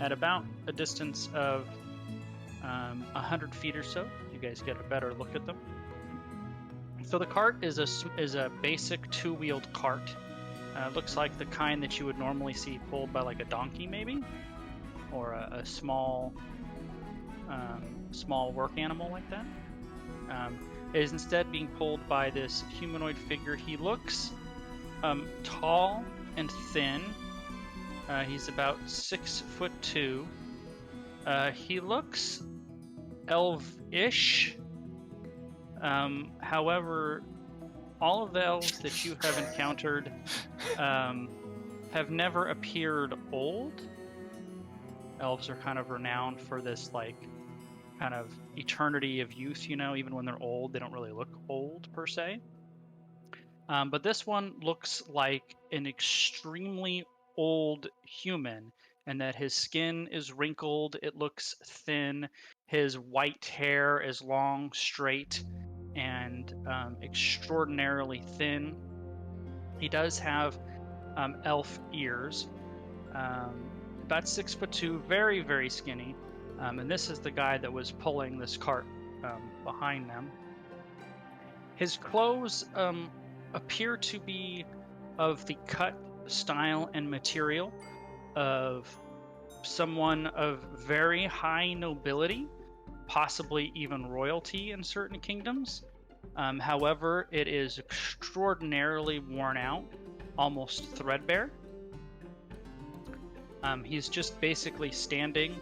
At about a distance of 100 feet or so, you guys get a better look at them. So the cart is a basic two-wheeled cart. Looks like the kind that you would normally see pulled by like a donkey, maybe, or a small work animal like that. It is instead being pulled by this humanoid figure. He looks tall and thin. He's about 6'2". He looks elf-ish. However, all of the elves that you have encountered have never appeared old. Elves are kind of renowned for this, like, kind of eternity of youth, even when they're old, they don't really look old per se. But this one looks like an extremely old human, and that his skin is wrinkled, it looks thin, his white hair is long, straight, and extraordinarily thin. He does have elf ears, about 6'2", very, very skinny, and this is the guy that was pulling this cart behind them. His clothes appear to be of the cut, style, and material of someone of very high nobility, possibly even royalty in certain kingdoms. However, it is extraordinarily worn out, almost threadbare. He's just basically standing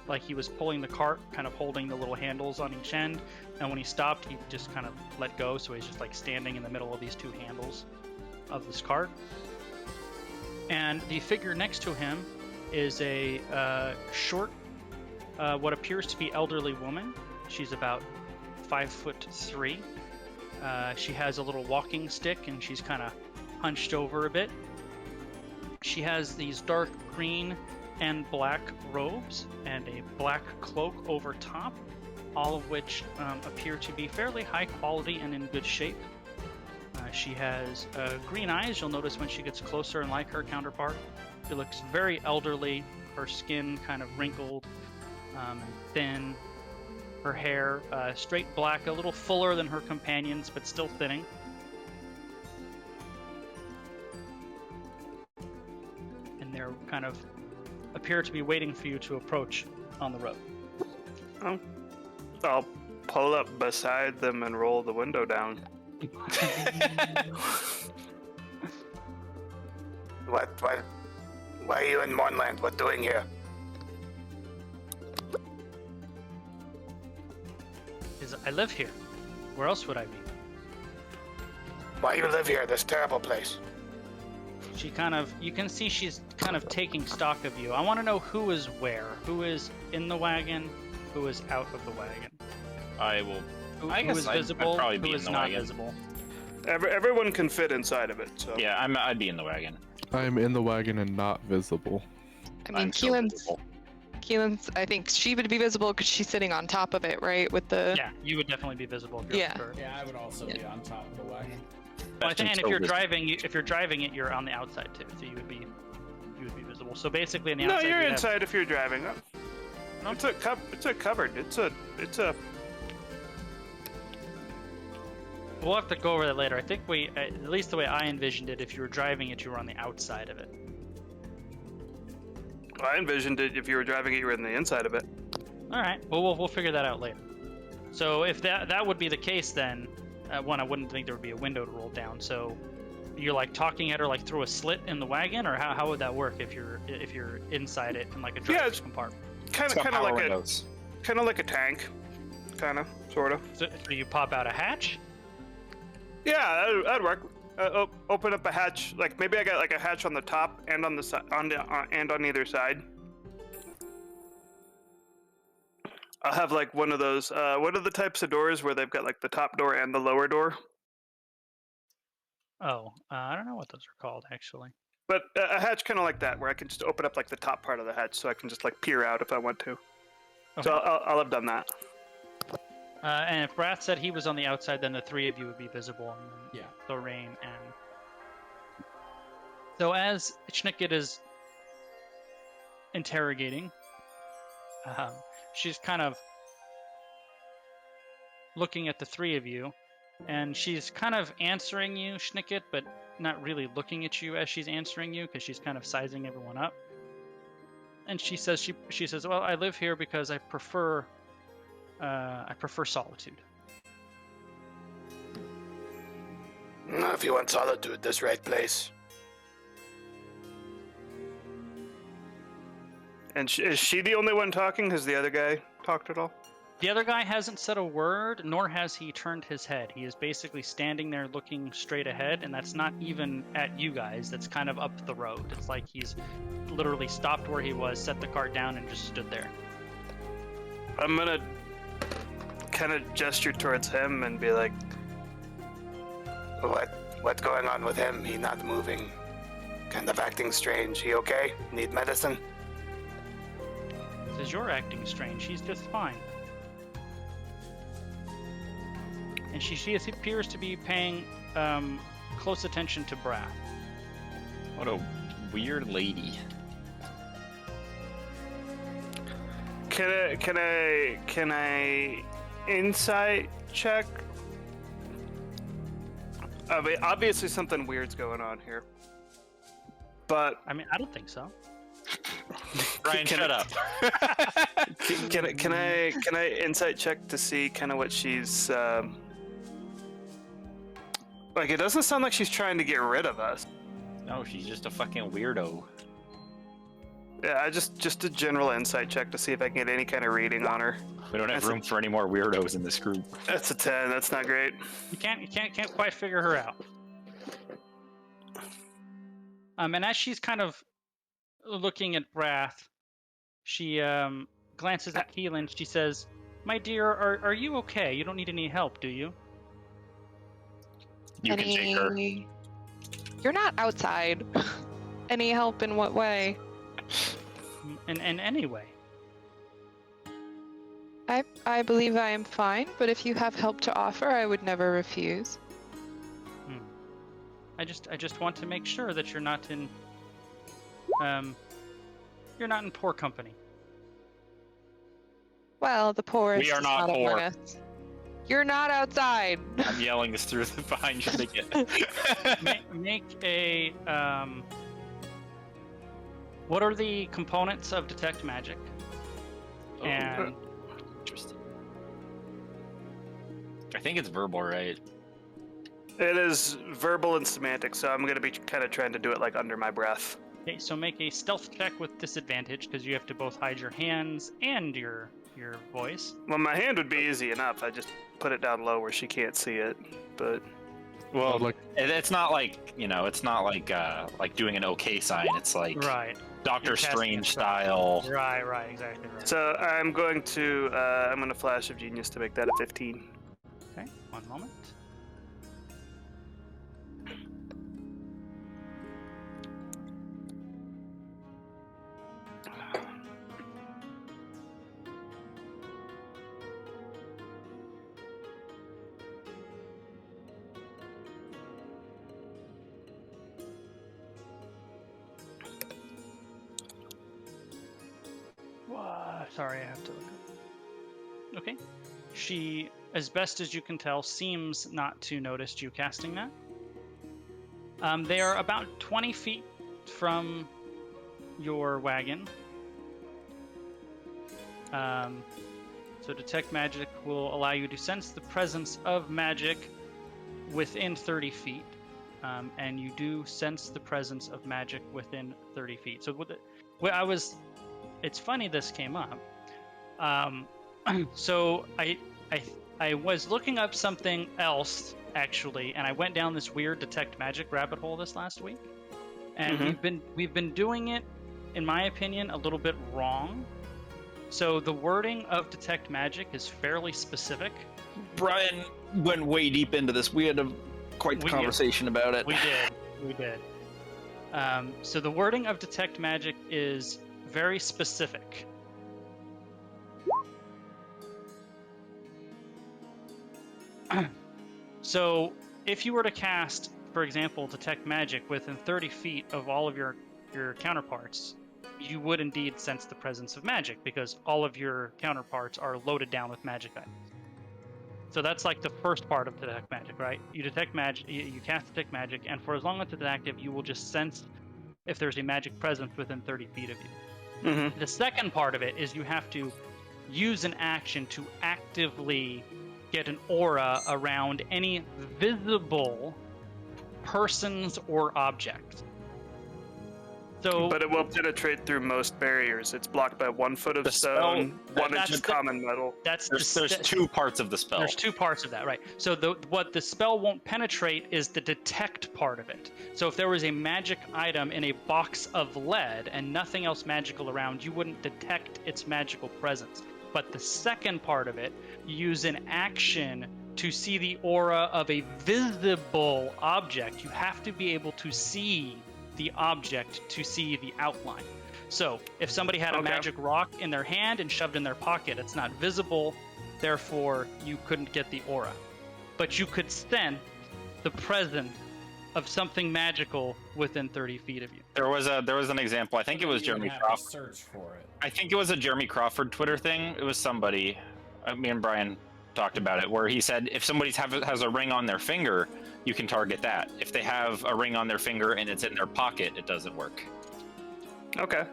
like he was pulling the cart, kind of holding the little handles on each end, and when he stopped, he just kind of let go, so he's just like standing in the middle of these two handles of this cart. And the figure next to him is a short, what appears to be elderly woman. She's about 5'3". She has a little walking stick, and she's kind of hunched over a bit. She has these dark green and black robes and a black cloak over top, all of which appear to be fairly high quality and in good shape. She has green eyes, you'll notice when she gets closer, and like her counterpart. She looks very elderly, her skin kind of wrinkled and thin, her hair straight black, a little fuller than her companions, but still thinning. And they're kind of appear to be waiting for you to approach on the road. I'll pull up beside them and roll the window down. Why are you in Mornland? What doing here? I live here. Where else would I be? Why you live here? This terrible place. You can see she's kind of taking stock of you. I want to know who is where. Who is in the wagon? Who is out of the wagon? I will. Who I guess is I'd visible? probably be Who in is the not wagon. visible? Everyone can fit inside of it, so. Yeah, I'd be in the wagon. I'm in the wagon and not visible. I mean, I'm still Keelan's, I think she would be visible because she's sitting on top of it, right? With the. Yeah, you would definitely be visible. If you're Yeah. on the Yeah, I would also be on top of the wagon. Well, and if so you're visible. driving it, you're on the outside too, so you would be visible. So basically, on the No, outside, you're you'd inside if you're driving. No. It's a cupboard. It's a. We'll have to go over that later. I think at least the way I envisioned it, if you were driving it, you were on the outside of it. I envisioned it if you were driving it, you were in the inside of it. All right. Well, we'll figure that out later. So if that would be the case, then one, I wouldn't think there would be a window to roll down. So you're like talking at her like through a slit in the wagon, or how would that work if you're inside it in like a driver's compartment? Kind of like a tank, kind of, sort of. So you pop out a hatch. Yeah, that'd work. Open up a hatch, like maybe I got like a hatch on the top and on the side, and on either side. I'll have like one of those. What are the types of doors where they've got like the top door and the lower door? Oh, I don't know what those are called actually. But a hatch kind of like that, where I can just open up like the top part of the hatch, so I can just like peer out if I want to. Okay. So I'll have done that. And if Wrath said he was on the outside, then the three of you would be visible, and then Yeah. Lorraine and. So as Schnicket is interrogating, she's kind of looking at the three of you, and she's kind of answering you, Schnicket, but not really looking at you as she's answering you, because she's kind of sizing everyone up. And she says, "Well, I live here because I prefer solitude." If you want solitude, this right place. And is she the only one talking? Has the other guy talked at all? The other guy hasn't said a word, nor has he turned his head. He is basically standing there looking straight ahead, and that's not even at you guys. That's kind of up the road. It's like he's literally stopped where he was, set the cart down, and just stood there. I'm gonna kind of gesture towards him and be like, What's going on with him? He not moving. Kind of acting strange. He okay? Need medicine? Says you're acting strange. He's just fine. And she appears to be paying close attention to Brath. What a weird lady. Can I insight check? I mean, obviously something weird's going on here. But I mean, I don't think so. Brian, shut up. Can I insight check to see kind of what she's like? It doesn't sound like she's trying to get rid of us. No, she's just a fucking weirdo. Yeah, I just a general insight check to see if I can get any kind of reading on her. We don't have room for any more weirdos in this group. That's a 10. That's not great. You can't quite figure her out. And as she's kind of looking at Wrath, she glances at Keelan. She says, "My dear, are you okay? You don't need any help, do you?" You can take her. You're not outside. Any help in what way? In any way. I believe I am fine, but if you have help to offer, I would never refuse. I just want to make sure that you're not in poor company. Well, the poorest We are is not poor. among us. You're not outside. I'm yelling this through the behind you ticket. Make a what are the components of detect magic? And Interesting. I think it's verbal, right? It is verbal and semantic, so I'm gonna be kind of trying to do it like under my breath. okay, so make a stealth check with disadvantage because you have to both hide your hands and your voice. Well, my hand would be easy enough. I just put it down low where she can't see it. But Well, like it's not like, it's not like doing an okay sign. It's like Right. Doctor You're casting Strange a spell. style. Right, exactly right. so I'm going to Flash of Genius to make that a 15. Okay, one moment. Sorry, I have to look up. Okay. She, as best as you can tell, seems not to notice you casting that. They are about 20 feet from your wagon. So detect magic will allow you to sense the presence of magic within 30 feet. And you do sense the presence of magic within 30 feet. So it's funny this came up. So I was looking up something else actually, and I went down this weird detect magic rabbit hole this last week, and we've been doing it, in my opinion, a little bit wrong. So the wording of detect magic is fairly specific. Brian went way deep into this. We had quite the conversation about it. We did. So the wording of detect magic is very specific. So if you were to cast, for example, detect magic within 30 feet of all of your counterparts, you would indeed sense the presence of magic because all of your counterparts are loaded down with magic items. So that's like the first part of detect magic, right? You detect magic, you cast detect magic, and for as long as it's active, you will just sense if there's a magic presence within 30 feet of you. Mm-hmm. The second part of it is you have to use an action to actively get an aura around any visible persons or objects. So, But it will penetrate through most barriers. It's blocked by 1 foot of The stone, spell- 1 inch of common metal. There's two parts of the spell. There's 2 parts of that, right? So what the spell won't penetrate is the detect part of it. So if there was a magic item in a box of lead and nothing else magical around, you wouldn't detect its magical presence. But the second part of it, you use an action to see the aura of a visible object. You have to be able to see the object to see the outline. So if somebody had a magic rock in their hand and shoved in their pocket, it's not visible, therefore you couldn't get the aura. But you could sense the presence of something magical within 30 feet of you. There was an example. I think it was You would Jeremy have to Crawford. search for it. I think it was a Jeremy Crawford Twitter thing. It was somebody. Me and Brian talked about it, where he said if somebody has a ring on their finger, you can target that. If they have a ring on their finger and it's in their pocket, it doesn't work. Okay.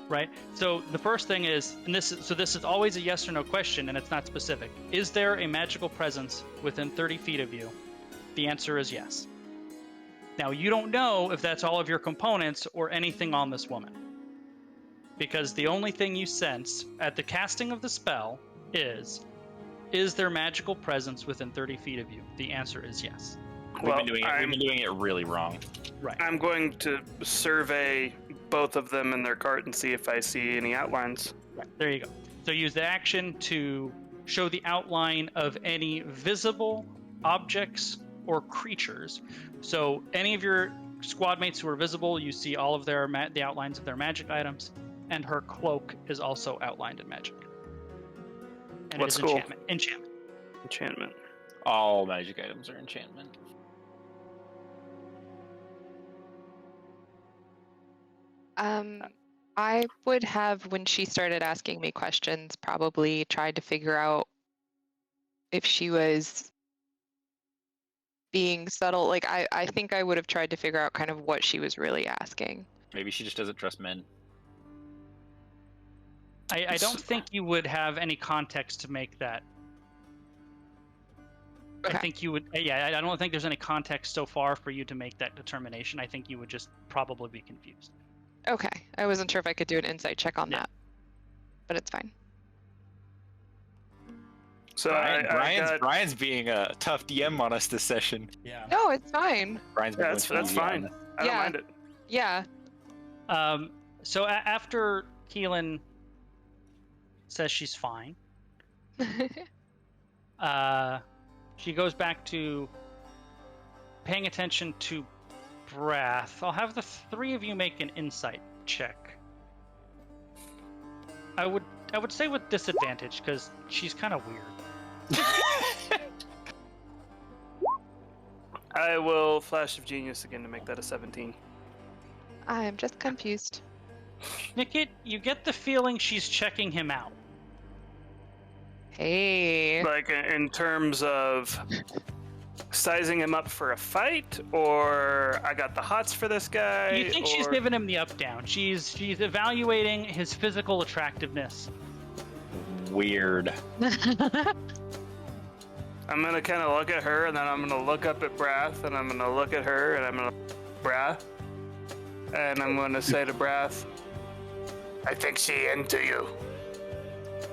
Right? So the first thing is, and this is always a yes or no question, and it's not specific. Is there a magical presence within 30 feet of you? The answer is yes. Now, you don't know if that's all of your components or anything on this woman. Because the only thing you sense at the casting of the spell is there magical presence within 30 feet of you? The answer is yes. We've been doing it really wrong. Right. I'm going to survey both of them in their cart and see if I see any outlines. Right. There you go. So use the action to show the outline of any visible objects or creatures. So any of your squad mates who are visible, you see all of the outlines of their magic items, and her cloak is also outlined in magic. And What's it is cool? Enchantment. Enchantment. All magic items are enchantment. I would have, when she started asking me questions, probably tried to figure out if she was being subtle. Like, I think I would have tried to figure out kind of what she was really asking. Maybe she just doesn't trust men. I don't think you would have any context to make that. Okay. I think you would. Yeah, I don't think there's any context so far for you to make that determination. I think you would just probably be confused. Okay. I wasn't sure if I could do an insight check on Yeah. that, but it's fine. So Brian's being a tough DM on us this session. Yeah. No, it's fine. Brian's been that's going easy fine. on us. I don't Yeah. mind it. Yeah. So after Keelan says she's fine, she goes back to paying attention to breath. I'll have the 3 of you make an insight check. I would say with disadvantage because she's kind of weird. I will Flash of Genius again to make that a 17. I'm just confused. Nickit, you get the feeling she's checking him out. Hey. Like in terms of sizing him up for a fight, or I got the hots for this guy. You think she's giving him the up down? She's evaluating his physical attractiveness. Weird. I'm gonna kind of look at her, and then I'm gonna look up at Brath, and I'm gonna look at her, and I'm gonna Brath, and I'm gonna say to Brath, I think she into you.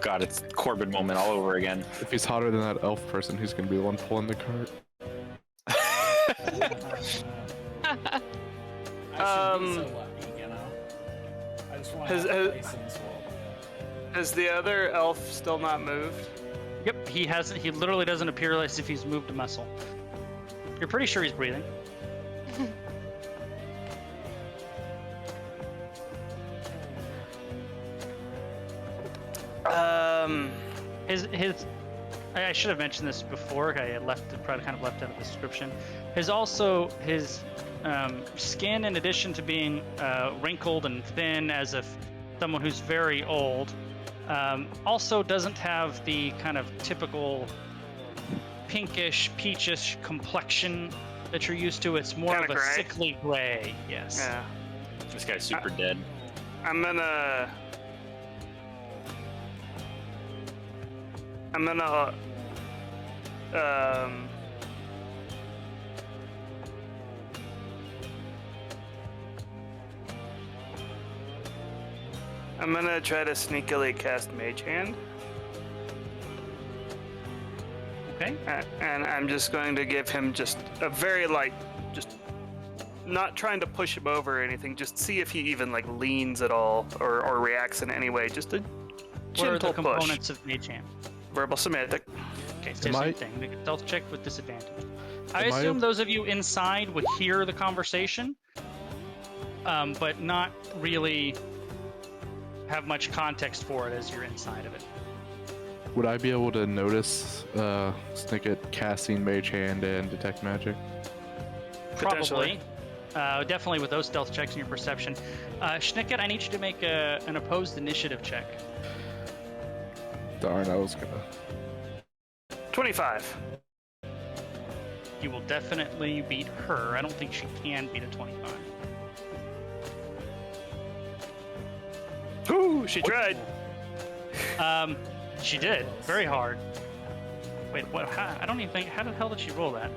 God, it's Corbin moment all over again. If he's hotter than that elf person, who's gonna be the one pulling the cart? I should be so lucky, you know. I just want to have a place in this world. Has the other elf still not moved? Yep, he hasn't. He literally doesn't appear as if he's moved a muscle. You're pretty sure he's breathing. His. I should have mentioned this before. I had probably kind of left out of the description. His skin, in addition to being wrinkled and thin, as if someone who's very old, also doesn't have the kind of typical pinkish, peachish complexion that you're used to. It's more Kinda of a gray. sickly gray. Yes. Yeah. This guy's super dead. I'm gonna try to sneakily cast Mage Hand. Okay. And I'm just going to give him just a very light, just not trying to push him over or anything, just see if he even like leans at all or reacts in any way. Just a What are gentle the components of Mage Hand? push. Verbal semantic. Okay, so Am same I- thing. Make a stealth check with disadvantage. I Am I assume ab- those of you inside would hear the conversation, but not really have much context for it as you're inside of it. Would I be able to notice Snicket casting Mage Hand and Detect Magic? Potentially. Probably. Definitely with those stealth checks and your perception. Schnicket, I need you to make an opposed initiative check. Darn, I was gonna. 25. You will definitely beat her. I don't think she can beat a 25. Ooh, she tried. She did. Very hard. Wait, what? I don't even think. How the hell did she roll that?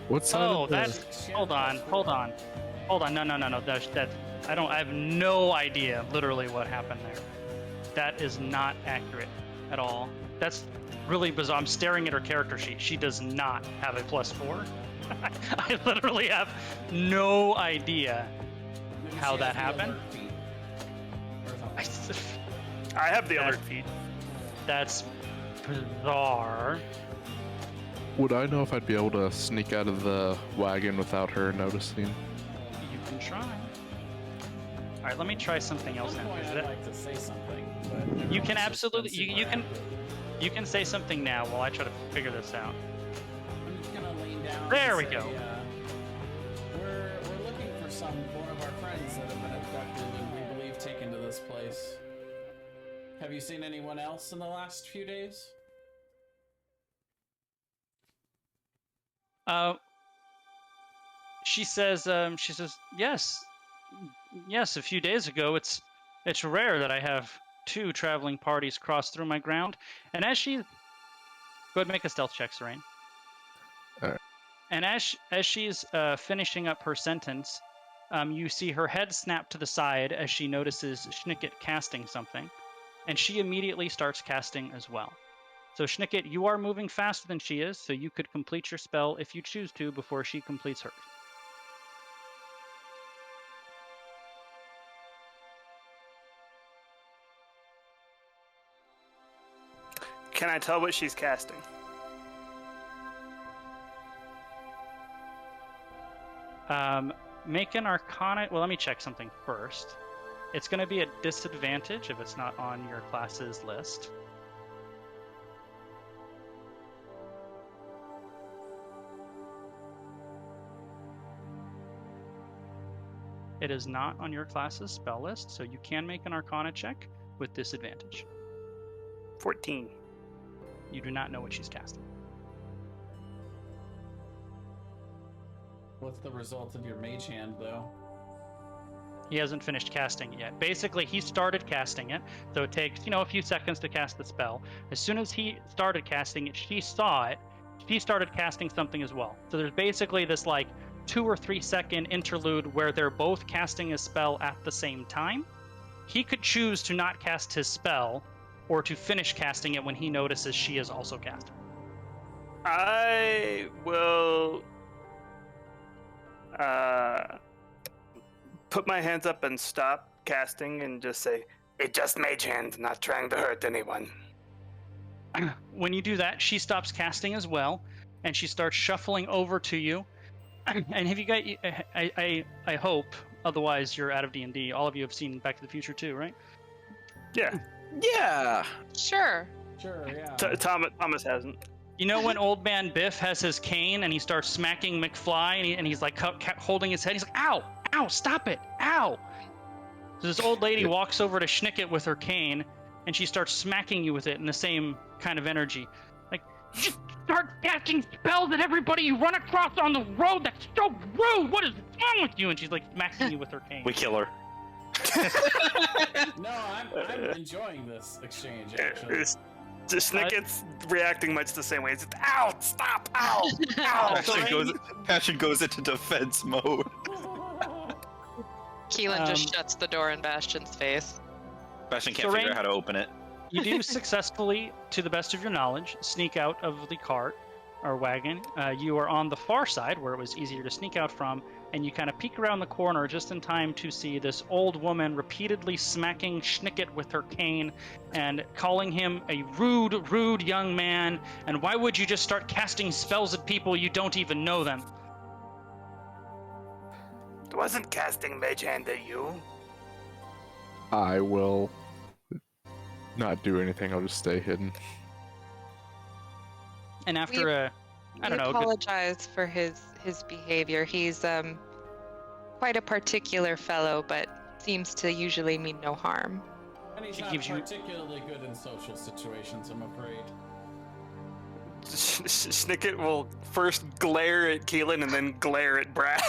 What side Oh, of the... that's. Hold on. No. That. I have no idea literally what happened there. That is not accurate at all. That's really bizarre. I'm staring at her character sheet. She does not have a +4. I literally have no idea Maybe how she that has the happened. alert feat or something. I have the That- alert feed. That's bizarre. Would I know if I'd be able to sneak out of the wagon without her noticing? You can try. All right, let me try something At else one now. point, Is I'd that- like to say something, but You everyone's can just been absolutely. super You can. active. You can say something now while I try to figure this out. I'm just gonna lean down. There and we say, go. We're looking for one of our friends that have been abducted and we believe taken to this place. Have you seen anyone else in the last few days? She says. Yes. A few days ago, it's rare that I have two traveling parties cross through my ground. And as she, go ahead and make a stealth check, Serene. Alright. And as she's finishing up her sentence, you see her head snap to the side as she notices Schnicket casting something, and she immediately starts casting as well. So Schnicket, you are moving faster than she is, so you could complete your spell if you choose to before she completes hers. Can I tell what she's casting? Make an Arcana. Well, let me check something first. It's going to be a disadvantage if it's not on your class's list. It is not on your class's spell list, so you can make an Arcana check with disadvantage. 14. You do not know what she's casting. What's the result of your mage hand, though? He hasn't finished casting it yet. Basically, he started casting it, so it takes, a few seconds to cast the spell. As soon as he started casting it, she saw it. She started casting something as well. So there's basically this 2 or 3 second interlude where they're both casting a spell at the same time. He could choose to not cast his spell or to finish casting it when he notices she is also casting. I will put my hands up and stop casting and just say, It just mage hand, not trying to hurt anyone. When you do that, she stops casting as well, and she starts shuffling over to you. And have you got? I hope. Otherwise, you're out of D&D. All of you have seen Back to the Future too, right? Yeah. Yeah. Sure. Sure, yeah. Thomas hasn't. You know when Old Man Biff has his cane and he starts smacking McFly and he's like holding his head. He's like, "Ow! Ow! Stop it! Ow!" So this old lady walks over to Schnicket with her cane, and she starts smacking you with it in the same kind of energy. Like, just start casting spells at everybody you run across on the road. That's so rude. What is wrong with you? And she's like smacking you with her cane. We kill her. No, I'm enjoying this exchange, actually. Snicket's reacting much the same way. It's ow! Stop! Ow! Ow! Passion goes into defense mode. Keelan just shuts the door in Bastion's face. Passion can't figure out how to open it. You do successfully, to the best of your knowledge, sneak out of the cart or wagon. You are on the far side where it was easier to sneak out from, and you kind of peek around the corner just in time to see this old woman repeatedly smacking Schnicket with her cane and calling him a rude young man. And why would you just start casting spells at people you don't even know them? It wasn't casting mage hand at you. I will not do anything. I'll just stay hidden. And after I don't know. Apologize for his behavior. He's quite a particular fellow, but seems to usually mean no harm. And he's She not gives you- particularly good in social situations, I'm afraid. Snicket will first glare at Keelan and then glare at Brad.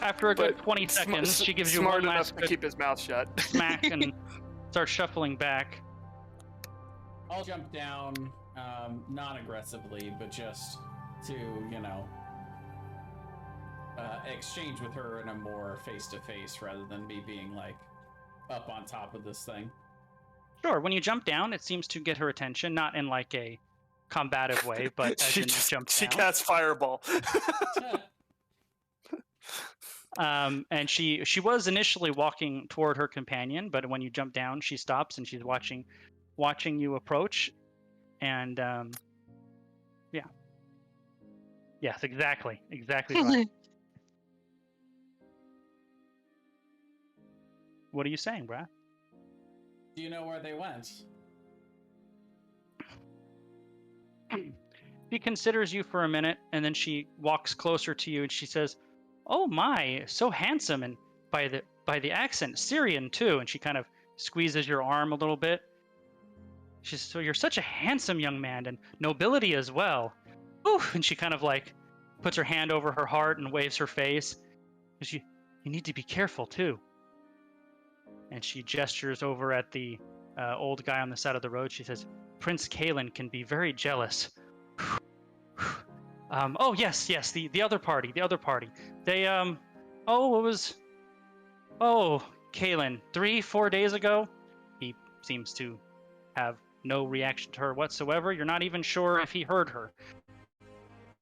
After a good But 20 seconds, she gives you smart one enough last to good keep his mouth shut. smack and starts shuffling back. I'll jump down, not aggressively, but just to, exchange with her in a more face-to-face rather than me being, like, up on top of this thing. Sure, when you jump down, it seems to get her attention, not in like a combative way, but as in jump she down. casts fireball. And she was initially walking toward her companion, but when you jump down, she stops and she's watching you approach. And yes, exactly right. What are you saying, Brad? Do you know where they went? She considers you for a minute, and then she walks closer to you and she says, "Oh my, so handsome, and by the accent, Syrian too." And she kind of squeezes your arm a little bit. She says, "So you're such a handsome young man, and nobility as well." Ooh, and she kind of like puts her hand over her heart and waves her face. You need to be careful too. And she gestures over at the old guy on the side of the road. She says, "Prince Kalen can be very jealous." Oh yes, the other party. They Kalen, 3-4 days ago. He seems to have no reaction to her whatsoever. You're not even sure if he heard her.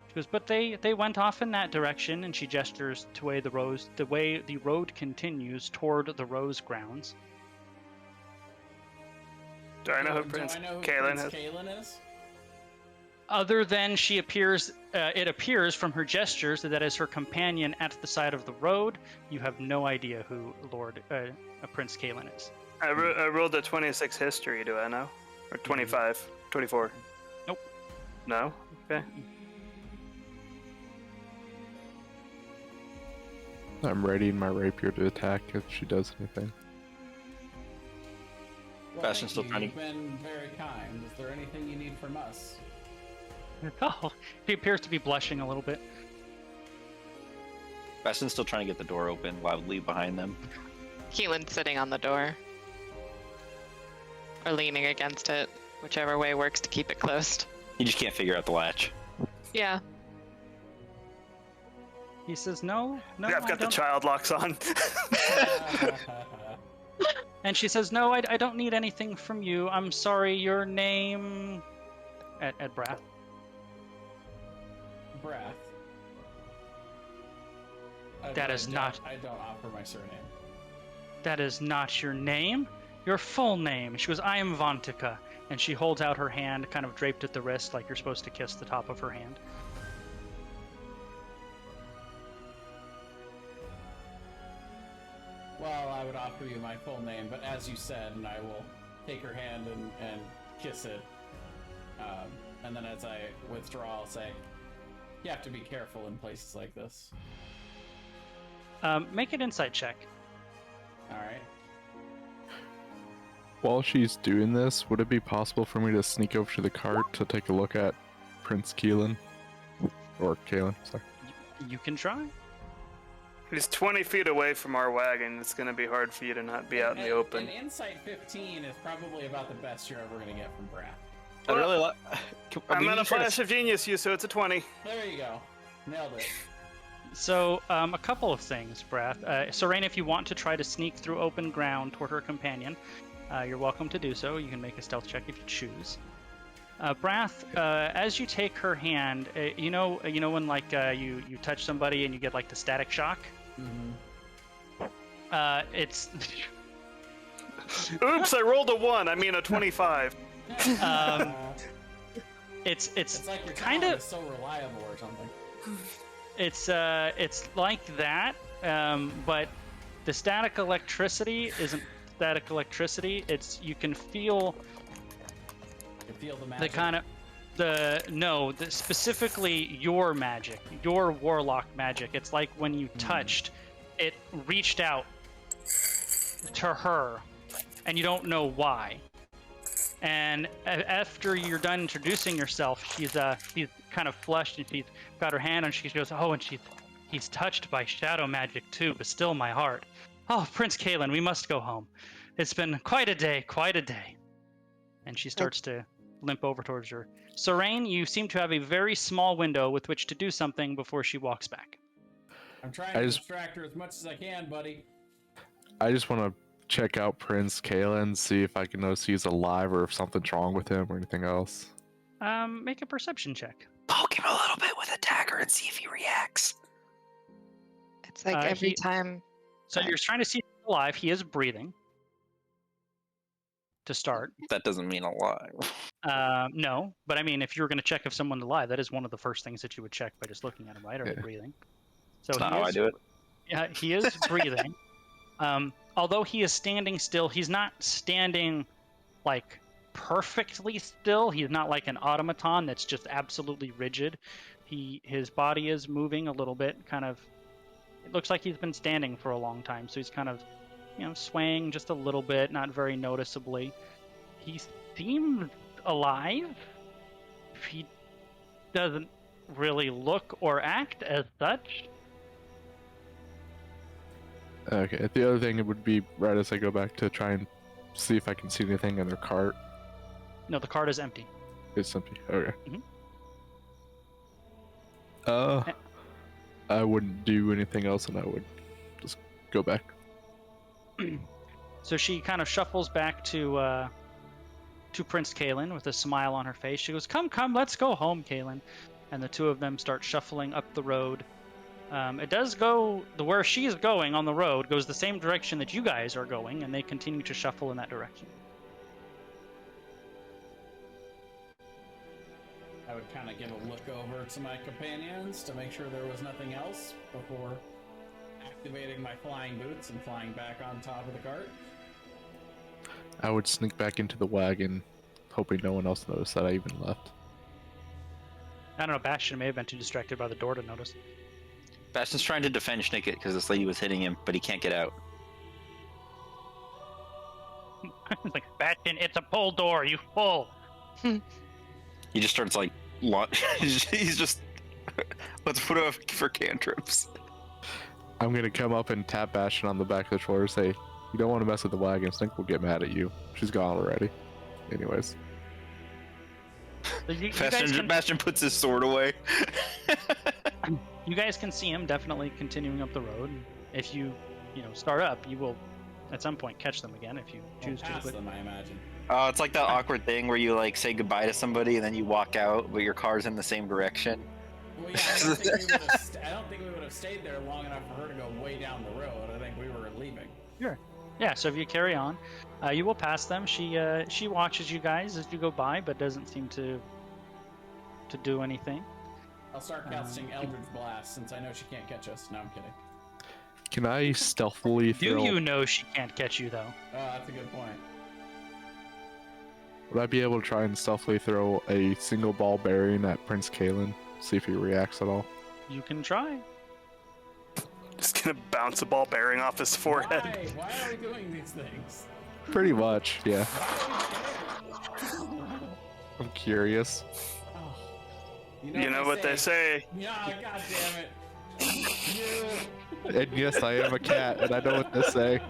She goes, but they went off in that direction, and she gestures to the way the road continues toward the Rose grounds. Do I know who Prince Kalen is? Other than it appears from her gestures that is her companion at the side of the road. You have no idea who Prince Kalen is. I rolled a 26 history, do I know? Or 25, 24? Nope. No? Okay. I'm readying my rapier to attack if she does anything. Well, Bastion's still trying to... You've been very kind. Is there anything you need from us? Oh, he appears to be blushing a little bit. Bastion's still trying to get the door open loudly behind them. Keelan's sitting on the door. Or leaning against it, whichever way works to keep it closed. You just can't figure out the latch. Yeah. He says, no, Yeah, I've got the child locks on. And she says, no, I don't need anything from you. I'm sorry, your name... At Brath. Brath. That is not... I don't offer my surname. That is not your name. Your full name. She goes, I am Vantika. And she holds out her hand, kind of draped at the wrist, like you're supposed to kiss the top of her hand. Well, I would offer you my full name, but as you said, and I will take her hand and kiss it. And then as I withdraw, I'll say, you have to be careful in places like this. Make an insight check. Alright. While she's doing this, would it be possible for me to sneak over to the cart to take a look at Prince Keelan? Or Kalen, sorry. You can try. He's 20 feet away from our wagon. It's going to be hard for you to not be out in the open. An insight 15 is probably about the best you're ever going to get from Brad. I really like. I'm not a flash of genius, you, so it's a 20. There you go. Nailed it. So, a couple of things, Brath. Serene, if you want to try to sneak through open ground toward her companion, you're welcome to do so. You can make a stealth check if you choose. Brath, as you take her hand, you know when like you touch somebody and you get like the static shock. Mm-hmm. It's. Oops! I rolled a 1. I mean a 25. It's like your kind talent of is so reliable or something. It's like that, but the static electricity isn't static electricity. It's you can feel You feel the magic. the kind of specifically your magic, your warlock magic. It's like when you touched, it reached out to her, and you don't know why. And after you're done introducing yourself, she's kind of flushed and she's got her hand and she goes, oh, and he's touched by shadow magic too, but still my heart. Oh, Prince Kalen, we must go home. It's been quite a day. And she starts to limp over towards her. Serene, you seem to have a very small window with which to do something before she walks back. I'm trying to distract her as much as I can, buddy. I just want to check out Prince Kalen, see if I can notice he's alive or if something's wrong with him or anything else. Make a perception check. Poke him a little bit with a dagger and see if he reacts. It's like every time. So you're trying to see if he's alive. He is breathing. To start. That doesn't mean alive. No, but I mean, if you were going to check if someone's alive, that is one of the first things that you would check by just looking at him, right? Are they breathing? So That's not how I do it. Yeah, he is breathing. Although he is standing still, he's not standing like perfectly still. He's not like an automaton that's just absolutely rigid. His body is moving a little bit, kind of. It looks like he's been standing for a long time, so he's kind of, swaying just a little bit, not very noticeably. He seems alive. He doesn't really look or act as such. Okay, the other thing would be right as I go back to try and see if I can see anything in their cart. No, the cart is empty. It's empty. Okay. Mm-hmm. I wouldn't do anything else, and I would just go back. So she kind of shuffles back to Prince Kalen with a smile on her face. She goes, "Come, let's go home, Kalen." And the two of them start shuffling up the road. It does go where she's going on the road goes the same direction that you guys are going, and they continue to shuffle in that direction. I would kind of give a look over to my companions to make sure there was nothing else before activating my flying boots and flying back on top of the cart. I would sneak back into the wagon, hoping no one else noticed that I even left. I don't know, Bastion may have been too distracted by the door to notice. Bastion's trying to defend Schnicket because this lady was hitting him, but he can't get out. It's like, Bastion, it's a pull door, you fool! He just starts like, he's just, let's put up for cantrips. I'm gonna come up and tap Bastion on the back of the shoulder and say, "You don't want to mess with the wagon. Snake will get mad at you. She's gone already." Anyways. So Bastion puts his sword away. You guys can see him definitely continuing up the road. If you start up, you will at some point catch them again if you choose to. Pass But them, I imagine. Oh, it's like that awkward thing where you like say goodbye to somebody and then you walk out, but your car's in the same direction. Well, yeah, I don't think we would have stayed there long enough for her to go way down the road. I think we were leaving. Sure. Yeah, so if you carry on, you will pass them. She watches you guys as you go by, but doesn't seem to do anything. I'll start casting Eldritch Blast since I know she can't catch us. No, I'm kidding. Can I stealthily Do throw? you know she can't catch you though? Oh, that's a good point. Would I be able to try and stealthily throw a single ball bearing at Prince Kalen? See if he reacts at all. You can try. Just gonna bounce a ball bearing off his forehead. Why are we doing these things? Pretty much, yeah. Why are we scared? I'm curious. Oh. You know what they say. Yeah, god damn it. And yes, I am a cat, and I know what to say.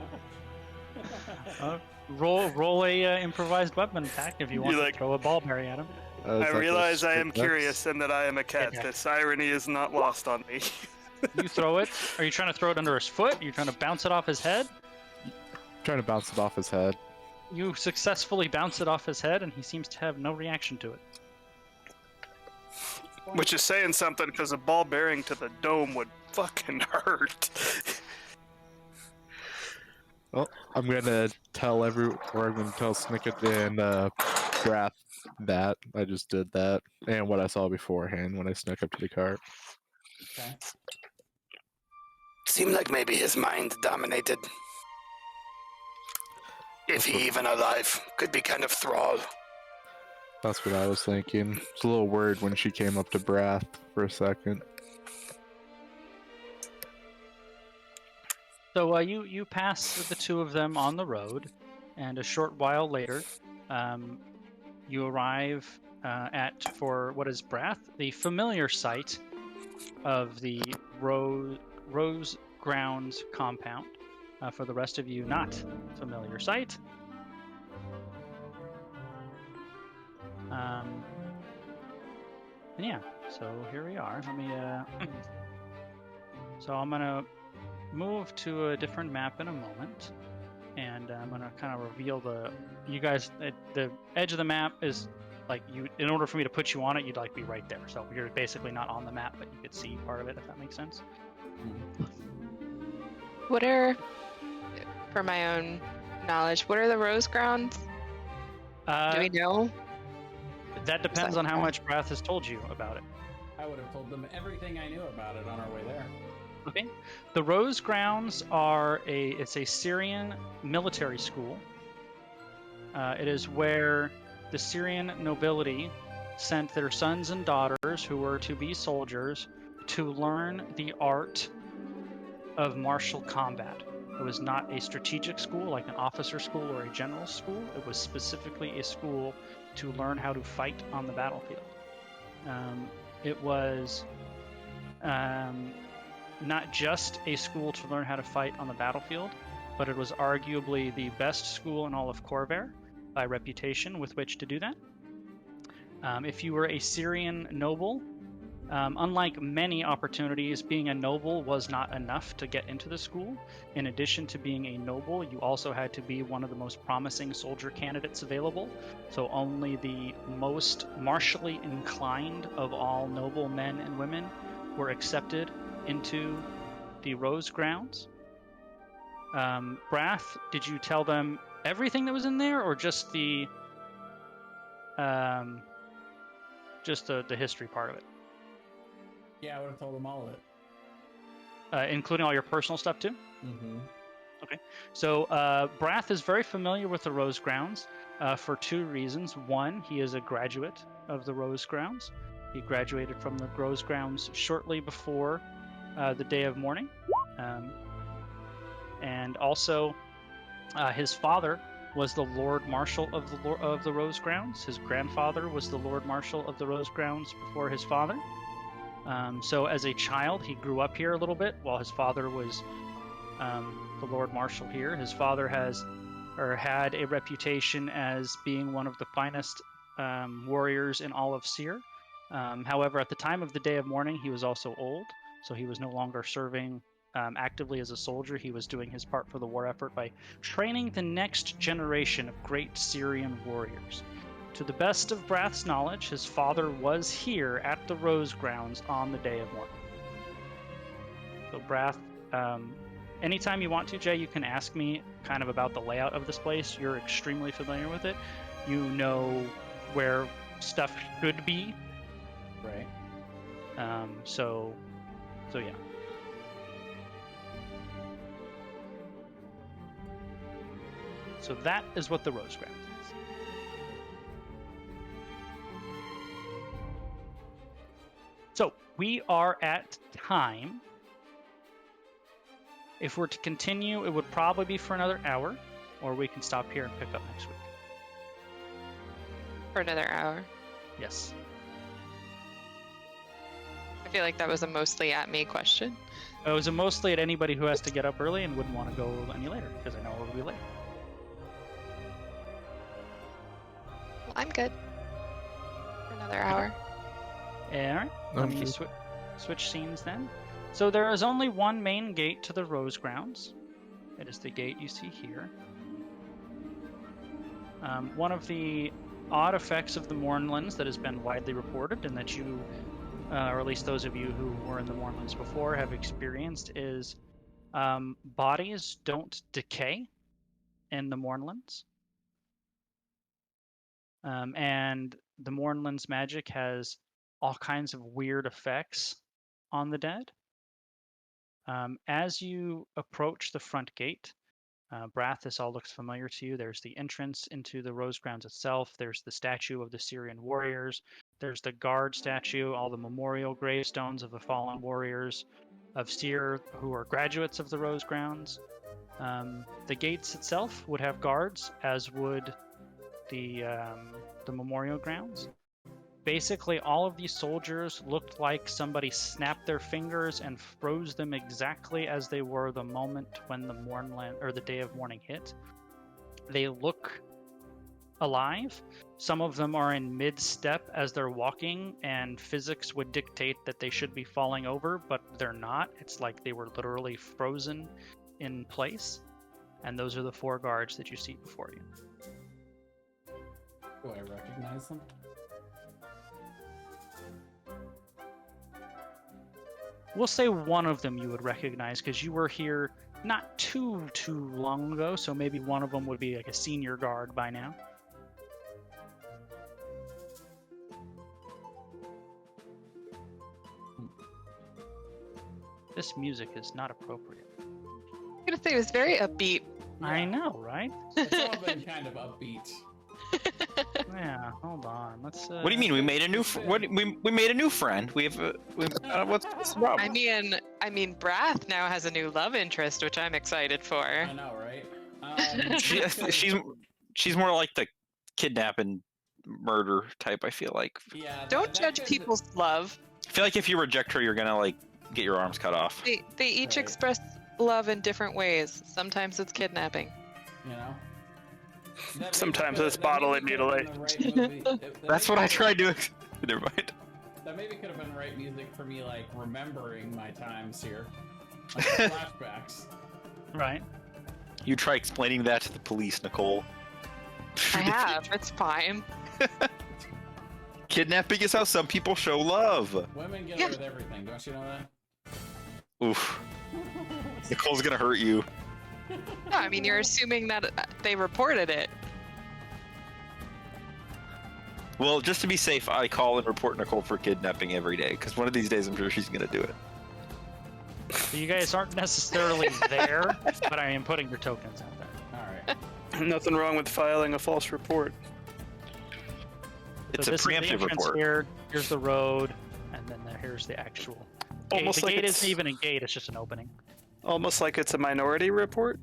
Roll a improvised weapon attack if you want You to throw a ball berry at him. I realize I am That's- curious and that I am a cat. Okay. This irony is not lost on me. You throw it. Are you trying to throw it under his foot? Are you trying to bounce it off his head? Trying to bounce it off his head. You successfully bounce it off his head, and he seems to have no reaction to it. Which is saying something, because a ball bearing to the dome would fucking hurt. Well, I'm gonna tell Snicket and Brath that I just did that, and what I saw beforehand when I snuck up to the cart. Okay. Seemed like maybe his mind dominated. If he even alive, could be kind of thrall. That's what I was thinking. It's a little worried when she came up to Brath for a second. So you pass the two of them on the road, and a short while later, you arrive for what is Brath, the familiar site of the Rose Grounds compound. For the rest of you, not familiar site. And yeah, so here we are. Let me. So I'm gonna move to a different map in a moment, and I'm gonna kind of reveal you guys. The edge of the map is like you. In order for me to put you on it, you'd like be right there. So you're basically not on the map, but you could see part of it if that makes sense. What are, for my own knowledge, what are the Rose Grounds? Do we know? That depends on how much Brath has told you about it. I would have told them everything I knew about it on our way there. Okay. The Rose Grounds are it's a Syrian military school. It is where the Syrian nobility sent their sons and daughters who were to be soldiers to learn the art of martial combat. It was not a strategic school like an officer school or a general school. It was specifically a school to learn how to fight on the battlefield. It was not just a school to learn how to fight on the battlefield, but it was arguably the best school in all of Corvair by reputation with which to do that. If you were a Syrian noble, unlike many opportunities, being a noble was not enough to get into the school. In addition to being a noble, you also had to be one of the most promising soldier candidates available. So only the most martially inclined of all noble men and women were accepted into the Rose Grounds. Brath, did you tell them everything that was in there, or just the history part of it? Yeah, I would have told them all of it. Including all your personal stuff too? Mm-hmm. Okay. So Brath is very familiar with the Rose Grounds for two reasons. One, he is a graduate of the Rose Grounds. He graduated from the Rose Grounds shortly before the day of mourning. And also, his father was the Lord Marshal of the Rose Grounds. His grandfather was the Lord Marshal of the Rose Grounds before his father. So as a child, he grew up here a little bit while his father was the Lord Marshal here. His father had a reputation as being one of the finest warriors in all of Seer. However, at the time of the Day of Mourning, he was also old, so he was no longer serving actively as a soldier. He was doing his part for the war effort by training the next generation of great Syrian warriors. To the best of Brath's knowledge, his father was here at the Rose Grounds on the Day of Mourning. So Brath anytime you want to, Jay, you can ask me kind of about the layout of this place. You're extremely familiar with it. You know where stuff should be. Right. So yeah. So that is what the Rose Grounds is. So we are at time. If we're to continue, it would probably be for another hour, or we can stop here and pick up next week. For another hour. Yes. I feel like that was a mostly at me question. It was a mostly at anybody who has to get up early and wouldn't want to go any later, because I know we'll be late. Well, I'm good. For another hour. All right. I'm Let me good. switch scenes then. So there is only one main gate to the Rose Grounds. It is the gate you see here. One of the odd effects of the Mournlands that has been widely reported, and that you, or at least those of you who were in the Mournlands before, have experienced is bodies don't decay in the Mournlands. And the Mournlands magic has all kinds of weird effects on the dead. As you approach the front gate, Brath, this all looks familiar to you. There's the entrance into the Rose Grounds itself. There's the statue of the Syrian warriors. There's the guard statue, all the memorial gravestones of the fallen warriors of Seer who are graduates of the Rose Grounds. The gates itself would have guards, as would the memorial grounds. Basically, all of these soldiers looked like somebody snapped their fingers and froze them exactly as they were the moment when the Mournland or the Day of Mourning hit. They look alive. Some of them are in mid-step as they're walking, and physics would dictate that they should be falling over, but they're not. It's like they were literally frozen in place. And those are the 4 guards that you see before you. Do I recognize them? We'll say one of them you would recognize because you were here not too long ago, so maybe one of them would be like a senior guard by now. This music is not appropriate. I'm gonna say it was very upbeat. I know, right? It's all been kind of upbeat. Yeah, hold on. Let's. What do you mean? We made a new we made a new friend. We have what's the problem? I mean, Brath now has a new love interest, which I'm excited for. I know, right? She's more like the kidnap and murder type. I feel like. Yeah. Don't judge people's love. I feel like if you reject her, you're gonna like get your arms cut off. They each Right. express love in different ways. Sometimes it's kidnapping. You know. Sometimes it's bodily mutilate. That's what I tried to. Never mind. That maybe could have been the right music for me, like remembering my times here, like flashbacks. Right. You try explaining that to the police, Nicole. I have. It's fine. Kidnapping is how some people show love. Women get Yeah. away with everything, don't you know that? Oof. Nicole's gonna hurt you. No, I mean, you're assuming that they reported it. Well, just to be safe, I call and report Nicole for kidnapping every day, because one of these days I'm sure she's gonna do it. So you guys aren't necessarily there, but I am putting your tokens out there. All right. Nothing wrong with filing a false report. It's So a this is the preemptive entrance report. Here, here's the road, and then here's the actual gate. Almost The like gate it's- isn't even a gate; it's just an opening. Almost like it's a minority report.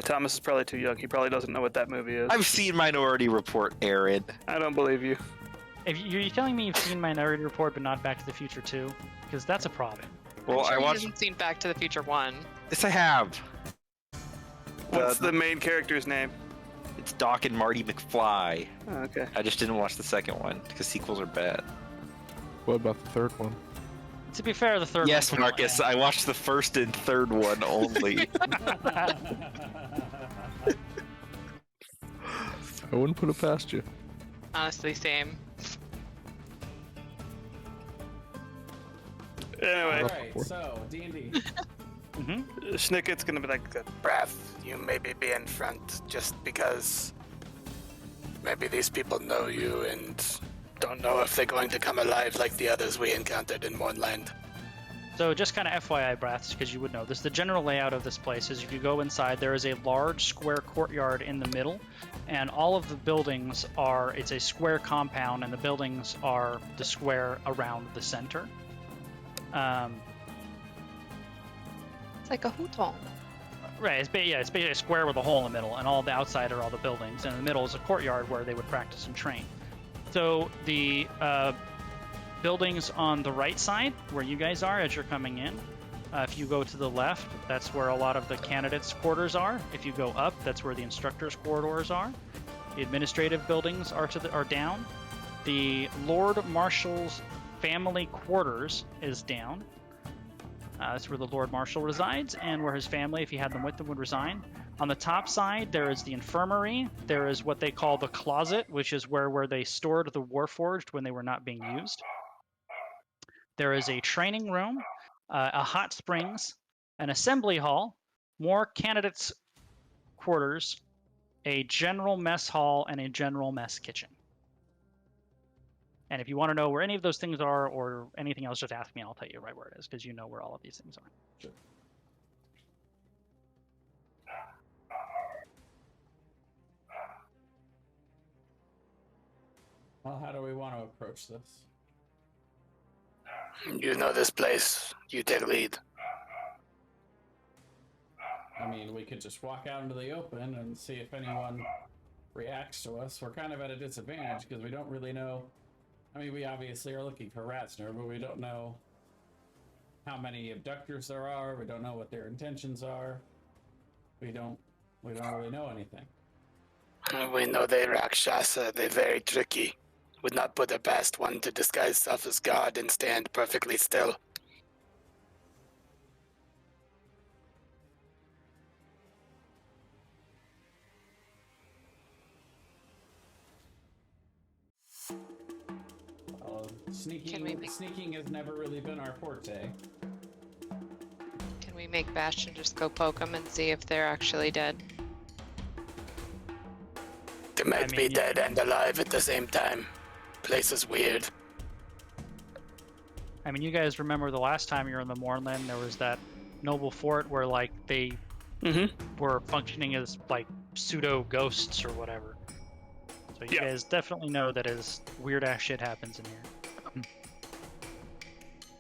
Thomas is probably too young. He probably doesn't know what that movie is. I've seen Minority Report, Aaron. I don't believe you. If you're telling me you've seen Minority Report but not Back to the Future 2, because that's a problem. Well, I'm sure I he watched. hasn't seen Back to the Future 1. Yes, I have. What's the main character's name? It's Doc and Marty McFly. Oh, okay. I just didn't watch the second one because sequels are bad. What about the third one? To be fair, the third Yes, one's Marcus, I watched the first and third one only. I wouldn't put it past you. Honestly, same. Anyway, All right, so D&D. Schnicket's gonna be like, Brath, you maybe be in front just because maybe these people know you and don't know if they're going to come alive like the others we encountered in Mornland. So just kind of FYI, Braths, because you would know this, the general layout of this place is if you go inside, there is a large square courtyard in the middle, and all of the buildings are, it's a square compound, and the buildings are the square around the center. It's like a huton. Right, it's basically a square with a hole in the middle, and all the outside are all the buildings, and in the middle is a courtyard where they would practice and train. So the buildings on the right side, where you guys are as you're coming in, if you go to the left, that's where a lot of the candidates' quarters are. If you go up, that's where the instructors' corridors are. The administrative buildings are down. The Lord Marshal's family quarters is down. That's where the Lord Marshal resides, and where his family, if he had them with him, would reside. On the top side, there is the infirmary. There is what they call the closet, which is where they stored the Warforged when they were not being used. There is a training room, a hot springs, an assembly hall, more candidates' quarters, a general mess hall, and a general mess kitchen. And if you want to know where any of those things are or anything else, just ask me and I'll tell you right where it is, because you know where all of these things are. Sure. Well, how do we want to approach this? You know this place. You take lead. I mean, we could just walk out into the open and see if anyone reacts to us. We're kind of at a disadvantage because we don't really know. I mean, we obviously are looking for Ratsner, but we don't know how many abductors there are. We don't know what their intentions are. We don't really know anything. We know they're Rakshasa. They're very tricky. Would not put it past one to disguise self as God and stand perfectly still. Sneaking has never really been our forte. Can we make Bastion just go poke them and see if they're actually dead? They might be dead and alive at the same time. Place is weird. I mean, you guys remember the last time you were in the Mournland, there was that noble fort where, like, they were functioning as, like, pseudo ghosts or whatever. So you guys definitely know that as weird ass shit happens in here.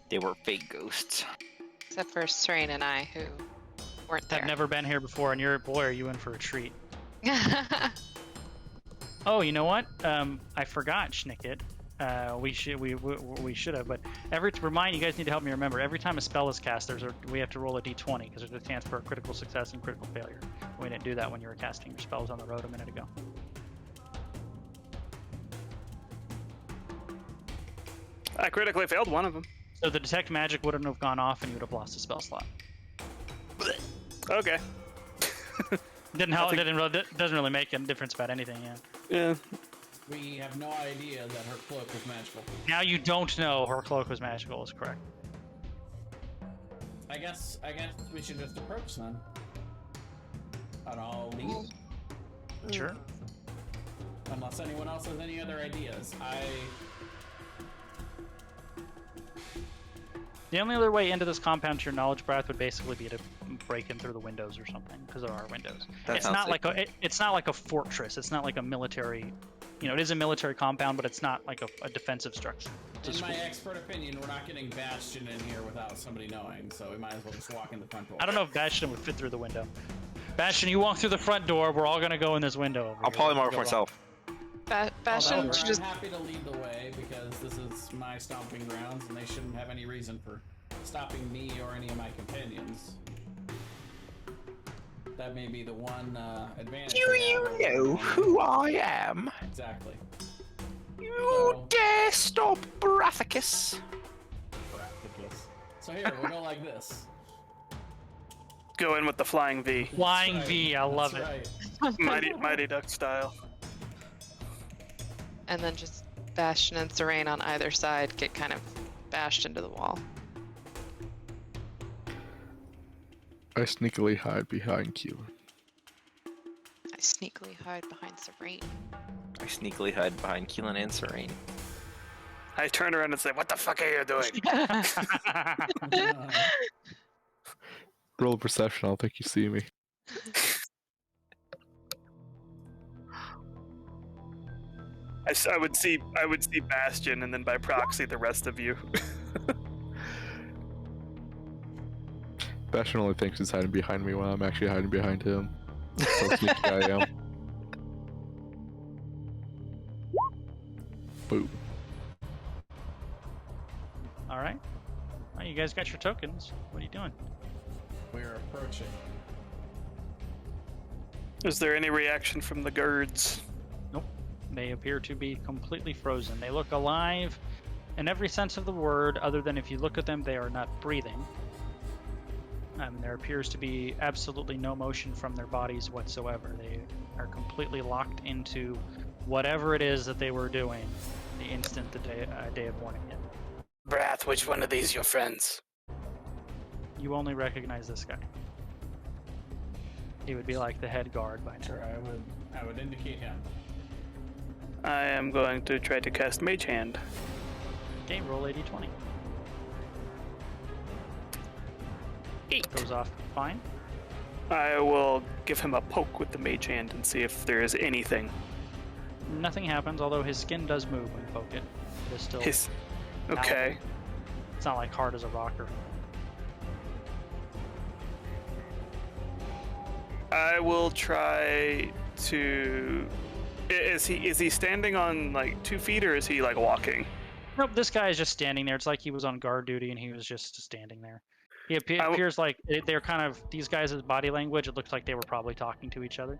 They were fake ghosts. Except for Strain and I, who weren't there. I've never been here before, and boy, are you in for a treat. Oh, you know what? I forgot, Schnicket. We should have, but remind you guys need to help me remember. Every time a spell is cast, we have to roll a d20 because there's a chance for a critical success and critical failure. We didn't do that when you were casting your spells on the road a minute ago. I critically failed one of them. So the detect magic wouldn't have gone off, and you would have lost a spell slot. Okay. Didn't help. Doesn't really make a difference about anything. Yeah. We have no idea that her cloak was magical. Now you don't know her cloak was magical. Is correct. I guess we should just approach them. And I'll leave. Sure. Unless anyone else has any other ideas. The only other way into this compound, to your knowledge, Brath, would basically be to break in through the windows or something, because there are windows. It's not like a fortress. It's not like a military. It is a military compound, but it's not like a defensive structure. In my expert opinion, we're not getting Bastion in here without somebody knowing, so we might as well just walk in the front door. I don't know if Bastion would fit through the window. Bastion, you walk through the front door. We're all gonna go in this window. I'll polymorph myself. Bastion I'm should just... happy to lead the way because this is my stomping grounds, and they shouldn't have any reason for stopping me or any of my companions. That may be the one advantage. Do you know who I am? Exactly. You dare stop Brathicus? So here, we'll go like this. Go in with the flying V. Flying V, I love it. Right. Mighty Duck style. And then just Bastion and Serene on either side get kind of bashed into the wall. I sneakily hide behind Keelan. I sneakily hide behind Serene. I sneakily hide behind Keelan and Serene. I turn around and say, "What the fuck are you doing?" Roll perception, I don't think you see me. I would see Bastion, and then by proxy the rest of you. Bastion only thinks he's hiding behind me when I'm actually hiding behind him. So sneaky I am. Boom. All right. Well, you guys got your tokens. What are you doing? We're approaching. Is there any reaction from the guards? Nope. They appear to be completely frozen. They look alive in every sense of the word, other than if you look at them, they are not breathing. There appears to be absolutely no motion from their bodies whatsoever. They are completely locked into whatever it is that they were doing the instant the day of warning hit. Brath, which one of these your friends? You only recognize this guy. He would be like the head guard by now. Sure, I would indicate him. I am going to try to cast Mage Hand. Okay, roll 80-20. 8. Goes off fine. I will give him a poke with the Mage Hand and see if there is anything. Nothing happens, although his skin does move when you poke it. It is still Okay. It's not like hard as a rock or I will try to. Is he standing on like 2 feet, or is he like walking? Nope, this guy is just standing there. It's like he was on guard duty and he was just standing there. He appears like they're kind of, these guys' body language, it looks like they were probably talking to each other.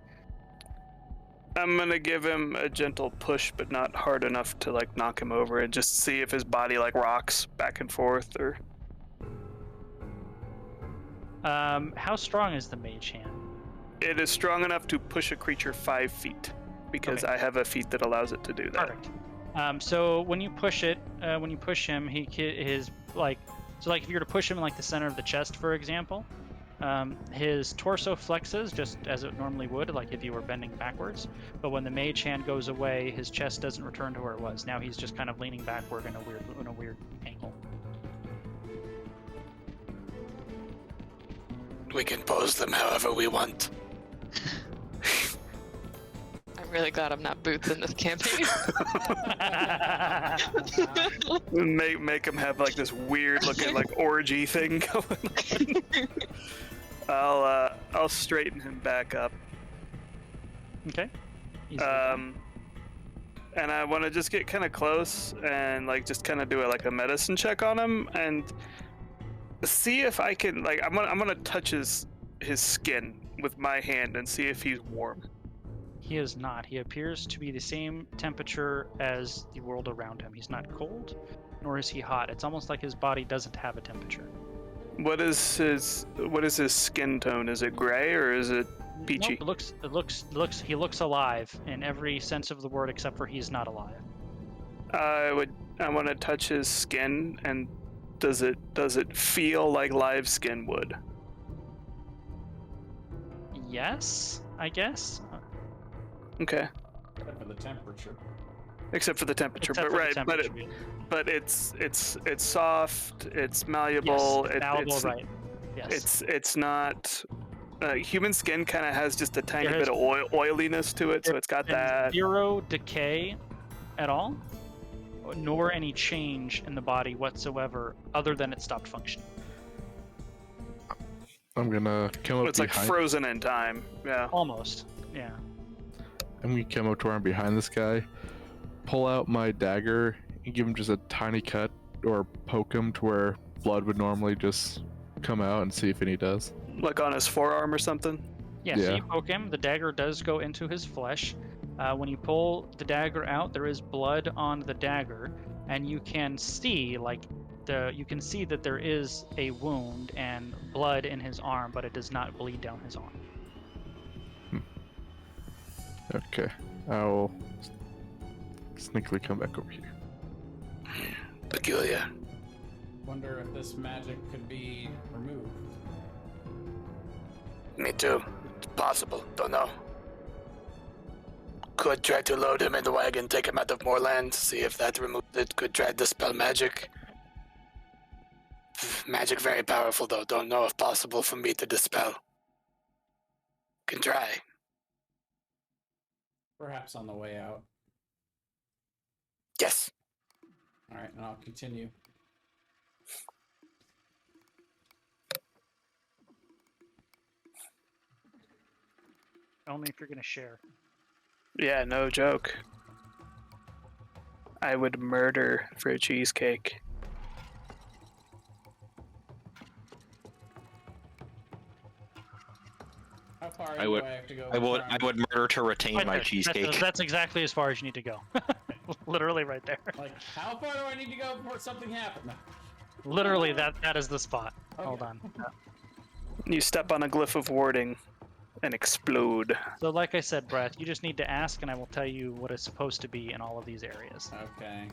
I'm gonna give him a gentle push, but not hard enough to like knock him over, and just see if his body like rocks back and forth, or. How strong is the mage hand? It is strong enough to push a creature 5 feet, because I have a feat that allows it to do that. Perfect. So when you push it, when you push him, his like, so like if you were to push him in like the center of the chest, for example, his torso flexes just as it normally would, like if you were bending backwards. But when the mage hand goes away, his chest doesn't return to where it was. Now he's just kind of leaning backward in a weird angle. We can pose them however we want. I'm really glad I'm not Boots in this campaign. Make him have like this weird looking like orgy thing going on. I'll straighten him back up. Okay. And I want to just get kind of close and like just kind of do a medicine check on him and see if I can like I'm gonna touch his skin with my hand and see if he's warm. He is not. He appears to be the same temperature as the world around him. He's not cold, nor is he hot. It's almost like his body doesn't have a temperature. What is his skin tone? Is it gray or is it peachy? Nope, he looks alive in every sense of the word except for he's not alive. I want to touch his skin, and does it feel like live skin would? Yes, I guess. Okay. Except for the temperature. Except for the temperature, Except but for the right, temperature. but it's soft, it's malleable, Yes, malleable, right? Yes. It's not. Human skin kind of has just a tiny bit of oiliness to it, so it's got that. Zero decay at all, nor any change in the body whatsoever, other than it stopped functioning. I'm gonna come up It's like behind. frozen in time. Yeah. Almost, yeah. I'm gonna come up to where I'm behind this guy, pull out my dagger, and give him just a tiny cut, or poke him to where blood would normally just come out, and see if any does. Like on his forearm or something. Yeah, so Yeah. you poke him, the dagger does go into his flesh. When you pull the dagger out, there is blood on the dagger, and you can see that there is a wound and blood in his arm, but it does not bleed down his arm. Okay, I'll sneakily come back over here. Peculiar. Wonder if this magic could be removed. Me too. It's possible. Don't know. Could try to load him in the wagon, take him out of more land, see if that removes it. Could try to dispel magic. Magic very powerful though. Don't know if possible for me to dispel. Can try. Perhaps on the way out. Yes. All right, and I'll continue. Only if you're gonna share. Yeah, no joke. I would murder for a cheesecake. How far I do would- I have to go? I would before I'm- murder to retain Right my there. cheesecake. That's exactly as far as you need to go. Literally right there. Like, how far do I need to go before something happens? No. Literally, that is the spot. Okay. Hold on. You step on a glyph of warding and explode. So, like I said, Brett, you just need to ask, and I will tell you what is supposed to be in all of these areas. Okay.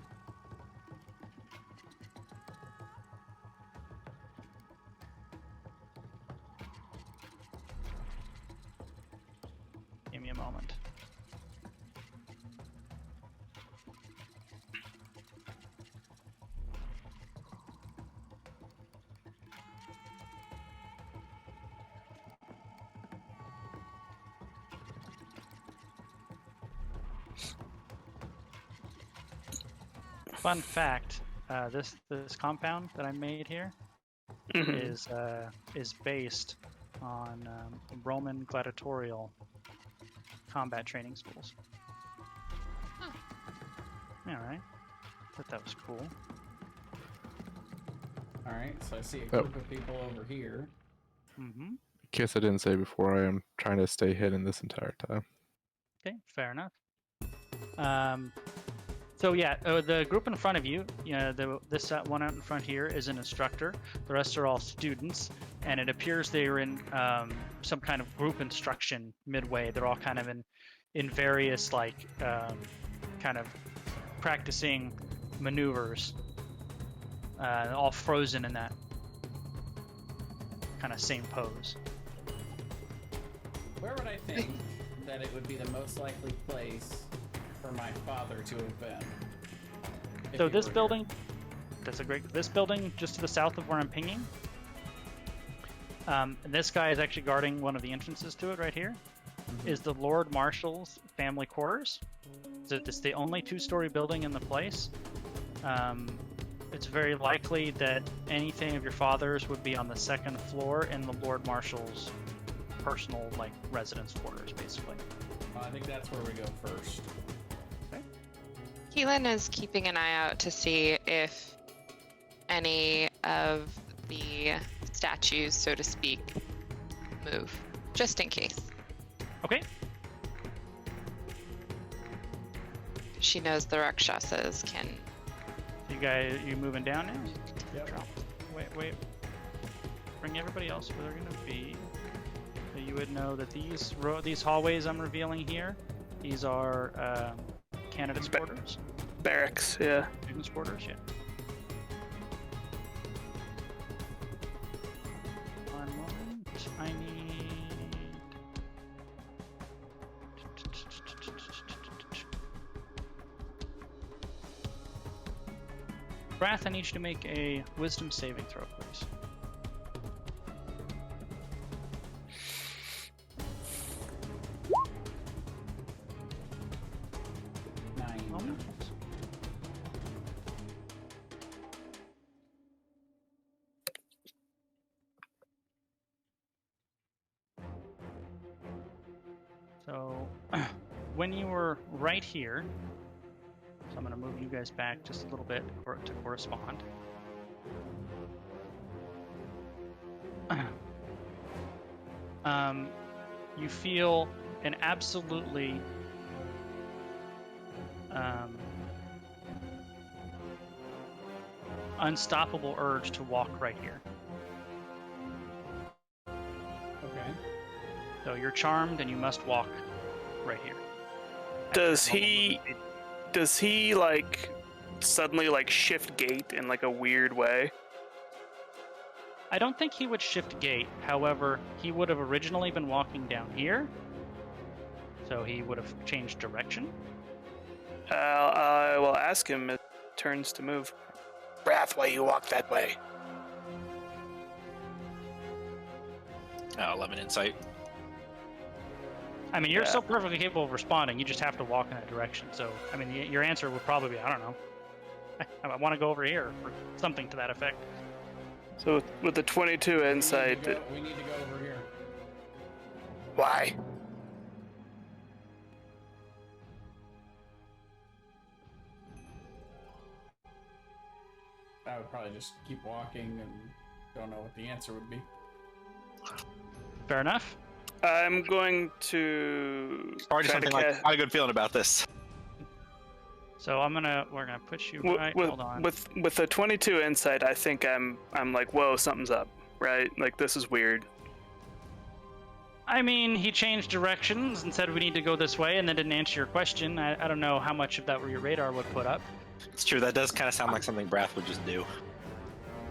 Give me a moment. Fun fact: this compound that I made here is based on Roman gladiatorial combat training schools. All right, thought that was cool. All right. So I see a group of people over here. Mm-hmm. In case I didn't say before, I am trying to stay hidden this entire time. Okay, fair enough. So yeah, the group in front of you, this one out in front here is an instructor. The rest are all students, and it appears they're in some kind of group instruction midway. They're all kind of in various kind of practicing maneuvers, all frozen in that kind of same pose. Where would I think that it would be the most likely place for my father to have been? If So he this were building, this building just to the south of where I'm pinging. And this guy is actually guarding one of the entrances to it right here. Is the Lord Marshal's family quarters. So it's the only two-story building in the place. It's very likely that anything of your father's would be on the second floor in the Lord Marshal's personal residence quarters, basically. here? I think that's where we go first. Keelan is keeping an eye out to see if any of the statues, so to speak, move, just in case. Okay. She knows the Rakshasas can. You moving down now? Yep. Wait. Bring everybody else where they're gonna be. So you would know that these hallways I'm revealing here, these are candidates' quarters. Barracks, yeah. Students' quarters, yeah. One moment. I need. Wrath, I need you to make a wisdom saving throw, please. Nine. So, when you were right here, so I'm going to move you guys back just a little bit to correspond. You feel an absolutely unstoppable urge to walk right here. Okay. So you're charmed and you must walk right here. Does he suddenly shift gait in a weird way? I don't think he would shift gate. However, he would have originally been walking down here. So he would have changed direction. I will ask him if it turns to move. Brath, why you walk that way? 11 insight. I mean, you're still perfectly capable of responding. You just have to walk in that direction. So, I mean, your answer would probably be, I don't know. I want to go over here, or something to that effect. So with the 22 insight, We need to go over here. Why? I would probably just keep walking and don't know what the answer would be. Fair enough. I'm going to Probably try something to like, not a good feeling about this. So we're gonna put you right. Hold on. With the 22 insight, I think I'm like, whoa, something's up, right? Like, this is weird. I mean, he changed directions and said we need to go this way, and then didn't answer your question. I don't know how much of that your radar would put up. It's true, that does kind of sound like something Brath would just do.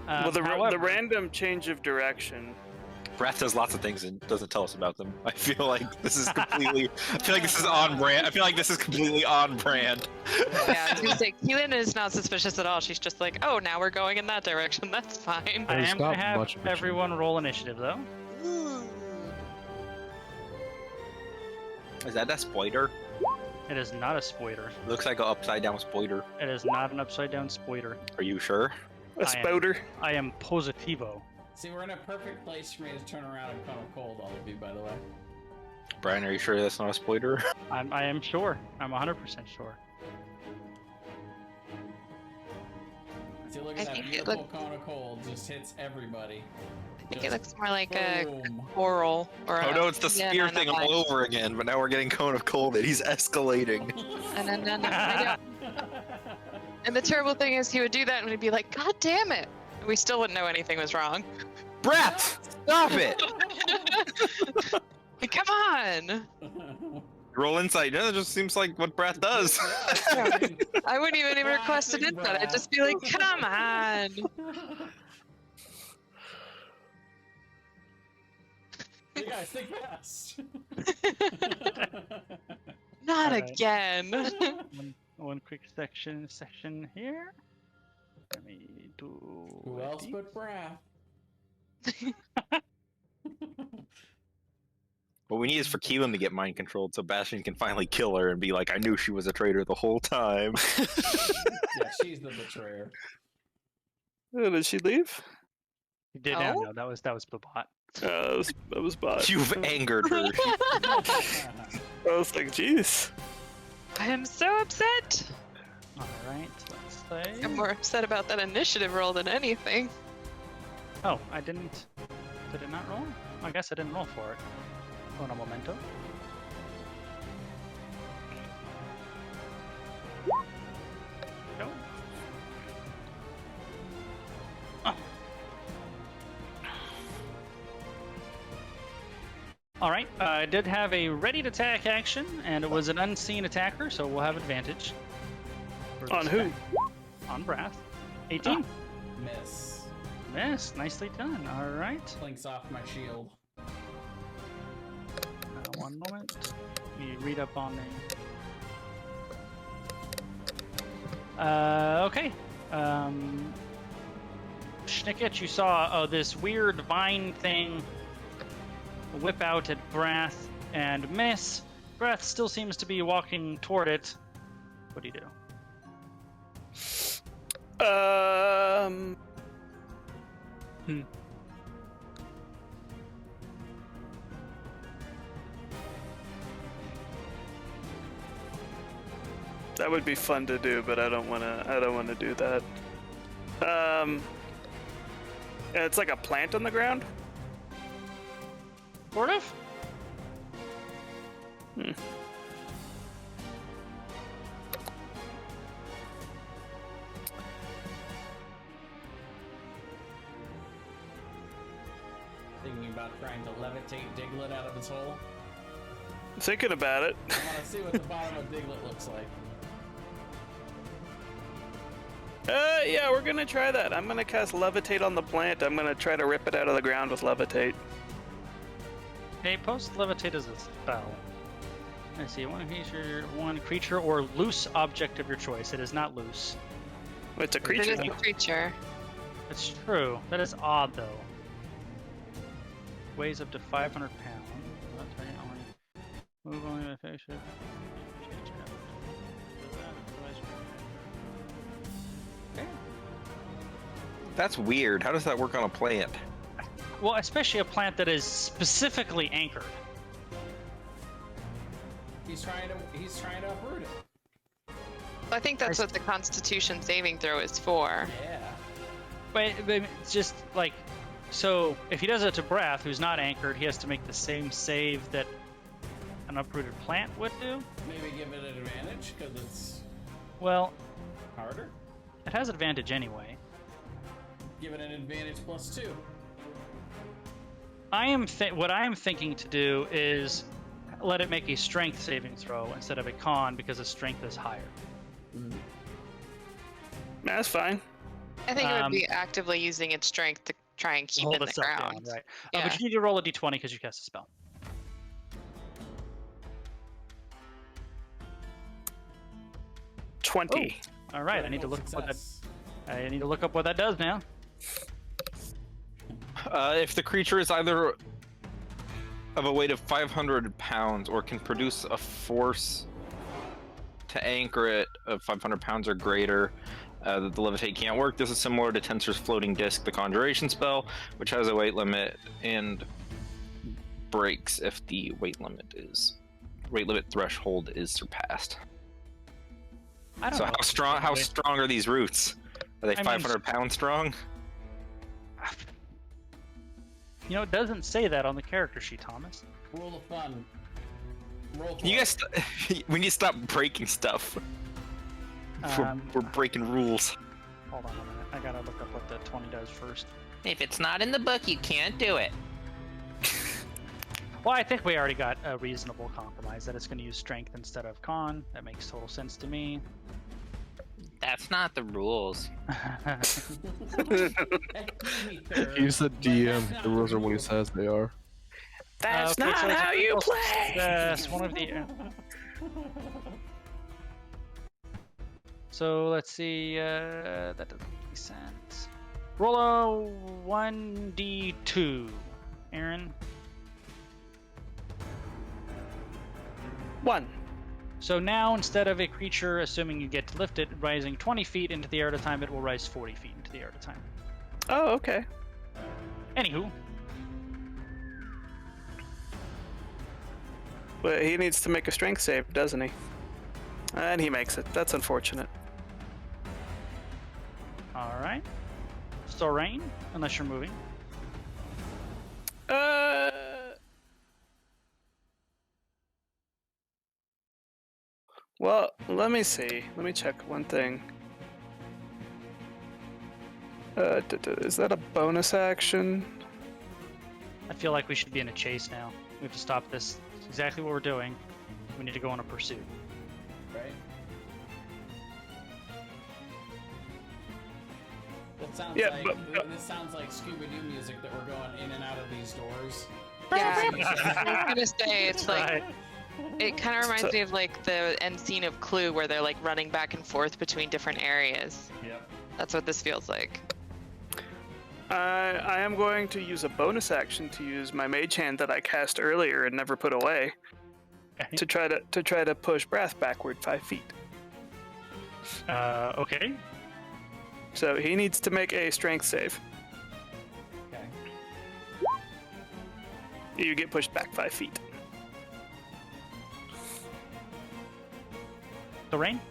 Well, the However, random change of direction. Brath does lots of things and doesn't tell us about them. I feel like this is completely. I feel like this is on brand. I feel like this is completely on brand. Yeah, I was gonna say, Keelan is not suspicious at all. She's just like, oh, now we're going in that direction. That's fine. I There's am gonna not have much of a everyone roll initiative though. Is that a spoiler? It is not a spoiler. Looks like an upside down spoiler. It is not an upside down spoiler. Are you sure? A spouter. I am positivo. See, we're in a perfect place for me to turn around and cone of cold all of you, by the way. Brian, are you sure that's not a spoiler? I am sure. I'm 100% sure. See, look I at that think it beautiful look- cone of cold. Just hits everybody. I think it looks more like a Boom. coral or Oh a, no, it's the yeah, spear no, thing no, all over again, but now we're getting Cone of Cold and he's escalating. No. And the terrible thing is he would do that and we'd be like, God damn it. We still wouldn't know anything was wrong. Brath! Stop it! Come on. Roll insight. No, that just seems like what Brath does. I wouldn't even request an input. I'd just be like, come on. You guys think fast. Not Alright. again. One quick section here. Let me do. Who else but Brath? What we need is for Keelan to get mind controlled so Bastion can finally kill her and be like, I knew she was a traitor the whole time. Yeah, she's the betrayer. Oh, did she leave? You did Oh? no, that was the bot. That was bot. You've angered her. I was like, jeez. I am so upset. All right, let's say. I'm more upset about that initiative roll than anything. Oh, I didn't. Did it not roll? I guess I didn't roll for it. Un momento. Go. Oh. All right. I did have a ready to attack action, and it was an unseen attacker, so we'll have advantage. for On this who? attack. On Brath. 18. Miss. Miss. Nicely done. All right. Clinks off my shield. One moment. Let me read up on the. Okay. Schnicket, you saw this weird vine thing whip out at Brath and miss. Brath still seems to be walking toward it. What do you do? That would be fun to do, but I don't wanna do that. It's like a plant on the ground. Sort of? Thinking about trying to levitate Diglett out of his hole. Thinking about it. I want to see what the bottom of Diglett looks like. Yeah, we're gonna try that. I'm gonna cast Levitate on the plant. I'm gonna try to rip it out of the ground with Levitate. Hey, post levitate as a spell. Let's see, one creature or loose object of your choice. It is not loose. It's a It creature. is a though. creature. That's true. That is odd, though. Weighs up to 500 pounds. That's right, only move only with face shape. Okay. That's weird. How does that work on a plant? Well, especially a plant that is specifically anchored. He's trying to uproot it. I think that's what the Constitution saving throw is for. Yeah. But it's just like, so if he does it to Brath, who's not anchored, he has to make the same save that an uprooted plant would do. Maybe give it an advantage because it's Well, harder. it has advantage anyway. Give it an advantage +2. What I am thinking to do is let it make a strength saving throw instead of a con because its strength is higher. That's fine. I think it would be actively using its strength to try and keep it in the itself ground. down, right? Yeah. But you need to roll a d20 because you cast a spell. Oh. 20. All right, I need to look up what that. I need to look up what that does now. If the creature is either of a weight of 500 pounds or can produce a force to anchor it of 500 pounds or greater, the levitate can't work. This is similar to Tensor's floating disc, the conjuration spell, which has a weight limit and breaks if the weight limit threshold is surpassed. I don't So know. how strong are these roots? Are they 500 pounds strong? You know, it doesn't say that on the character sheet, Thomas. Rule of fun. Roll You guys, we need to stop breaking stuff. We're breaking rules. Hold on a minute. I gotta look up what the 20 does first. If it's not in the book, you can't do it. Well, I think we already got a reasonable compromise that it's going to use strength instead of con. That makes total sense to me. That's not the rules. He's the DM. The rules are what he says they are. That's Okay, not so it's how you play! That's one of the... So let's see. That doesn't make sense. Roll a 1d2, Aaron. 1. So now, instead of a creature, assuming you get to lift it, rising 20 feet into the air at a time, it will rise 40 feet into the air at a time. Oh, okay. Anywho, But he needs to make a strength save, doesn't he? And he makes it. That's unfortunate. alright. Sorain, unless you're moving. Well, let me see. Let me check one thing. Is that a bonus action? I feel like we should be in a chase now. We have to stop this. It's exactly what we're doing. We need to go on a pursuit. Right? That sounds Yeah, like this sounds like Scooby-Doo music that we're going in and out of these doors. Yeah, I was gonna say it's like Right. it kind of reminds me of like the end scene of Clue where they're like running back and forth between different areas. Yep. That's what this feels like. I am going to use a bonus action to use my mage hand that I cast earlier and never put away Okay. to try to push Brath backward 5 feet. Okay. So he needs to make a strength save. Okay. You get pushed back 5 feet. Sorain?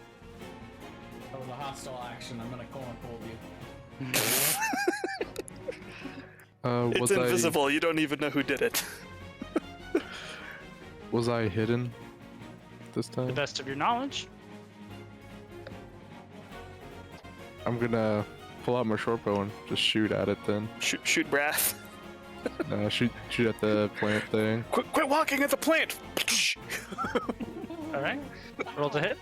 That was a hostile action. I'm gonna corner pull you. It's Was invisible. You don't even know who did it. Was I hidden this The time? best of your knowledge. I'm gonna pull out my short bow and just shoot at it then. Shoot Brath. Shoot at the plant thing. Quit walking at the plant. Alright. Roll to hit.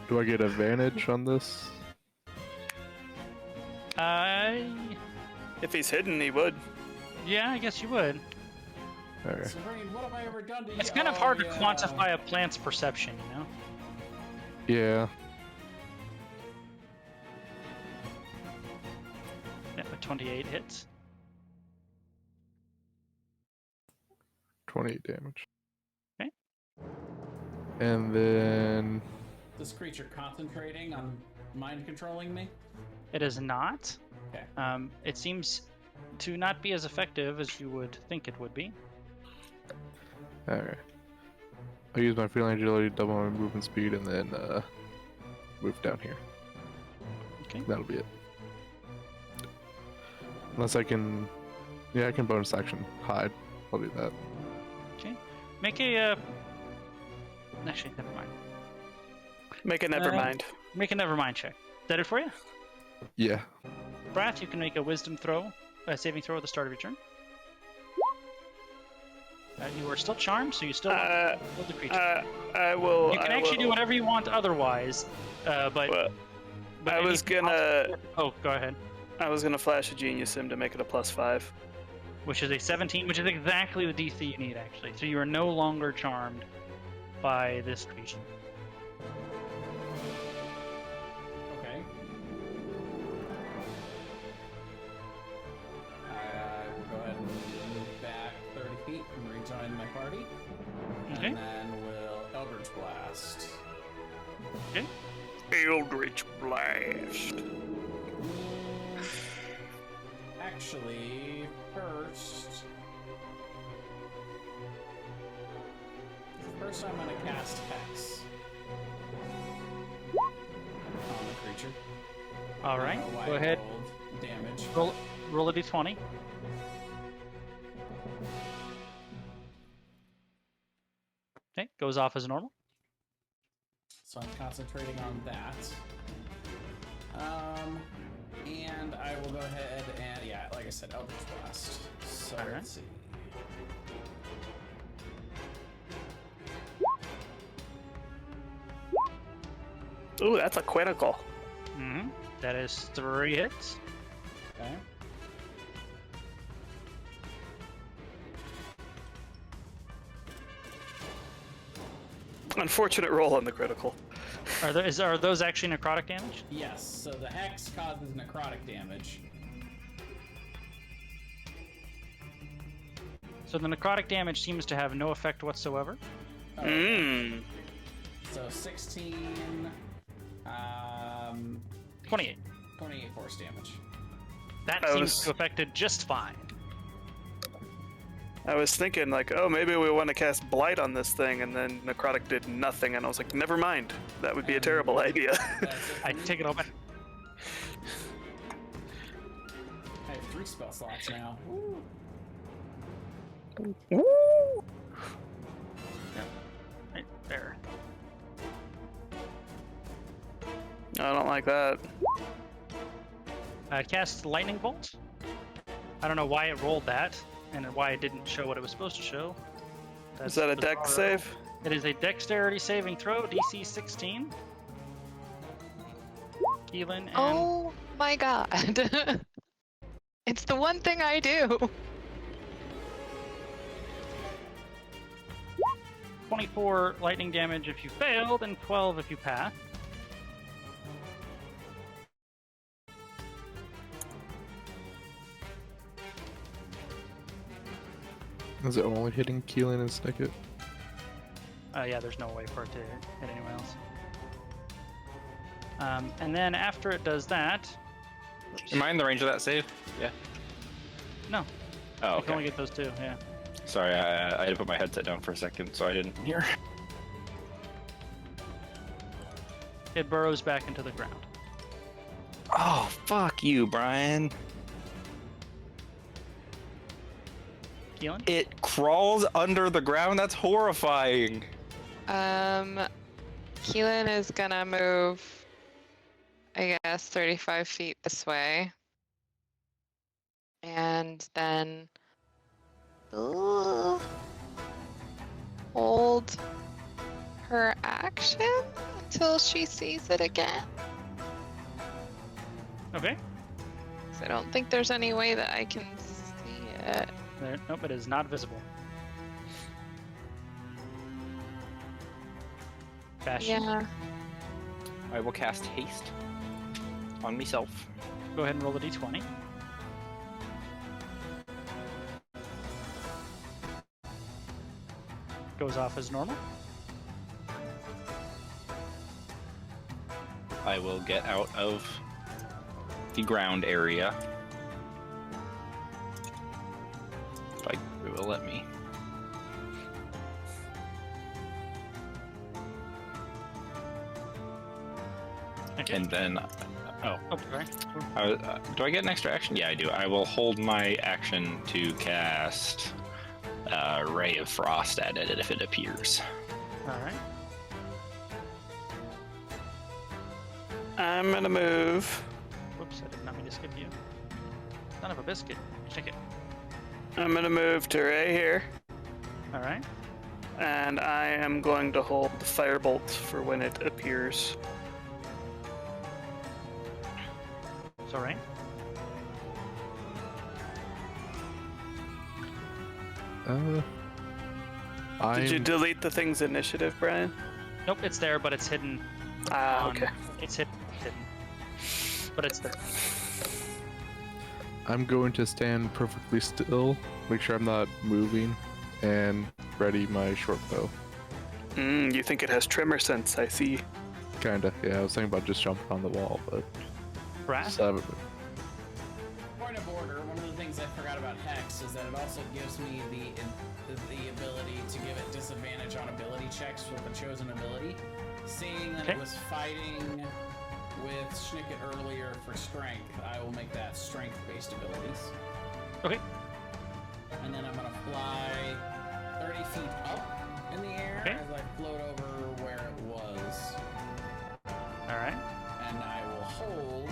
Do I get advantage on this? If he's hidden, he would. Yeah, I guess you would. Okay. Serene, what have I ever done to you? It's kind of hard to quantify a plant's perception, you know? Yeah. Yeah, but 28 hits. 28 damage. Okay. And then This creature concentrating on mind controlling me? It is not. Okay. It seems to not be as effective as you would think it would be. alright. I'll use my feline agility, double my movement speed, and then move down here. Okay. That'll be it. Unless I can, yeah, I can bonus action hide. I'll do that. Okay. Make a. Actually, never mind. Make it never mind. Make a never mind check. Is that it for you? Yeah. Brath, you can make a wisdom throw, a saving throw at the start of your turn. You are still charmed, so you still hold the creature. I will. You can actually do whatever you want otherwise, but I was gonna. Oh, go ahead. I was gonna flash a genius sim to make it a +5. Which is a 17, which is exactly the DC you need, actually. So you are no longer charmed by this creature. Okay. Go ahead and move back 30 feet and rejoin my party. Okay. And then we'll Eldritch Blast. Okay. Eldritch Blast. Actually, first I'm gonna cast Hex on the creature. All right. Why Go ahead. rolled damage. Roll a d20. Okay, goes off as normal. So I'm concentrating on that. And I will go ahead and, yeah, like I said, Eldritch Blast. So Alright. let's see. Ooh, that's a critical. Mm-hmm. That is 3 hits. Okay. Unfortunate roll on the critical. Are those actually necrotic damage? Yes, so the Hex causes necrotic damage. So the necrotic damage seems to have no effect whatsoever. Mmm. So 16, 28. 28 force damage. That I seems was- to have affected just fine. I was thinking like, oh, maybe we want to cast Blight on this thing, and then Necrotic did nothing, and I was like, never mind. That would be a terrible idea. That's it for I me. take it all back. I have 3 spell slots now. Right there. I don't like that. Cast lightning bolt. I don't know why it rolled that, and why it didn't show what it was supposed to show. Is that a bizarre. dex save? It is a dexterity saving throw, DC 16. Keelan and Oh my god. It's the one thing I do. 24 lightning damage if you failed, and 12 if you pass. Is it only hitting Keelan and Snicket? Yeah, there's no way for it to hit anyone else. And then after it does that, Am I in the range of that save? Yeah. no, Oh, you can only okay. get those 2. Yeah. Sorry, I had to put my headset down for a second, so I didn't hear. It burrows back into the ground. Oh, fuck you, Brian. Keelan? It crawls under the ground? That's horrifying. Keelan is gonna move, I guess, 35 feet this way. And then hold her action until she sees it again. Okay. 'Cause I don't think there's any way that I can see it. Nope, it is not visible. Bastion, Yeah. I will cast haste on myself. go ahead and roll a d20. Goes off as normal. I will get out of the ground area. If it will let me. Okay. And then, Oh, sorry. do I get an extra action? Yeah, I do. I will hold my action to cast Ray of Frost at it if it appears. All right. I'm gonna move. Whoops, I did not mean to skip you. Son of a biscuit. Check it. I'm gonna move to right here, All right. and I am going to hold the firebolt for when it appears. So Rain. Did you I'm delete the thing's initiative, Brian? Nope, it's there, but it's hidden. Ah, on- okay. It's hidden. But it's there. I'm going to stand perfectly still, make sure I'm not moving, and ready my short bow. You think it has tremor sense? I see. Kinda, yeah. I was thinking about just jumping on the wall, but Brass. just haven't. Point of order, one of the things I forgot about Hex is that it also gives me the ability to give it disadvantage on ability checks with the chosen ability. Seeing that Okay. it was fighting with Schnicket earlier for strength, I will make that strength-based abilities. Okay. And then I'm gonna fly 30 feet up in the air Okay. as I float over where it was. All right. And I will hold.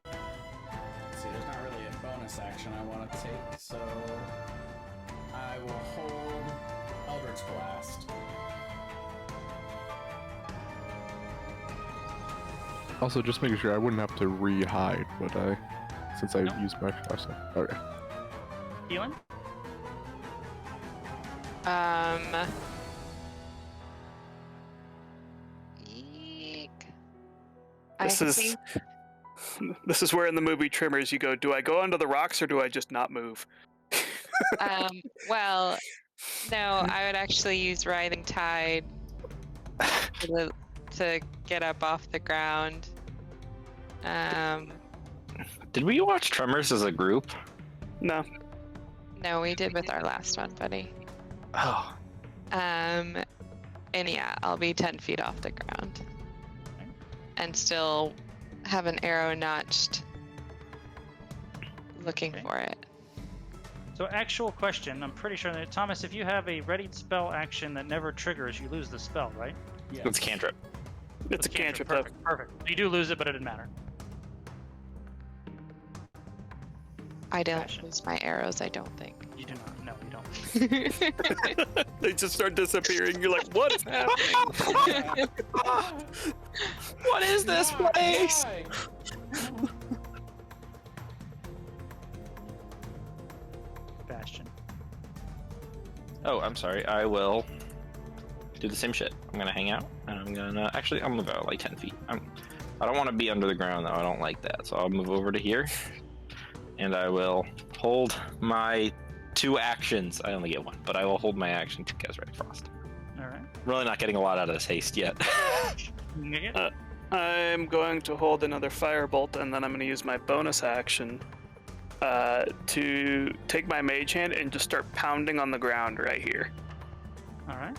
Let's see, there's not really a bonus action I want to take, so I will hold Eldritch Blast. Also, just making sure I wouldn't have to re-hide, would I? Since I No. used my stuff. Okay. Healing. Eek. This I is think this is where in the movie Tremors you go, do I go onto the rocks or do I just not move? well, no, I would actually use Writhing Tide to get up off the ground. Did we watch Tremors as a group? No. No, we did with our last one, buddy. Oh, And yeah, I'll be 10 feet off the ground. And still have an arrow notched looking Okay. for it. So, actual question. I'm pretty sure that Thomas, if you have a readied spell action that never triggers, you lose the spell, right? Yeah. it's cantrip. It's a cantrip though. Perfect. Perfect. You do lose it, but it didn't matter. I don't Passion. lose my arrows, I don't think. You do not. No, you don't. They just start disappearing. You're like, what is happening? What is this Why? place? Why? Bastion. Oh, I'm sorry. I will do the same shit. I'm gonna hang out, and I'm gonna I'll move out like 10 feet. I don't want to be under the ground though. I don't like that. So I'll move over to here, and I will hold my 2 actions. I only get 1, but I will hold my action to cast Ray of Frost. All right. I'm really not getting a lot out of this haste yet. I'm going to hold another firebolt, and then I'm going to use my bonus action to take my mage hand and just start pounding on the ground right here. All right.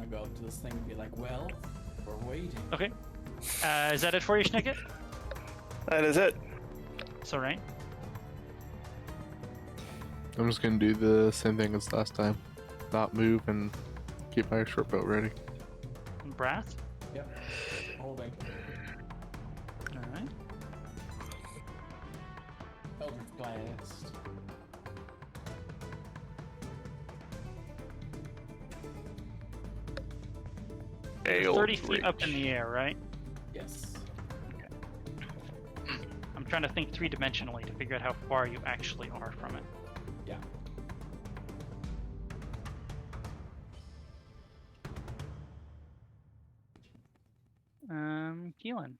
gonna go up to this thing and be like, well, we're waiting. Okay. Is that it for you, Schnicket? That is it. So right. I'm just gonna do the same thing as last time. Not move and keep my short bow ready. Brath. Yep. Holding. All right. Eldritch Blast. Ail 30 feet Reach. up in the air, right? Yes. I'm trying to think three-dimensionally to figure out how far you actually are from it. Yeah. Keelan.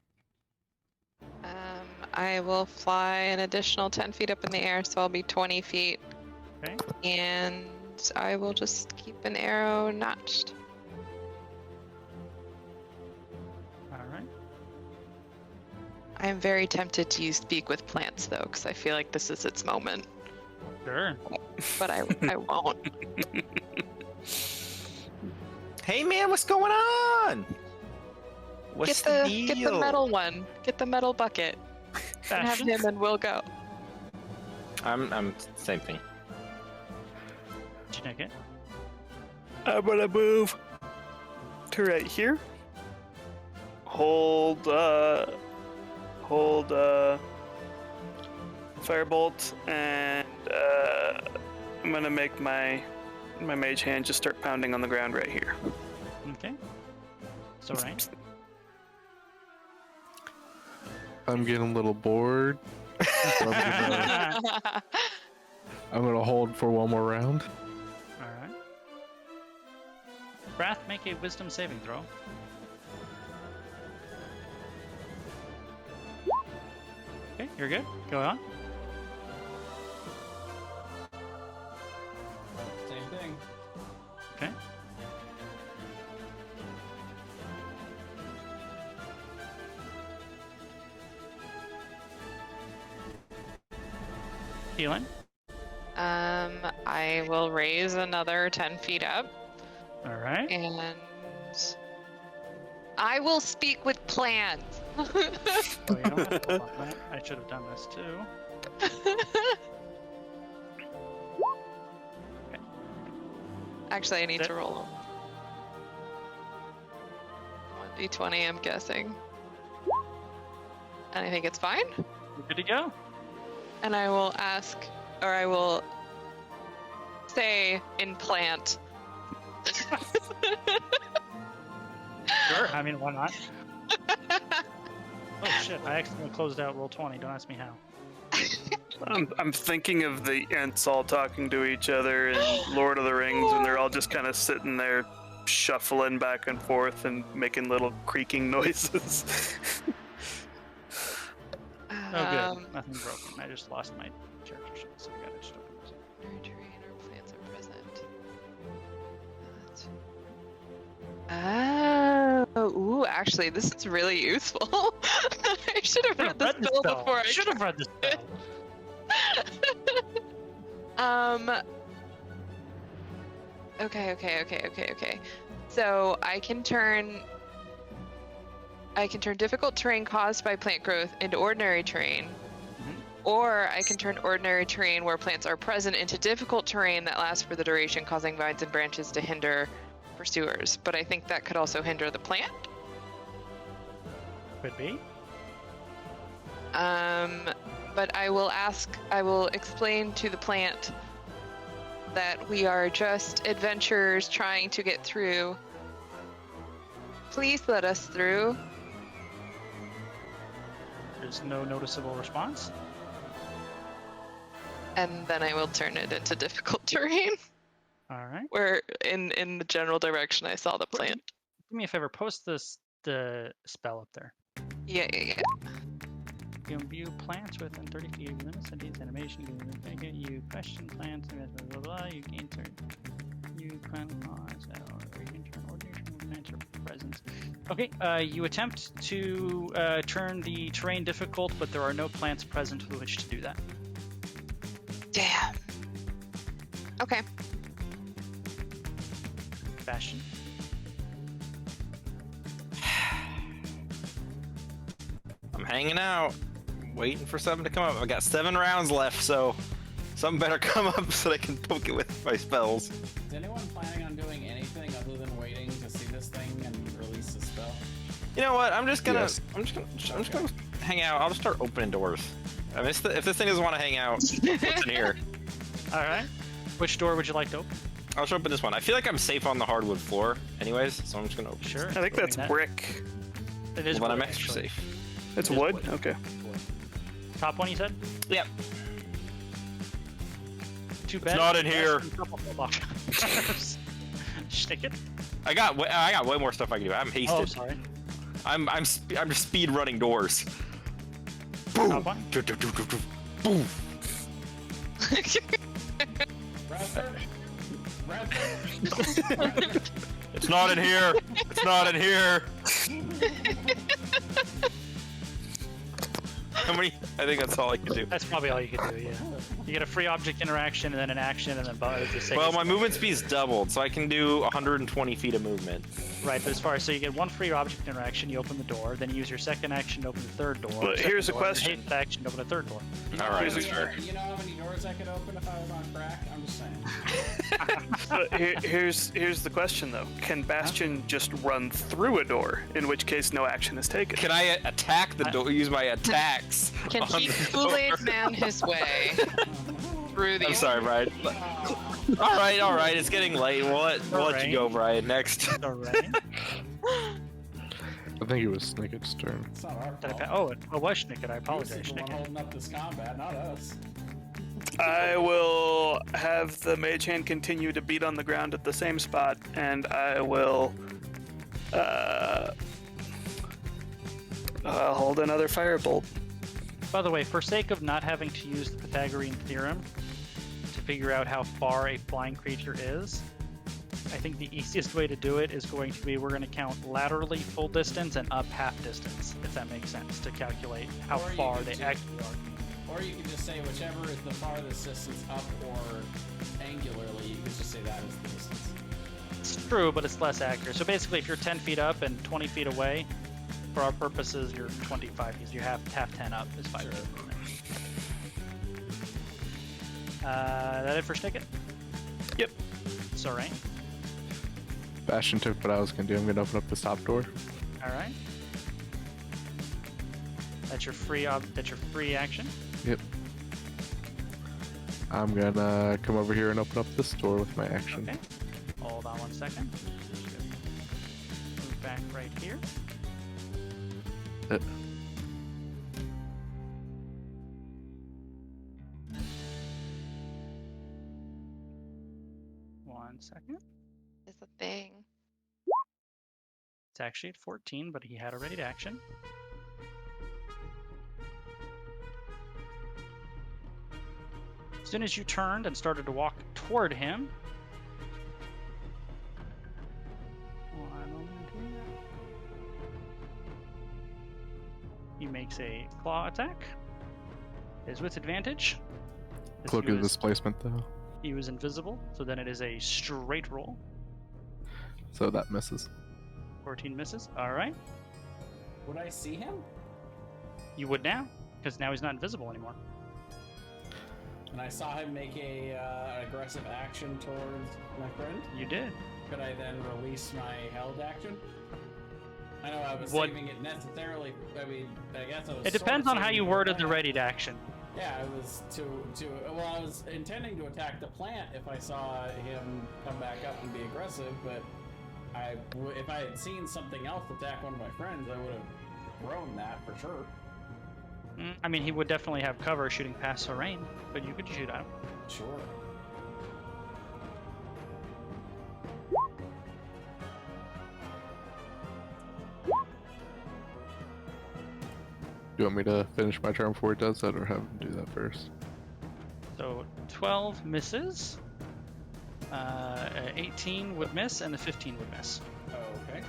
I will fly an additional 10 feet up in the air, so I'll be 20 feet. Okay. And I will just keep an arrow notched. All right. I am very tempted to use Speak with Plants, though, because I feel like this is its moment. Sure. But I won't. Hey man, what's going on? What's Get the deal? the metal one. Get the metal bucket. And have Bastion. him and we'll go. I'm same thing. Schnicket. I'm gonna move to right here. Hold firebolt, and I'm gonna make my mage hand just start pounding on the ground right here. Okay. So right. I'm getting a little bored. So I'm gonna hold for one more round. All right. Brath, make a wisdom saving throw. Okay, you're good. Go on. Same thing. Okay. Keelan. I will raise another 10 feet up, All right. and I will speak with plants. Oh, you know what? Hold on a minute. I should have done this too. Actually, I need That- to roll them. 1d20, I'm guessing. And I think it's fine. You're good to go. And I will ask, or I will say in plant. Sure. I mean, why not? Oh shit! I accidentally closed out roll 20. Don't ask me how. I'm thinking of the Ents all talking to each other in Lord of the Rings, and they're all just kind of sitting there shuffling back and forth and making little creaking noises. Oh, good. Nothing broken. I just lost my character sheet, so I gotta just open this. Ordinary terrain or plants are present. Ooh, actually, this is really useful. I should have read the spell before I should have read the spell. Okay. So I can turn difficult terrain caused by plant growth into ordinary terrain. Or I can turn ordinary terrain where plants are present into difficult terrain that lasts for the duration, causing vines and branches to hinder pursuers. But I think that could also hinder the plant. Could be. But I will explain to the plant that we are just adventurers trying to get through. Please let us through. There's no noticeable response. And then I will turn it into difficult terrain, All right. where in the general direction I saw the plant. Do me a favor. Post the spell up there. Yeah. You can view plants within 30 feet of limits of these animation. You question plants, blah, blah, blah, blah. You gain turn. You can cause, or you can turn ordinary plants are present. Okay, you attempt to turn the terrain difficult, but there are no plants present with which to do that. Damn. Okay. Bastion. hanging out, waiting for something to come up. I got 7 rounds left, so something better come up so I can poke it with my spells. Is anyone planning on doing anything other than waiting to see this thing and release the spell? You know what? I'm just gonna Yes. hang out. I'll just start opening doors. I mean, if this thing doesn't want to hang out, what's in here? All right. Which door would you like to open? I'll just open this one. I feel like I'm safe on the hardwood floor, anyways, so I'm just gonna open. Sure. I think that's That- brick. It is Well, then I'm wood, extra actually. safe. It's It is wood? wood. Okay. Top one, you said? Yep. Too bad. not in here. Stick it. I got way more stuff I can do. I'm hasted. Oh, sorry. I'm just speed running doors. Top one. Boom. Bradford? Bradford? It's not in here. It's not in here. How many? I think that's all I can do. That's probably all you can do, yeah. You get a free object interaction, and then an action, and then just Well, my movement speed's doubled, so I can do 120 feet of movement. Right, but as far as so you get one free object interaction, you open the door, then you use your second action to open the third door. But second here's a door, and question. Eighth action to open a third door. All right, Here's a- sure. You know how many doors I could open if I was on crack? I'm just saying. But here's the question though. Can Bastion just run through a door? In which case, no action is taken. Can I attack the door? Use my attacks. Can on he the Kool-Aid door? man his way through the? I'm sorry, Brian. All right. It's getting late. We'll let you go, Brian. Next. All right. I think it was Snicket's turn. It's not our Did I fault. oh, it was Schnicket. I This apologize, is the one Schnicket. holding up this combat, not us. I will have the mage hand continue to beat on the ground at the same spot, and I will hold another firebolt. By the way, for sake of not having to use the Pythagorean theorem to figure out how far a flying creature is, I think the easiest way to do it is going to be we're going to count laterally full distance and up half distance, if that makes sense, to calculate how Or you far could they do- actually are. Or you could just say whichever is the farthest distance up or angularly, you could just say that is the distance. It's true, but it's less accurate. So basically, if you're 10 feet up and 20 feet away, for our purposes, you're 25 because you have 10 up is 5 Sure. feet. That it for Schnicket? Yep. Sorry. Bastion took what I was gonna do. I'm gonna open up this top door. All right. That's your free action. Yep. I'm gonna come over here and open up this door with my action. Okay. Hold on 1 second. Move back right here. Uh, 1 second. Is the thing. It's actually at 14, but he had a ready to action. As soon as you turned and started to walk toward him, he makes a claw attack. It is with advantage. As Cloak he of was- displacement though, He was invisible, so then it is a straight roll. so that misses. 14 misses. All right. Would I see him? You would now, because now he's not invisible anymore. And I saw him make a aggressive action towards my friend. You did. Could I then release my held action? I know I was What- saving it necessarily. I mean, I guess I was. It sort depends of on how saving you it for worded the plant. ready to action. Yeah, it was to. Well, I was intending to attack the plant if I saw him come back up and be aggressive, but if I had seen something else attack one of my friends, I would have thrown that for sure. I mean, he would definitely have cover shooting past Sorain, but you could shoot out. Sure. You want me to finish my turn before it does that, or have him do that first? So 12 misses. 18 would miss, and the 15 would miss. Okay.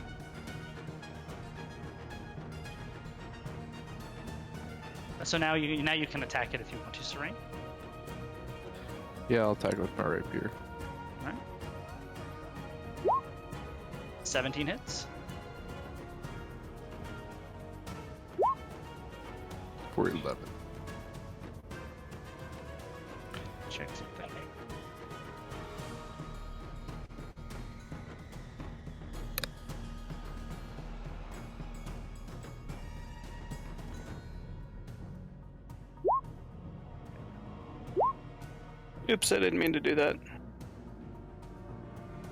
So now you can attack it if you want to, Sorain. Yeah, I'll attack with my rapier. All right. 17 hits. for 11. Check something. Oops, I didn't mean to do that.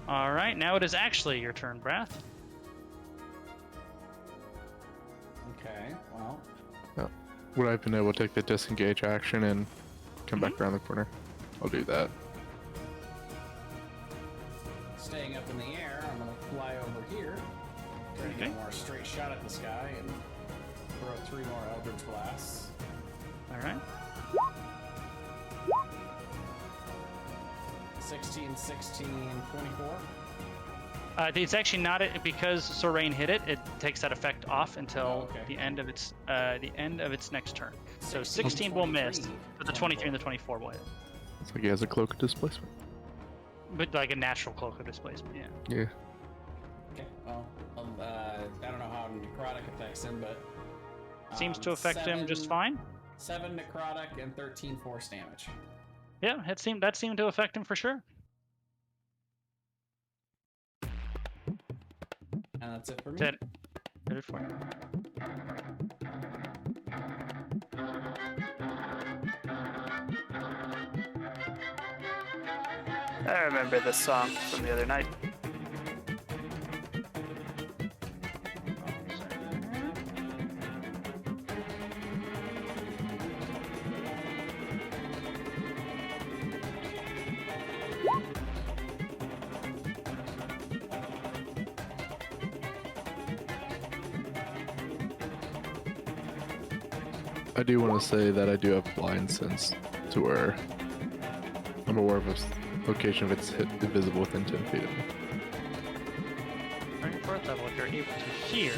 All right, now it is actually your turn, Brath. Okay, well, Would I have been able to take the disengage action and come back around the corner? I'll do that. staying up in the air, I'm gonna fly over here, try to get a more straight shot at the sky, and throw 3 more Eldritch Blasts. All right. 16, 16, 24. It's actually not it because Sorain hit it. It takes that effect off until the end of its next turn. So 16 will miss, but the 23 and the 24 will hit. It's like he has a cloak of displacement. But like a natural cloak of displacement, yeah. Yeah. Okay, well, I don't know how necrotic affects him, but Seems to affect him just fine. 7 necrotic and 13 force damage. Yeah, that seemed to affect him for sure. And that's it for me. Hit it for you. I remember this song from the other night. I do want to say that I do have blind sense to where I'm aware of a location if it's invisible within 10 feet of me. Right, 4th level, if you're able to hear.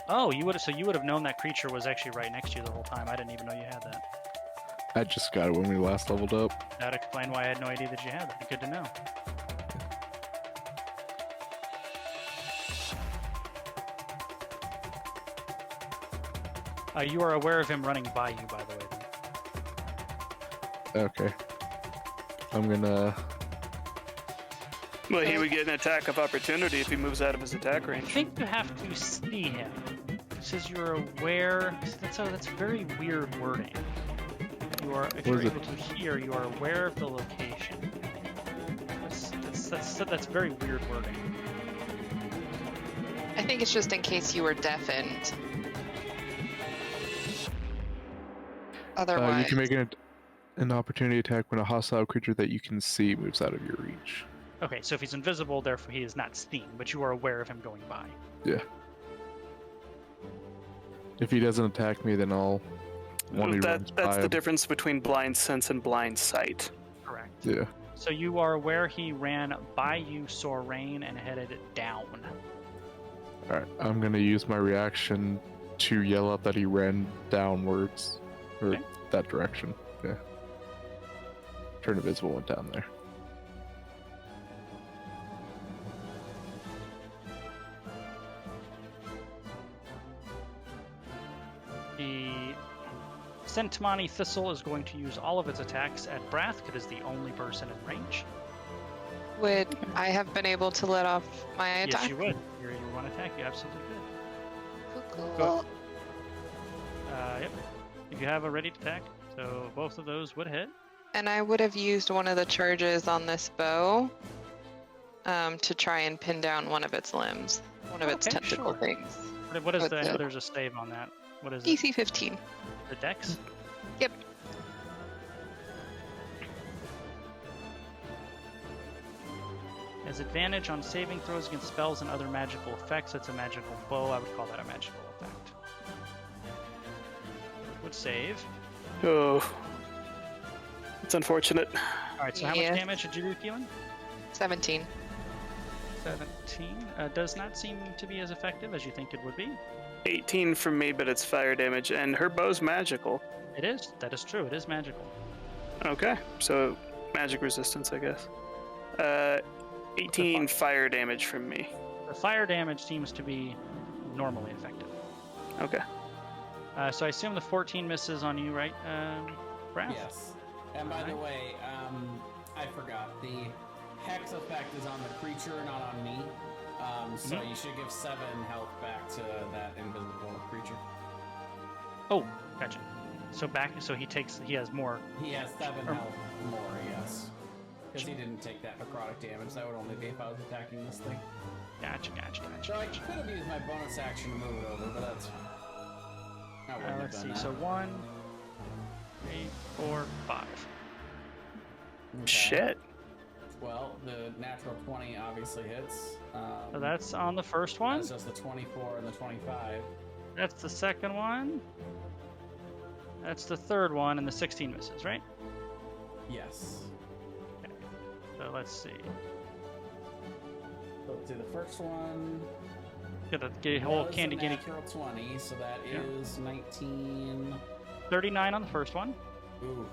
Oh, you would have known that creature was actually right next to you the whole time. I didn't even know you had that. I just got it when we last leveled up. That would explain why I had no idea that you had that. Good to know. You are aware of him running by you, by the way. Okay. I'm gonna... Well, he would get an attack of opportunity if he moves out of his attack I range. think you have to see him. It says you're aware. That's very weird wording. You are, if you're able to hear, you are aware of the location. That's very weird wording. I think it's just in case you were deafened. Otherwise, you can make an opportunity attack when a hostile creature that you can see moves out of your reach. Okay, so if he's invisible, therefore he is not seen, but you are aware of him going by. Yeah. If he doesn't attack me, then I'll... That's the difference between blind sense and blind sight. Correct. Yeah. So you are aware he ran by you, Sorain, and headed down. Alright, I'm gonna use my reaction to yell out that he ran downwards. Or that direction. Yeah. Turn invisible, went down there. The Centimani Thistle is going to use all of its attacks at Brath, because it is the only person in range. would I have been able to let off my attack? Yes, you would. Your one attack, you absolutely could. Cool. Yep. You have a ready attack, so both of those would hit. And I would have used one of the charges on this bow to try and pin down one of its limbs, one of its tentacle things. What is that? There's a save on that. What is it? DC 15. The dex? Yep. Has advantage on saving throws against spells and other magical effects. It's a magical bow. I would call that a magical effect. Would save. Oh. It's unfortunate. Alright, so how much damage did you do, Keelan? 17. 17. Does not seem to be as effective as you think it would be. 18 from me, but it's fire damage, and her bow's magical. It is. That is true. It is magical. Okay, so magic resistance, I guess. 18 fire damage from me. The fire damage seems to be normally effective. Okay. So I assume the 14 misses on you, right, Wrath? Yes. And by the Alright. way, I forgot. The hex effect is on the creature, not on me. So you should give 7 health back to that invisible creature. Oh, gotcha. So he has more. He has 7 health more, yes. Because he didn't take that necrotic damage. That would only be if I was attacking this thing. Gotcha. So I could have used my bonus action to move it over, but that's fine. I wouldn't have Let's done see. that. So 1, 3, 4, 5. Okay. Shit. Well, the natural 20 obviously hits. So that's on the first one. That's just the 24 and the 25. That's the second one. That's the third one, and the 16 misses, right? Yes. So let's see. So let's do the first one. Get a whole was candy a guinea. natural 20, so that Yeah. is 19. 39 on the first one, Ooh.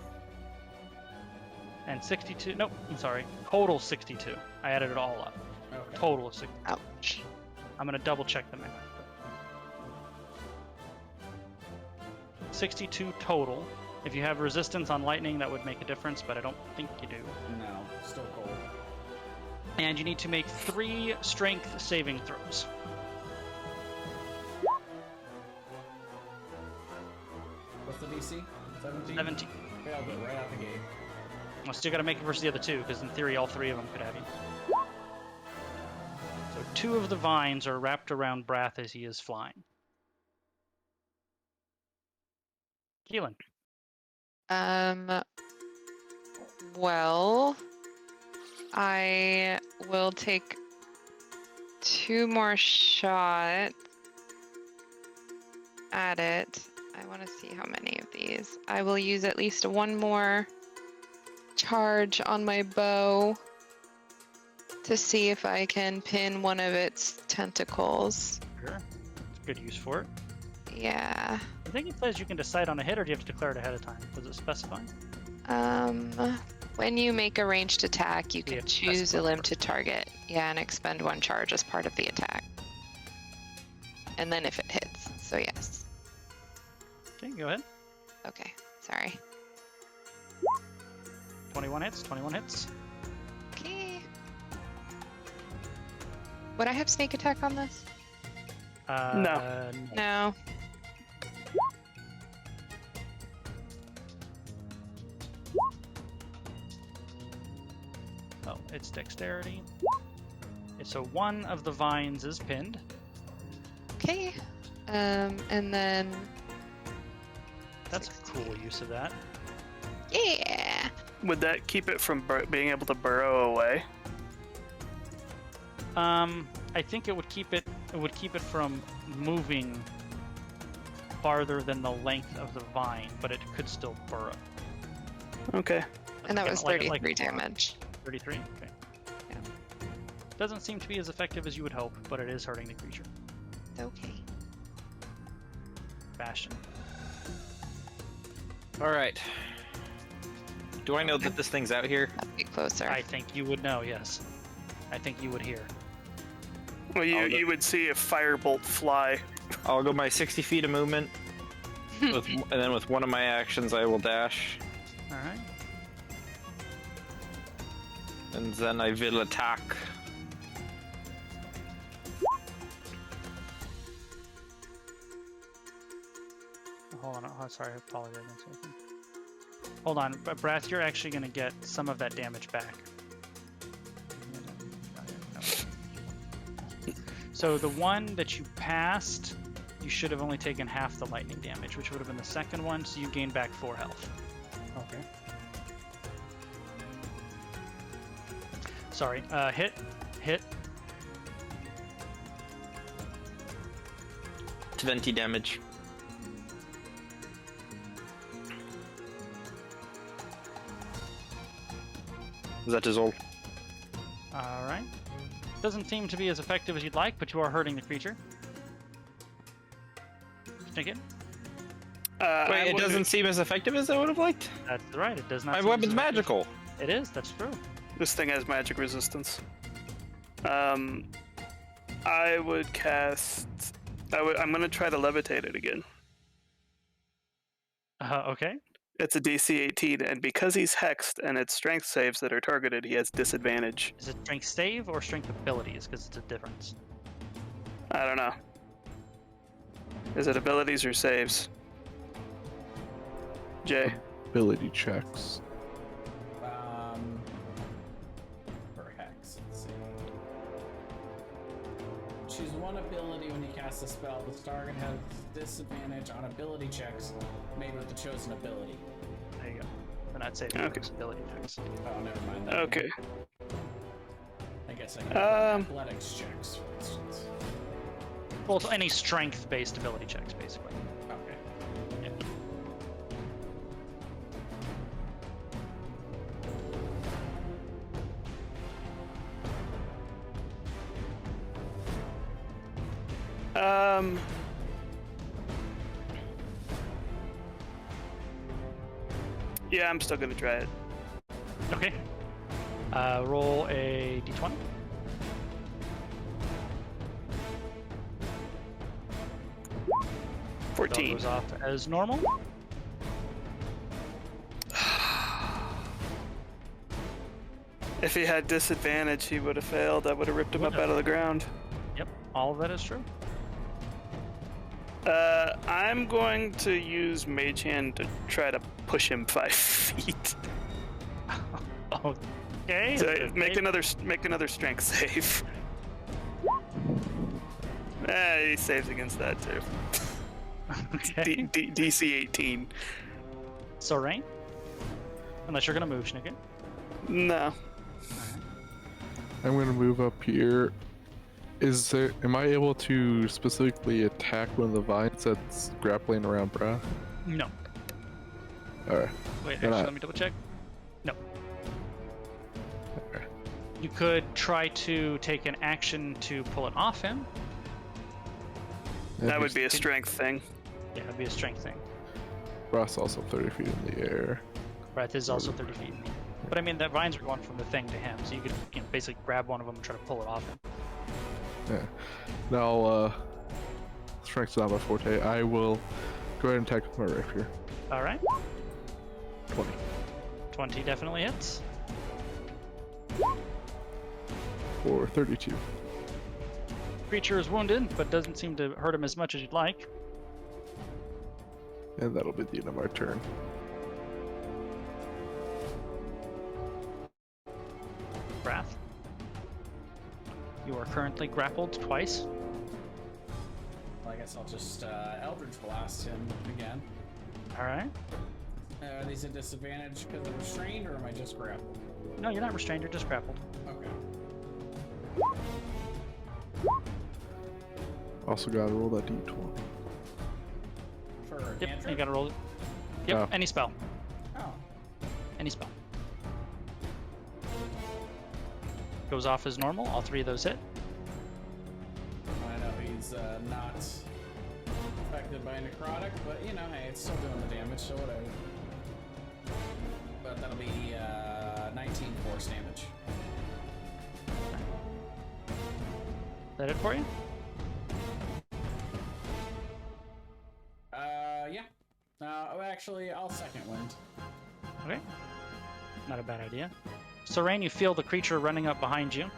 and 62. Nope, I'm sorry. Total 62. I added it all up. Okay. Total of 60. Ouch. I'm gonna double check the math. 62 total. If you have resistance on lightning, that would make a difference, but I don't think you do. No, still cold. And you need to make 3 strength saving throws. What's the DC? 17? 17. Failed it right out the gate. I still gotta make it versus the other 2, because in theory all 3 of them could have you. So 2 of the vines are wrapped around Brath as he is flying. Keelan. Well, I will take 2 more shots at it. I want to see how many of these. I will use at least 1 more charge on my bow to see if I can pin one of its tentacles. Sure. It's good use for it. Yeah. I think it says you can decide on a hit, or do you have to declare it ahead of time? Does it specify? When you make a ranged attack, you Yeah, can choose a limb to target. Yeah, and expend 1 charge as part of the attack. And then if it hits. So yes. Okay, go ahead. Okay, sorry. 21 hits, 21 hits. Okay. Would I have sneak attack on this? No. No. Oh, it's dexterity. Okay, so 1 of the vines is pinned. Okay. And then That's a 16. cool use of that. Yeah. Would that keep it from being able to burrow away? I think it would keep it. It would keep it from moving farther than the length of the vine, but it could still burrow. Okay. And that was Like 33 damage. 33. Okay. Yeah. Doesn't seem to be as effective as you would hope, but it is hurting the creature. Okay. Bastion. All right. Do I know that this thing's out here? That'd be closer. I think you would know. Yes. I think you would hear. Well, you would see a firebolt fly. I'll go my 60 feet of movement, and then with one of my actions, I will dash, All right. and then I will attack. Hold on. Oh, sorry. I apologize. 1 second. Hold on. But Brath, you're actually going to get some of that damage back. So the one that you passed, you should have only taken half the lightning damage, which would have been the second one, so you gain back 4 health. Okay. Sorry. Hit. 20 damage. That is all. All right. Doesn't seem to be as effective as you'd like, but you are hurting the creature. Take it. Wait, it doesn't seem as effective as I would have liked? That's right. It does not. My seem as weapon's effective. magical. It is. That's true. This thing has magic resistance. I would cast. I'm gonna try to levitate it again. Okay. It's a DC 18, and because he's hexed and it's strength saves that are targeted, he has disadvantage. Is it strength save or strength abilities? Because it's a difference. I don't know. Is it abilities or saves? Jay. Ability checks. For hex, let's see. Choose one ability when you cast a spell. The target has disadvantage on ability checks made with the chosen ability. There you go. Then I'd say Okay. ability checks. Oh, never mind that. Okay. I guess I can do athletics checks, for instance. Well, any strength-based ability checks, basically. Okay. Yeah. Yeah, I'm still gonna try it. Okay. Roll a d20. Spell 14. goes off as normal. If he had disadvantage, he would have failed. I would have ripped him up out of the ground. Yep, all of that is true. I'm going to use Mage Hand to try to push him 5 feet. Okay. So make another strength save. He saves against that too. Okay. DC 18. So rain. Unless you're gonna move, Schnicken. No. I'm gonna move up here. Am I able to specifically attack one of the vines that's grappling around Brath? No. Alright. Wait, Then actually, let me double check. No. Okay. You could try to take an action to pull it off him. That would be a strength thing. Yeah, it'd be a strength thing. Brath's also 30 feet in the air. Breath is also 30 feet. But I mean, the vines are going from the thing to him, so you could basically grab one of them and try to pull it off him. Yeah. Now, strength's not my forte. I will go ahead and attack with my rapier. All right. 20. 20 definitely hits. For 32. Creature is wounded, but doesn't seem to hurt him as much as you'd like. And that'll be the end of my turn. Wrath. You are currently grappled twice. Well, I guess I'll just Eldritch Blast him again. All right. Are these a disadvantage because I'm restrained, or am I just grappled? No, you're not restrained. You're just grappled. Okay. Also gotta roll that d20. For Yep. cantrip? You gotta roll it. Yep. Oh. Any spell. Oh. Any spell. Goes off as normal. All three of those hit. I know he's not affected by necrotic, but you know, hey, it's still doing the damage, so whatever. But that'll be 19 force damage. Is that it for you? Yeah. Actually, I'll second wind. Okay. Not a bad idea. Sorain, you feel the creature running up behind you.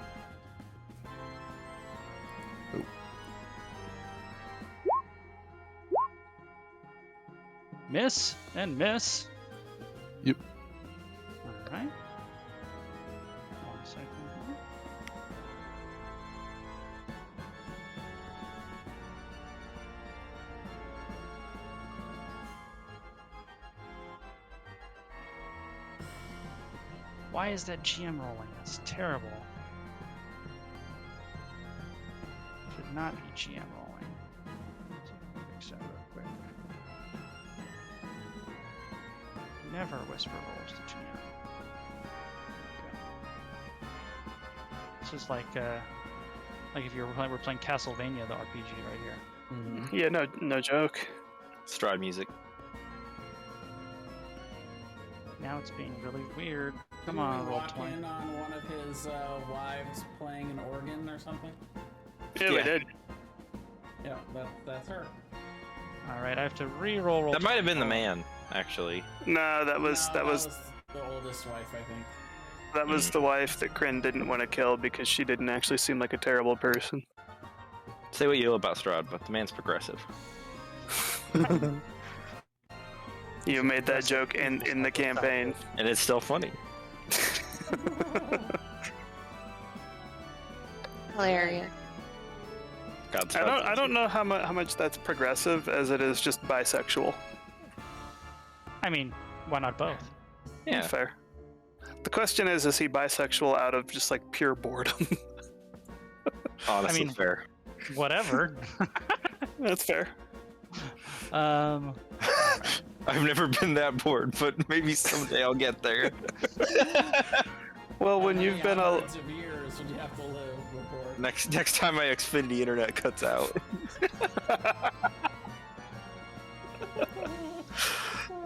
Oh. Miss and miss. Yep. All right. 1 second. Here. Why is that GM rolling? That's terrible. Should not be GM rolling. Fix that real quick. Never whisper rolls to GM. Okay. This is like if we're playing Castlevania, the RPG right here. Mm-hmm. Yeah, no joke. Stride music. Now it's being really weird. Come Didn't on, we roll walk 20. in on one of his wives playing an organ or something? Yeah, we Yeah. did. Yeah, that's her. All right, I have to re-roll. Roll That might have been the 20. man. actually. No, that was No, that was the oldest wife, I think. that was the wife that Kryn didn't want to kill because she didn't actually seem like a terrible person. Say what you will about Strahd, but the man's progressive. You made that joke in the campaign. And it's still funny. Hilarious. God's I don't know how much that's progressive as it is just bisexual. I mean, why not both? Yeah. Fair. The question is he bisexual out of just like pure boredom? Honestly, I mean- fair. Whatever. That's fair. um, I've never been that bored, but maybe someday I'll get there. Well, when How you've many been a hundreds of years would you have to live before? Next time my Xfinity internet cuts out.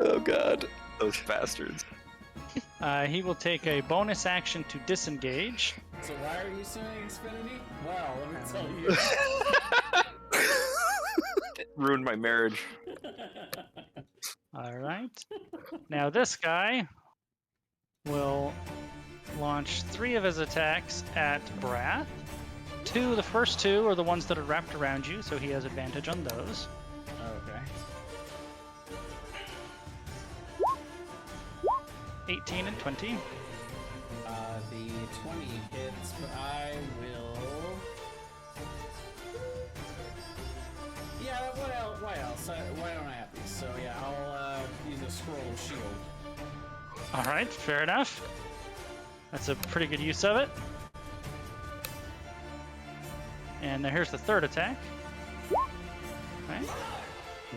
Oh god, those bastards. he will take a bonus action to disengage. So why are you suing Xfinity? Well, let me tell you. It ruined my marriage. All right. Now this guy will launch 3 of his attacks at Brath. The first 2 are the ones that are wrapped around you, so he has advantage on those. Okay. 18 and 20. The 20 hits, but I will. Yeah, why else? Why don't I have these? So yeah, I'll use a scroll of shield. All right, fair enough. That's a pretty good use of it. And now here's the 3rd attack. Okay.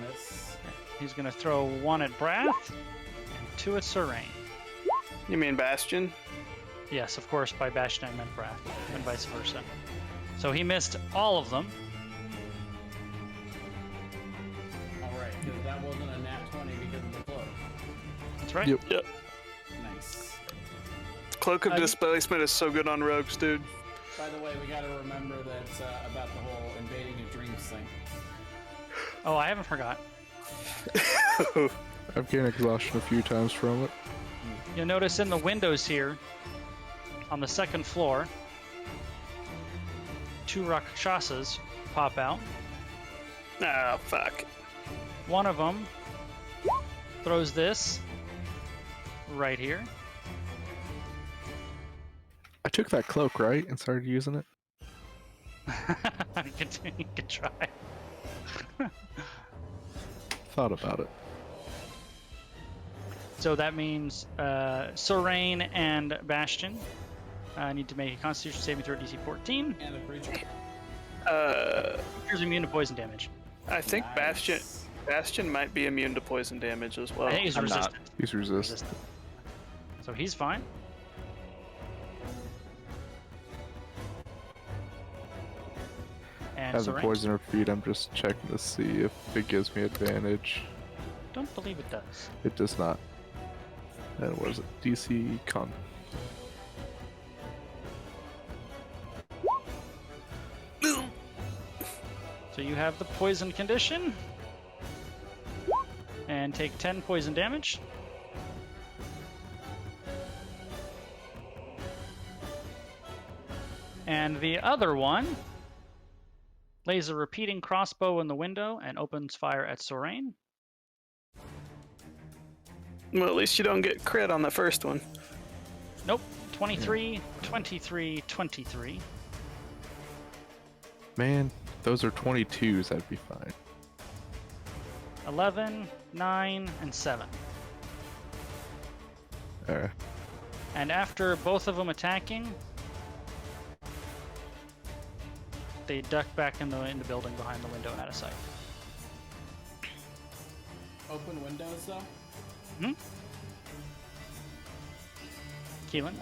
Miss. He's going to throw 1 at Brath and 2 at Surain. You mean Bastion? Yes, of course, by Bastion I meant Brath, and vice versa. So he missed all of them. Alright, because that wasn't a nat 20 because of the cloak. That's right. Yep. Yep. Nice. Cloak of Displacement is so good on rogues, dude. By the way, we gotta remember that about the whole invading your dreams thing. Oh, I haven't forgot. I've gained exhaustion a few times from it. You'll notice in the windows here, on the 2nd floor, 2 Rakshasas pop out. Ah, fuck. One of them throws this right here. I took that cloak, right, and started using it. You can try. Thought about it. So that means Surain and Bastion need to make a Constitution saving throw DC 14. And the creature. Here's immune to poison damage. I think Nice. Bastion might be immune to poison damage as well. I think he's I'm not. resistant. He's resist. So he's fine. And As a Surain? poisoner feat, I'm just checking to see if it gives me advantage. Don't believe it does. It does not. And what is it? DC Con. So you have the poison condition. And take 10 poison damage. And the other one lays a repeating crossbow in the window and opens fire at Surain. Well, at least you don't get crit on the first one. Nope. 23, 23, 23. Man, those are 22s. That'd be fine. 11, 9, and 7. And after both of them attacking, they duck back in the building behind the window and out of sight. Open windows though? Hmm? Keelan?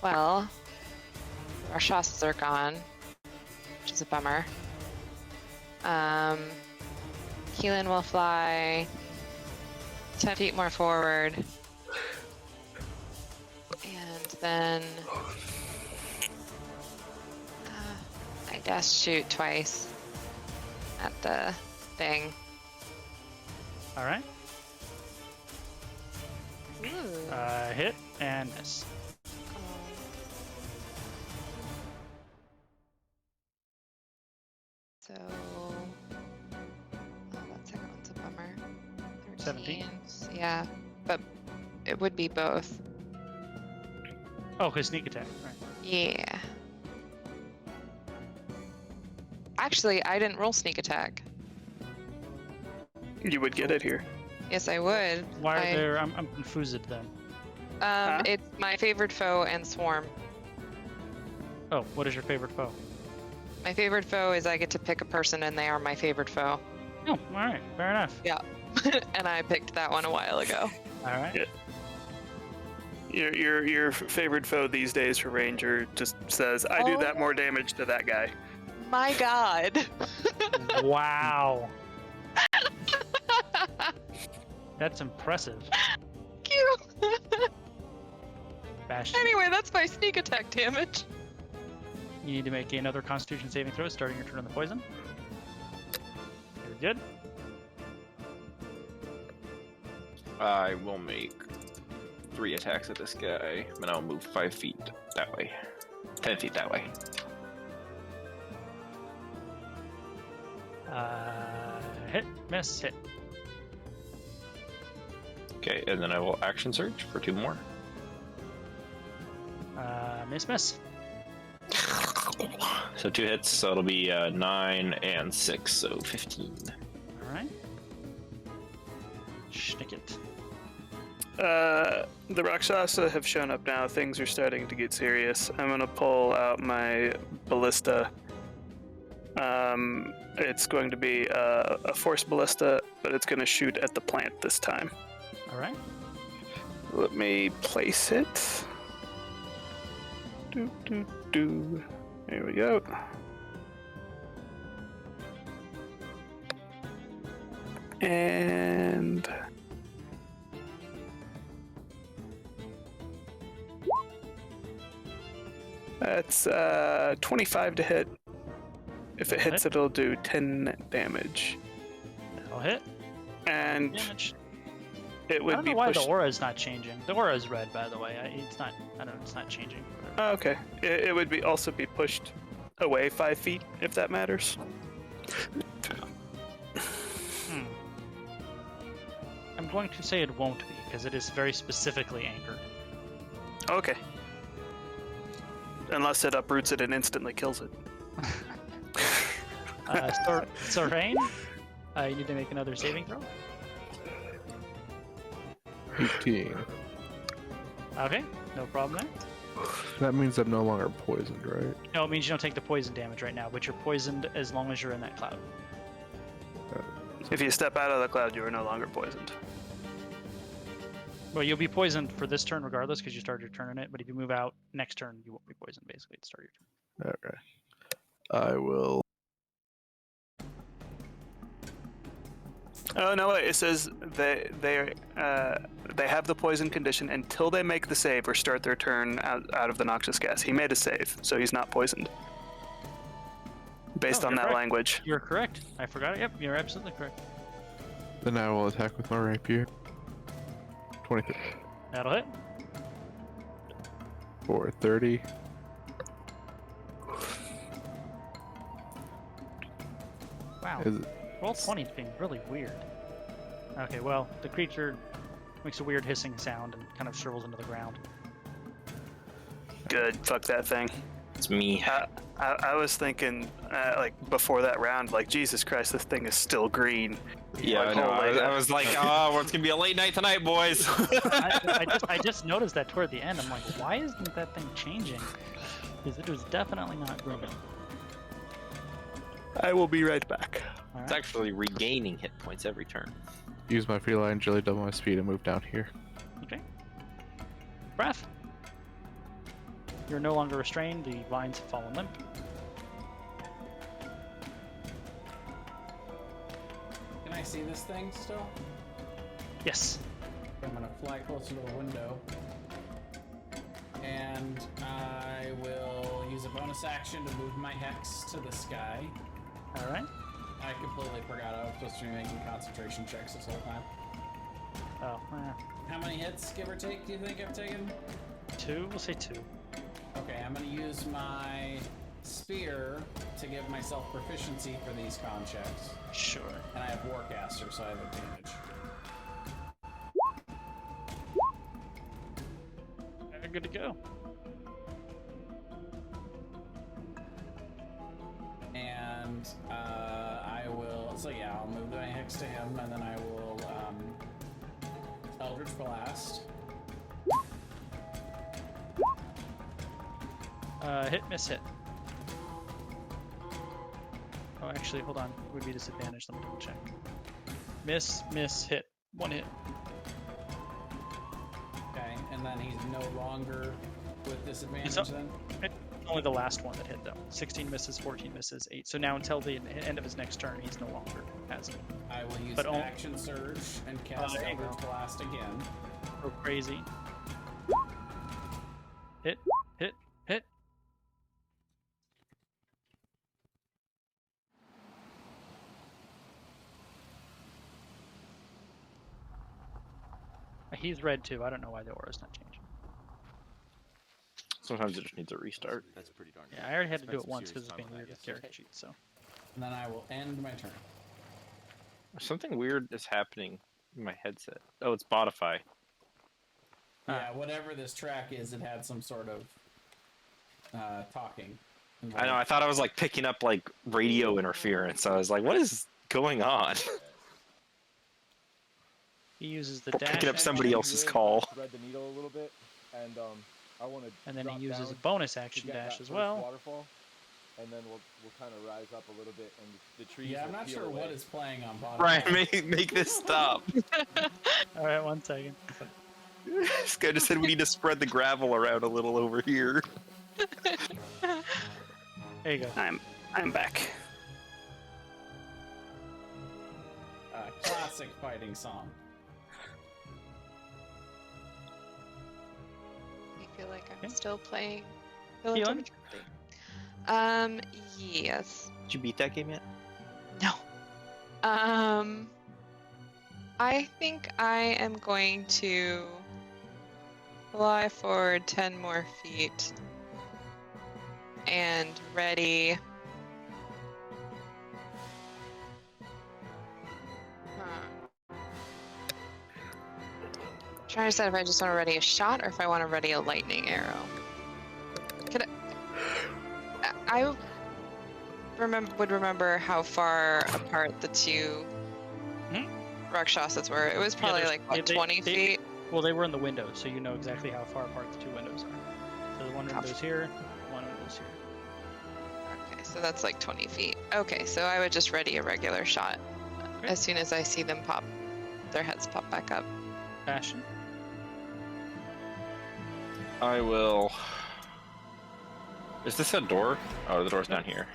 Well, our shots are gone, which is a bummer. Keelan will fly 10 feet more forward. And then I dash shoot twice at the thing. All right. Ooh. Hit and miss. So, oh, that second one's a bummer. 17. Yeah, but it would be both. Oh, his sneak attack. Right. Yeah. Actually, I didn't roll sneak attack. You would get it here. Yes, I would. Why are there? I'm confused then. It's my favorite foe and swarm. Oh, what is your favorite foe? My favorite foe is I get to pick a person and they are my favorite foe. Oh, all right, fair enough. Yeah. And I picked that one a while ago. All right. Yeah. Your favorite foe these days for Ranger just says, I do that more damage to that guy. My god. Wow. That's impressive. Thank you. Bastion. Anyway, that's my sneak attack damage. You need to make another Constitution saving throw, starting your turn on the poison. Very good. I will make 3 attacks at this guy, and I'll move 5 feet that way. 10 feet that way. Hit, miss, hit. Okay, and then I will action search for 2 more. Miss, miss. So 2 hits, so it'll be 9 and 6, so 15. All right. Schnick it. The Rakshasa have shown up now. Things are starting to get serious. I'm gonna pull out my ballista. It's going to be a force ballista, but it's going to shoot at the plant this time. All right. Let me place it. There we go. And that's 25 to hit. If it hits, it'll do 10 damage. That'll hit. And Damage. it I would don't be know why pushed. the aura is not changing. The aura is red, by the way. It's not. I don't know. It's not changing. Oh, okay. It would be also be pushed away 5 feet, if that matters. I'm going to say it won't be because it is very specifically anchored. Okay. Unless it uproots it and instantly kills it. Sorain, you need to make another saving throw. 18. Okay, no problem there. That means I'm no longer poisoned, right? No, it means you don't take the poison damage right now, but you're poisoned as long as you're in that cloud. If you step out of the cloud, you are no longer poisoned. Well, you'll be poisoned for this turn regardless because you started your turn in it, but if you move out next turn, you won't be poisoned basically to start your turn. Okay. I will. Oh no! Wait, it says they have the poison condition until they make the save or start their turn out of the noxious gas. He made a save, so he's not poisoned. Based Oh, on you're that correct. language. You're correct. I forgot it. Yep, you're absolutely correct. Then I will attack with my rapier. 23 That'll hit. for 30. Wow. Is it, Roll 20 is being really weird. Okay, well, the creature makes a weird hissing sound and kind of shrivels into the ground. Good. Fuck that thing. It's me. I was thinking, like, before that round, like, Jesus Christ, this thing is still green. Yeah, I Like, know. holy- I was like, oh, it's gonna be a late night tonight, boys. I just noticed that toward the end. I'm like, why isn't that thing changing? Because it was definitely not green. I will be right back. All It's right. actually regaining hit points every turn. use my feline agility, double my speed, and move down here. Okay. Breath. You're no longer restrained. The vines have fallen limp. Can I see this thing still? Yes. I'm gonna fly closer to the window. And I will use a bonus action to move my hex to the sky. All right. I completely forgot I was supposed to be making concentration checks this whole time. Oh, How many hits, give or take, do you think I've taken? 2. We'll say 2. Okay, I'm gonna use my spear to give myself proficiency for these con checks. Sure. And I have Warcaster, so I have advantage. Good to go. And I will. So yeah, I'll move my hex to him, and then I will Eldritch Blast. Hit, miss, hit. Oh, actually, hold on. Would be disadvantage. Let me double check. Miss, hit. 1 hit. Okay, and then he's no longer with disadvantage It's then? only the last one that hit, though. 16 misses, 14 misses, 8. So now until the end of his next turn, he's no longer has it. I will use But Action Surge and cast there you Eldritch go. Blast again. Go crazy. Hit, hit, hit. He's red too. I don't know why the aura's not changing. Sometimes it just needs a restart. That's pretty darn good. Yeah, I already had to do Spent it some once serious because it's time being on that weird with yesterday. character sheets. So And then I will end my turn. Something weird is happening in my headset. Oh, it's Spotify. Yeah, whatever this track is, it had some sort of talking. I know. I thought I was like picking up like radio interference. I was like, "What is going on?" he uses the Or dash picking up action, somebody else's call. Thread the needle a little bit, and I want to. and then he uses a bonus action dash as well. Waterfall, and then we'll kind of rise up a little bit, and the trees. Yeah, I'm will not peel sure away. what is playing on bottom. Brian, make this stop. All right, 1 second. This guy just said we need to spread the gravel around a little over here. There you go. I'm back. Classic fighting song. I feel like I'm Okay. still playing. Keelan? Yes. Did you beat that game yet? No. I think I am going to fly forward 10 more feet and ready. Trying to decide if I just want to ready a shot or if I want to ready a lightning arrow. I would remember how far apart the two Rakshasas were. It was probably there's- like, what, they- 20 they- feet? Well, they were in the window, so you know exactly how far apart the 2 windows are. So the one window's here, one window's here. Okay, so that's like 20 feet. Okay, so I would just ready a regular shot Okay. as soon as I see them pop, their heads pop back up. Bastion. I will. Is this a door? Oh, the door's down here.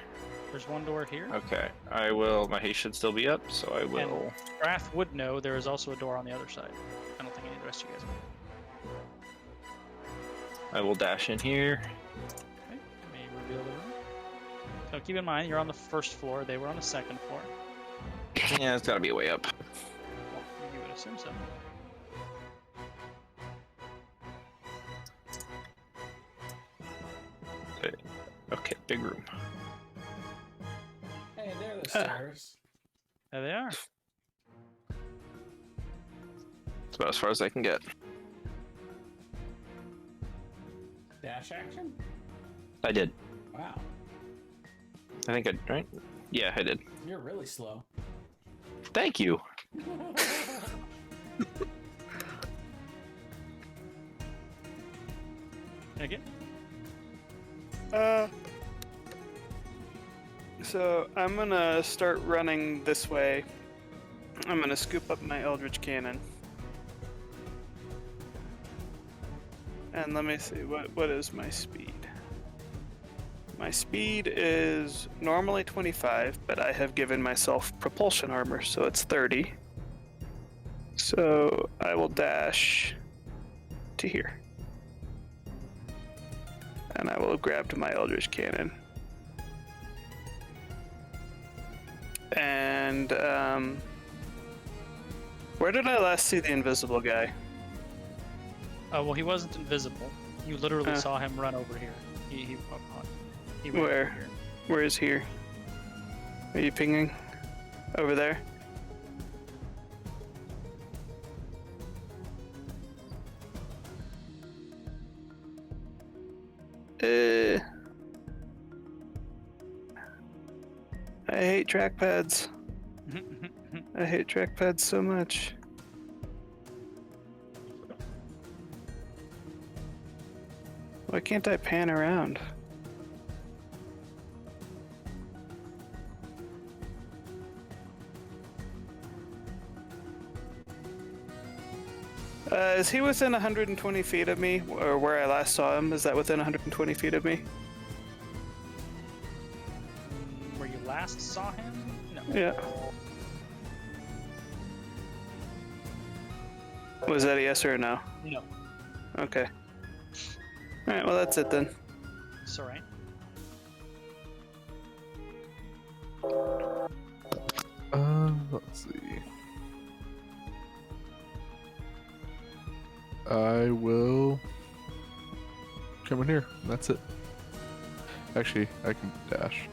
There's one door here. Okay. I will. My haste should still be up, so I will. Wrath would know there is also a door on the other side. I don't think any of the rest of you guys would. I will dash in here. Okay, let me reveal the room. So keep in mind, you're on the first floor. They were on the second floor. Yeah, it's got to be a way up. Well, you would assume so. Okay, big room. Hey, there are the stairs. There they are. It's about as far as I can get. Dash action? I did. Wow. I think I right. Yeah, I did. You're really slow. Thank you. Again. So I'm gonna start running this way. I'm gonna scoop up my Eldritch Cannon. And let me see, what is my speed? My speed is normally 25, but I have given myself propulsion armor, so it's 30. So I will dash to here. And I will grab to my Eldritch Cannon. And where did I last see the invisible guy? Well, he wasn't invisible. You literally Uh. saw him run over here. He ran Where? over here. Where is here? Are you pinging? Over there? I hate trackpads. I hate trackpads so much. Why can't I pan around? Is he within 120 feet of me, or where I last saw him? Is that within 120 feet of me? Where you last saw him? No. Yeah. Was that a yes or a no? No. Okay. Alright, well that's it then. It's alright. Let's see. I will come in here. That's it. Actually, I can dash.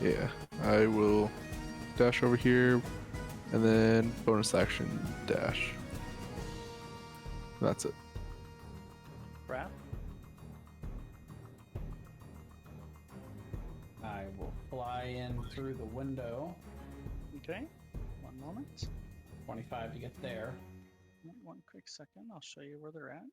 Yeah, I will dash over here and then bonus action dash. That's it. Brad? I will fly in through the window. Okay. One moment. 25 to get there. One quick second. I'll show you where they're at.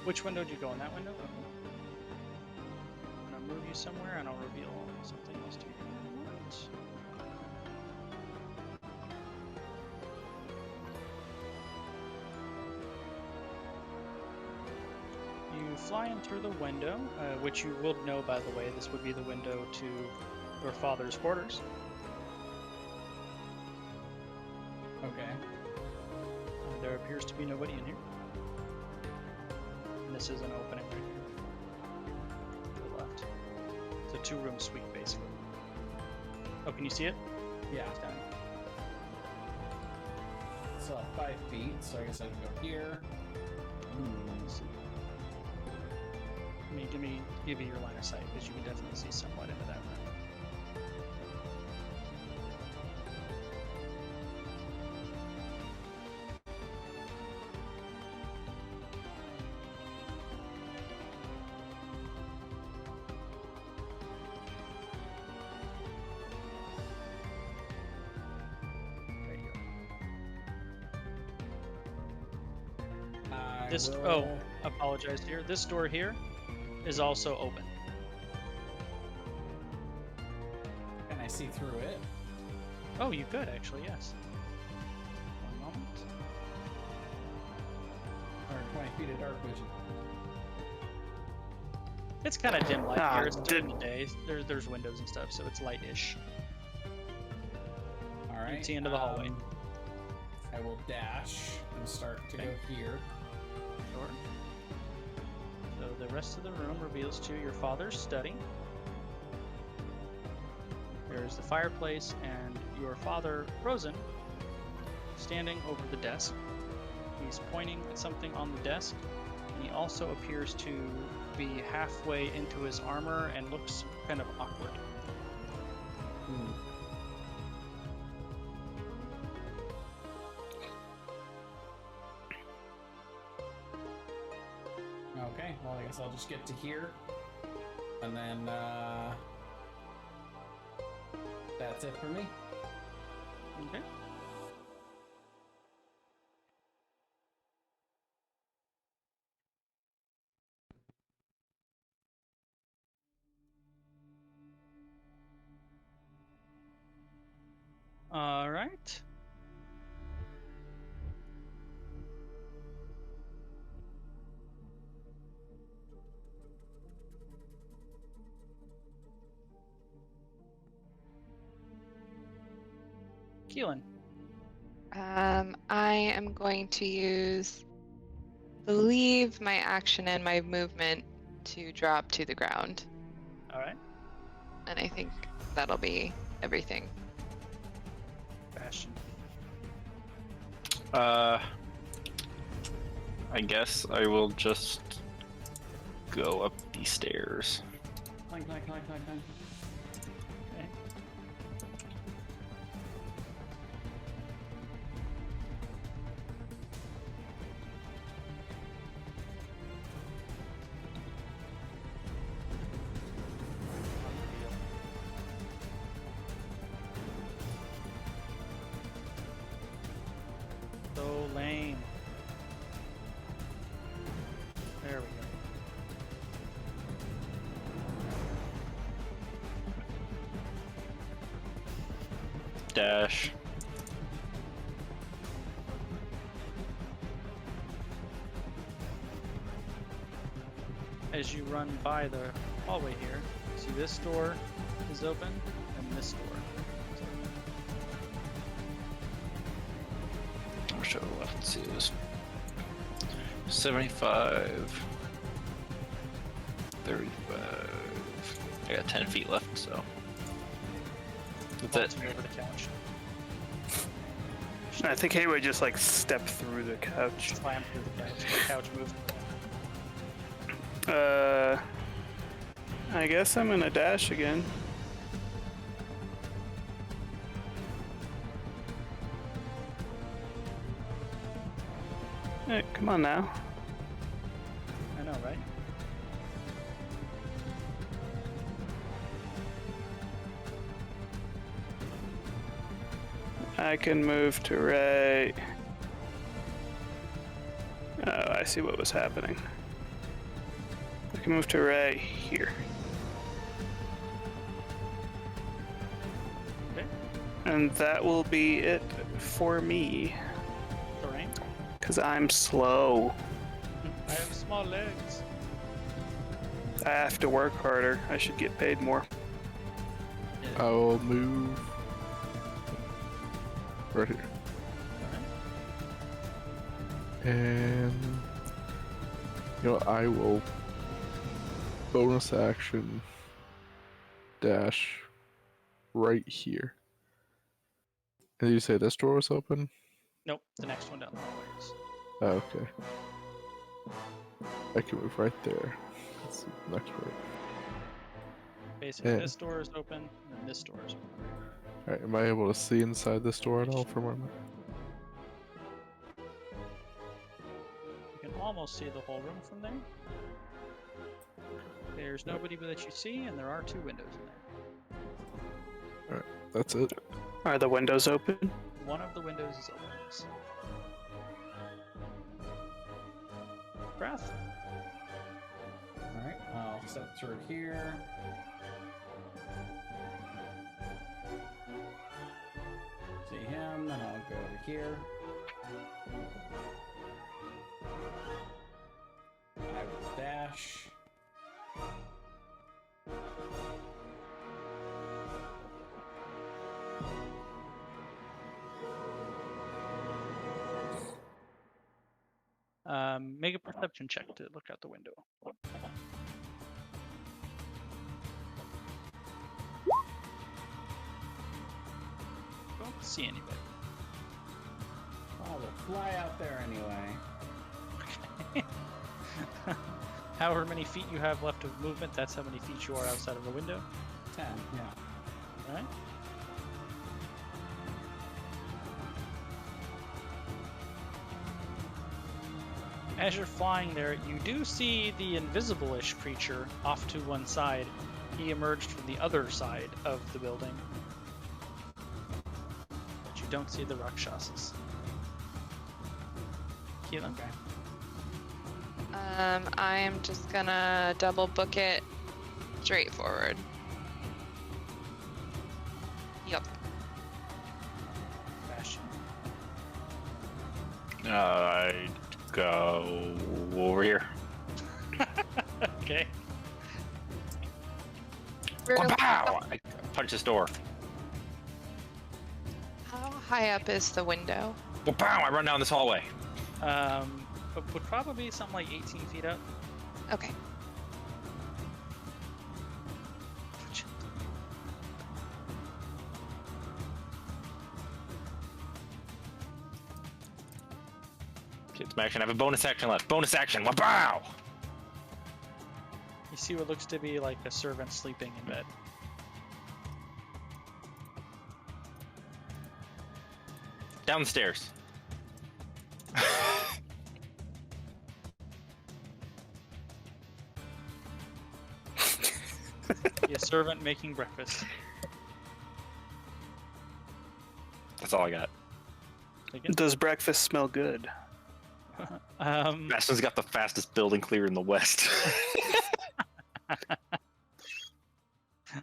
Which window did you go in? That window? Okay. I'm gonna move you somewhere and I'll reveal something else to you. What? You fly in through the window, which you will know, by the way, this would be the window to your father's quarters. Okay. There appears to be nobody in here. And this is an opening right here. To the left. It's a two-room suite, basically. Oh, can you see it? Yeah. It's down here. So 5 feet, so I guess I can go here. Let's see. Give me your line of sight, because you can definitely see somewhat into that room. There you go. This apologize here. This door here is also open. Can I see through it? Oh, you could actually, yes. One moment. Or 20 feet of dark vision? It's kind of dim light Ah, here. It's during the day. There's windows and stuff, so it's light-ish. All You right. can see into the hallway. I will dash and start to go here. Sure. So the rest of the room reveals to you your father's study. There's the fireplace and your father, Frozen, standing over the desk. He's pointing at something on the desk, and he also appears to be halfway into his armor and looks kind of awkward. Okay, well, I guess I'll just get to here. And then, that's it for me. Okay. right. Keelan. I am going to use, believe, my action and my movement to drop to the ground. All right. And I think that'll be everything. Bastion. I guess I will just go up these stairs. Clank, clank, clank, clank, clank. Okay. So lame. There we go. Dash. As you run by the hallway here, see this door is open and this door is open. I'll show what it is. 75. 35. I got 10 feet left, so. That's it. Vaulting over the couch. I think he would just like step through the couch. Slam through the couch. The couch moved. I guess I'm gonna dash again. Hey, come on now. I know, right? I can move to right. Oh, I see what was happening. I can move to right here. Okay. And that will be it for me. Terrain. Because I'm slow. I have small legs. I have to work harder. I should get paid more. I will move right here. And you know, I will bonus action dash right here. And you say this door was open? Nope, the next one down the hallway is. Oh, okay. I can move right there. Let's see the next one. Basically, Yeah. this door is open, and then this door is open. Alright, am I able to see inside this door at all for a moment? You can almost see the whole room from there. There's nobody that you see, and there are 2 windows in there. That's it. Are the windows open? One of the windows is open. Yes. Breath. Alright, I'll step through here. See him, then I'll go over here. I will dash. Make a perception check to look out the window. Don't see anybody. Oh, we'll fly out there anyway. However many feet you have left of movement, that's how many feet you are outside of the window. 10, yeah. Alright? As you're flying there, you do see the invisible-ish creature off to one side. He emerged from the other side of the building. But you don't see the Rakshasas. Keelan? Okay. I am just gonna double book it straight forward. Yup. I'd go over here. Okay. Wow! I punch this door. How high up is the window? Wow! I run down this hallway. Would probably be something like 18 feet up. Okay. It's my action. I have a bonus action left. Bonus action. Wow! You see what looks to be like a servant sleeping in bed. Downstairs. A servant making breakfast. That's all I got. Does breakfast smell good? Bastion's got the fastest building clear in the West.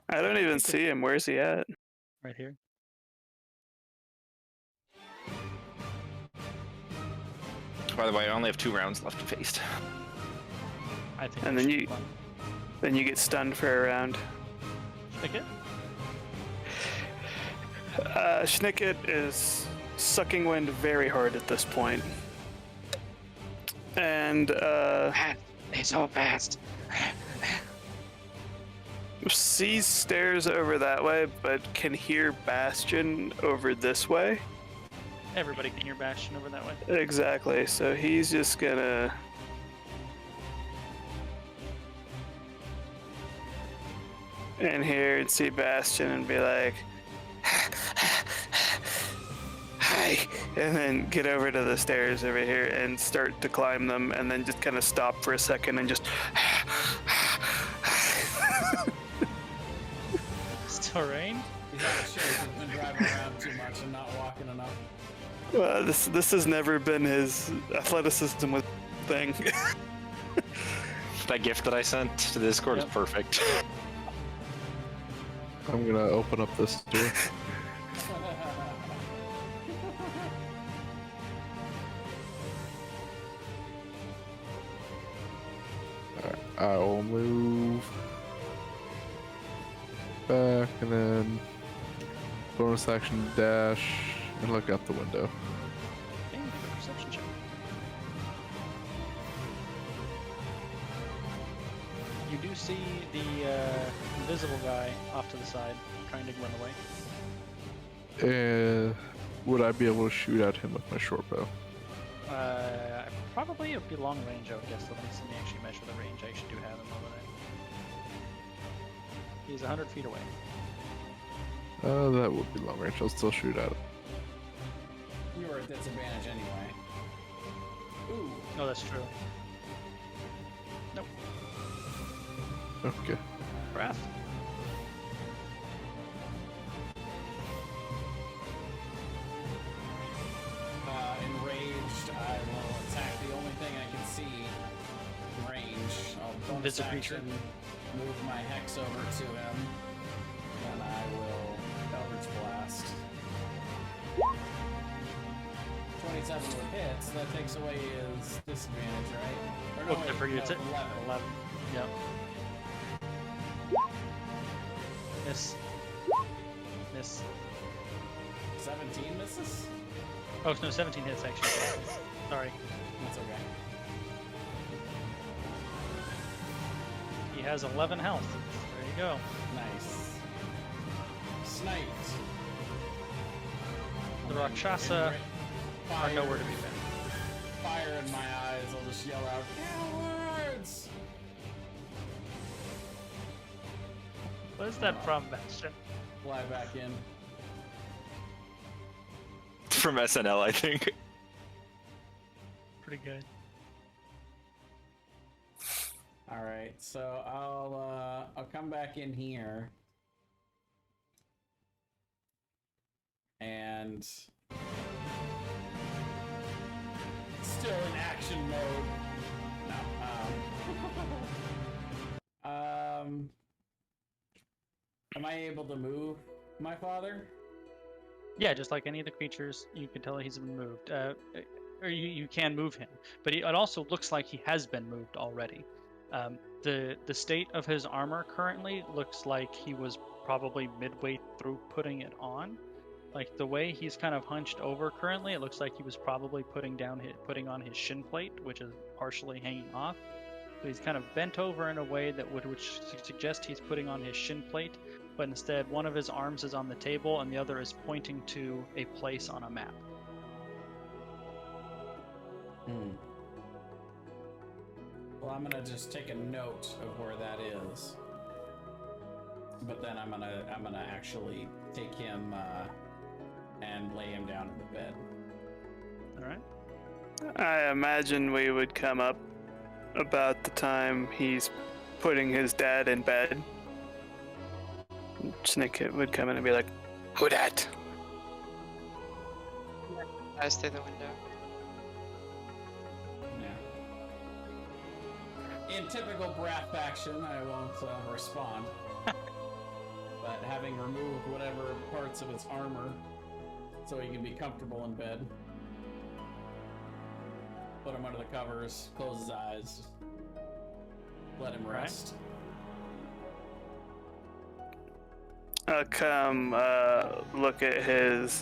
I don't even see him. Where's he at? Right here. By the way, I only have 2 rounds left to face. I think. And that then should you- be fun. Then you get stunned for a round. Schnicket? Schnicket is sucking wind very hard at this point. And He's so fast. sees stairs over that way, but can hear Bastion over this way. Everybody can hear Bastion over that way. Exactly. So he's just gonna. In here and see Bastion and be like, hi, and then get over to the stairs over here and start to climb them, and then just kind of stop for a second and just. Still rain? He's not sure he's been driving around too much and not walking enough. Well, this has never been his athleticism with thing. That gift that I sent to the Discord is perfect. I'm gonna open up this door. I'll move back and then bonus action dash and look out the window. Okay, make a perception check. You do see the invisible guy off to the side, trying to run away. Would I be able to shoot at him with my short bow? Probably it would be long range, I would guess. So let me actually measure the range. I actually do have him over there. He's 100 feet away. That would be long range. I'll still shoot at him. You were at disadvantage anyway. Ooh. No, that's true. Nope. Okay. Wrath. Enraged, I will attack the only thing I can see in range. I'll bonus Invisible creature. action, move my hex over to him, and I will Eldritch Blast. 27 with hits, that takes away his disadvantage, right? Or no, What wait, for you? no, It's 11. 11. Yep. Miss. Miss. 17 misses? Oh, no, 17 hits actually. Sorry. That's okay. He has 11 health. There you go. Nice. Sniped. The Rakshasa are nowhere to be found. Fire in my eyes, I'll just yell out, cowards! What is that from, Bastion? Fly back in. From SNL, I think. Pretty good. Alright, so I'll come back in here. And still in action mode. No. Am I able to move my father? Yeah, just like any of the creatures, you can tell he's been moved. or you can move him, but it also looks like he has been moved already. The state of his armor currently looks like he was probably midway through putting it on. Like the way he's kind of hunched over currently, it looks like he was probably putting on his shin plate, which is partially hanging off. So he's kind of bent over in a way that would suggest he's putting on his shin plate, but instead one of his arms is on the table and the other is pointing to a place on a map. Well, I'm gonna just take a note of where that is, but then I'm gonna actually take him and lay him down in the bed. All right. I imagine we would come up about the time he's putting his dad in bed. Snicket would come in and be like, Who dat? Eyes through the window. Yeah. In typical Brath faction, I won't respond. But having removed whatever parts of his armor so he can be comfortable in bed, put him under the covers, close his eyes, let him rest. I'll come look at his.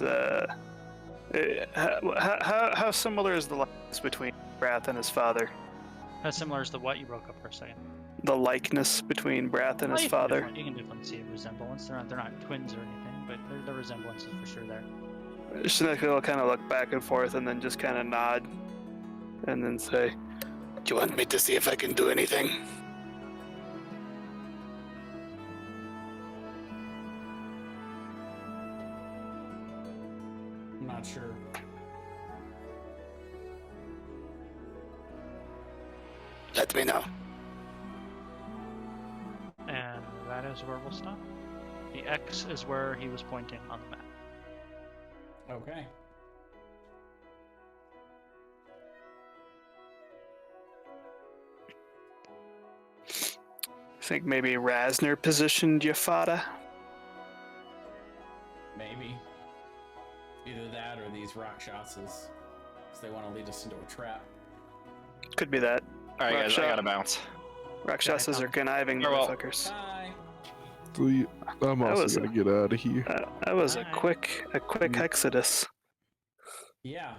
How similar is the likeness between Brath and his father? How similar is the what? You broke up for a second. The likeness between Brath and his father. You can definitely see a resemblance. They're not twins or anything, but the resemblance is for sure there. Snicket will kind of look back and forth and then just kind of nod, and then say, Do you want me to see if I can do anything? I'm not sure. Let me know. And that is where we'll stop. The X is where he was pointing on the map. Okay. I think maybe Rasner positioned your father. Maybe. Either that or these Rakshasas. Because they want to lead us into a trap. Could be that. All right, guys, I Rakshas- gotta bounce. Rakshasas are conniving Farewell. motherfuckers. Bye. I'm That was also gonna get out of here. That was a Alright. quick exodus. Yeah.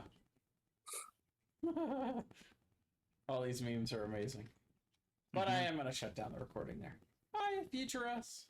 All these memes are amazing. But I am going to shut down the recording there. Bye, future us.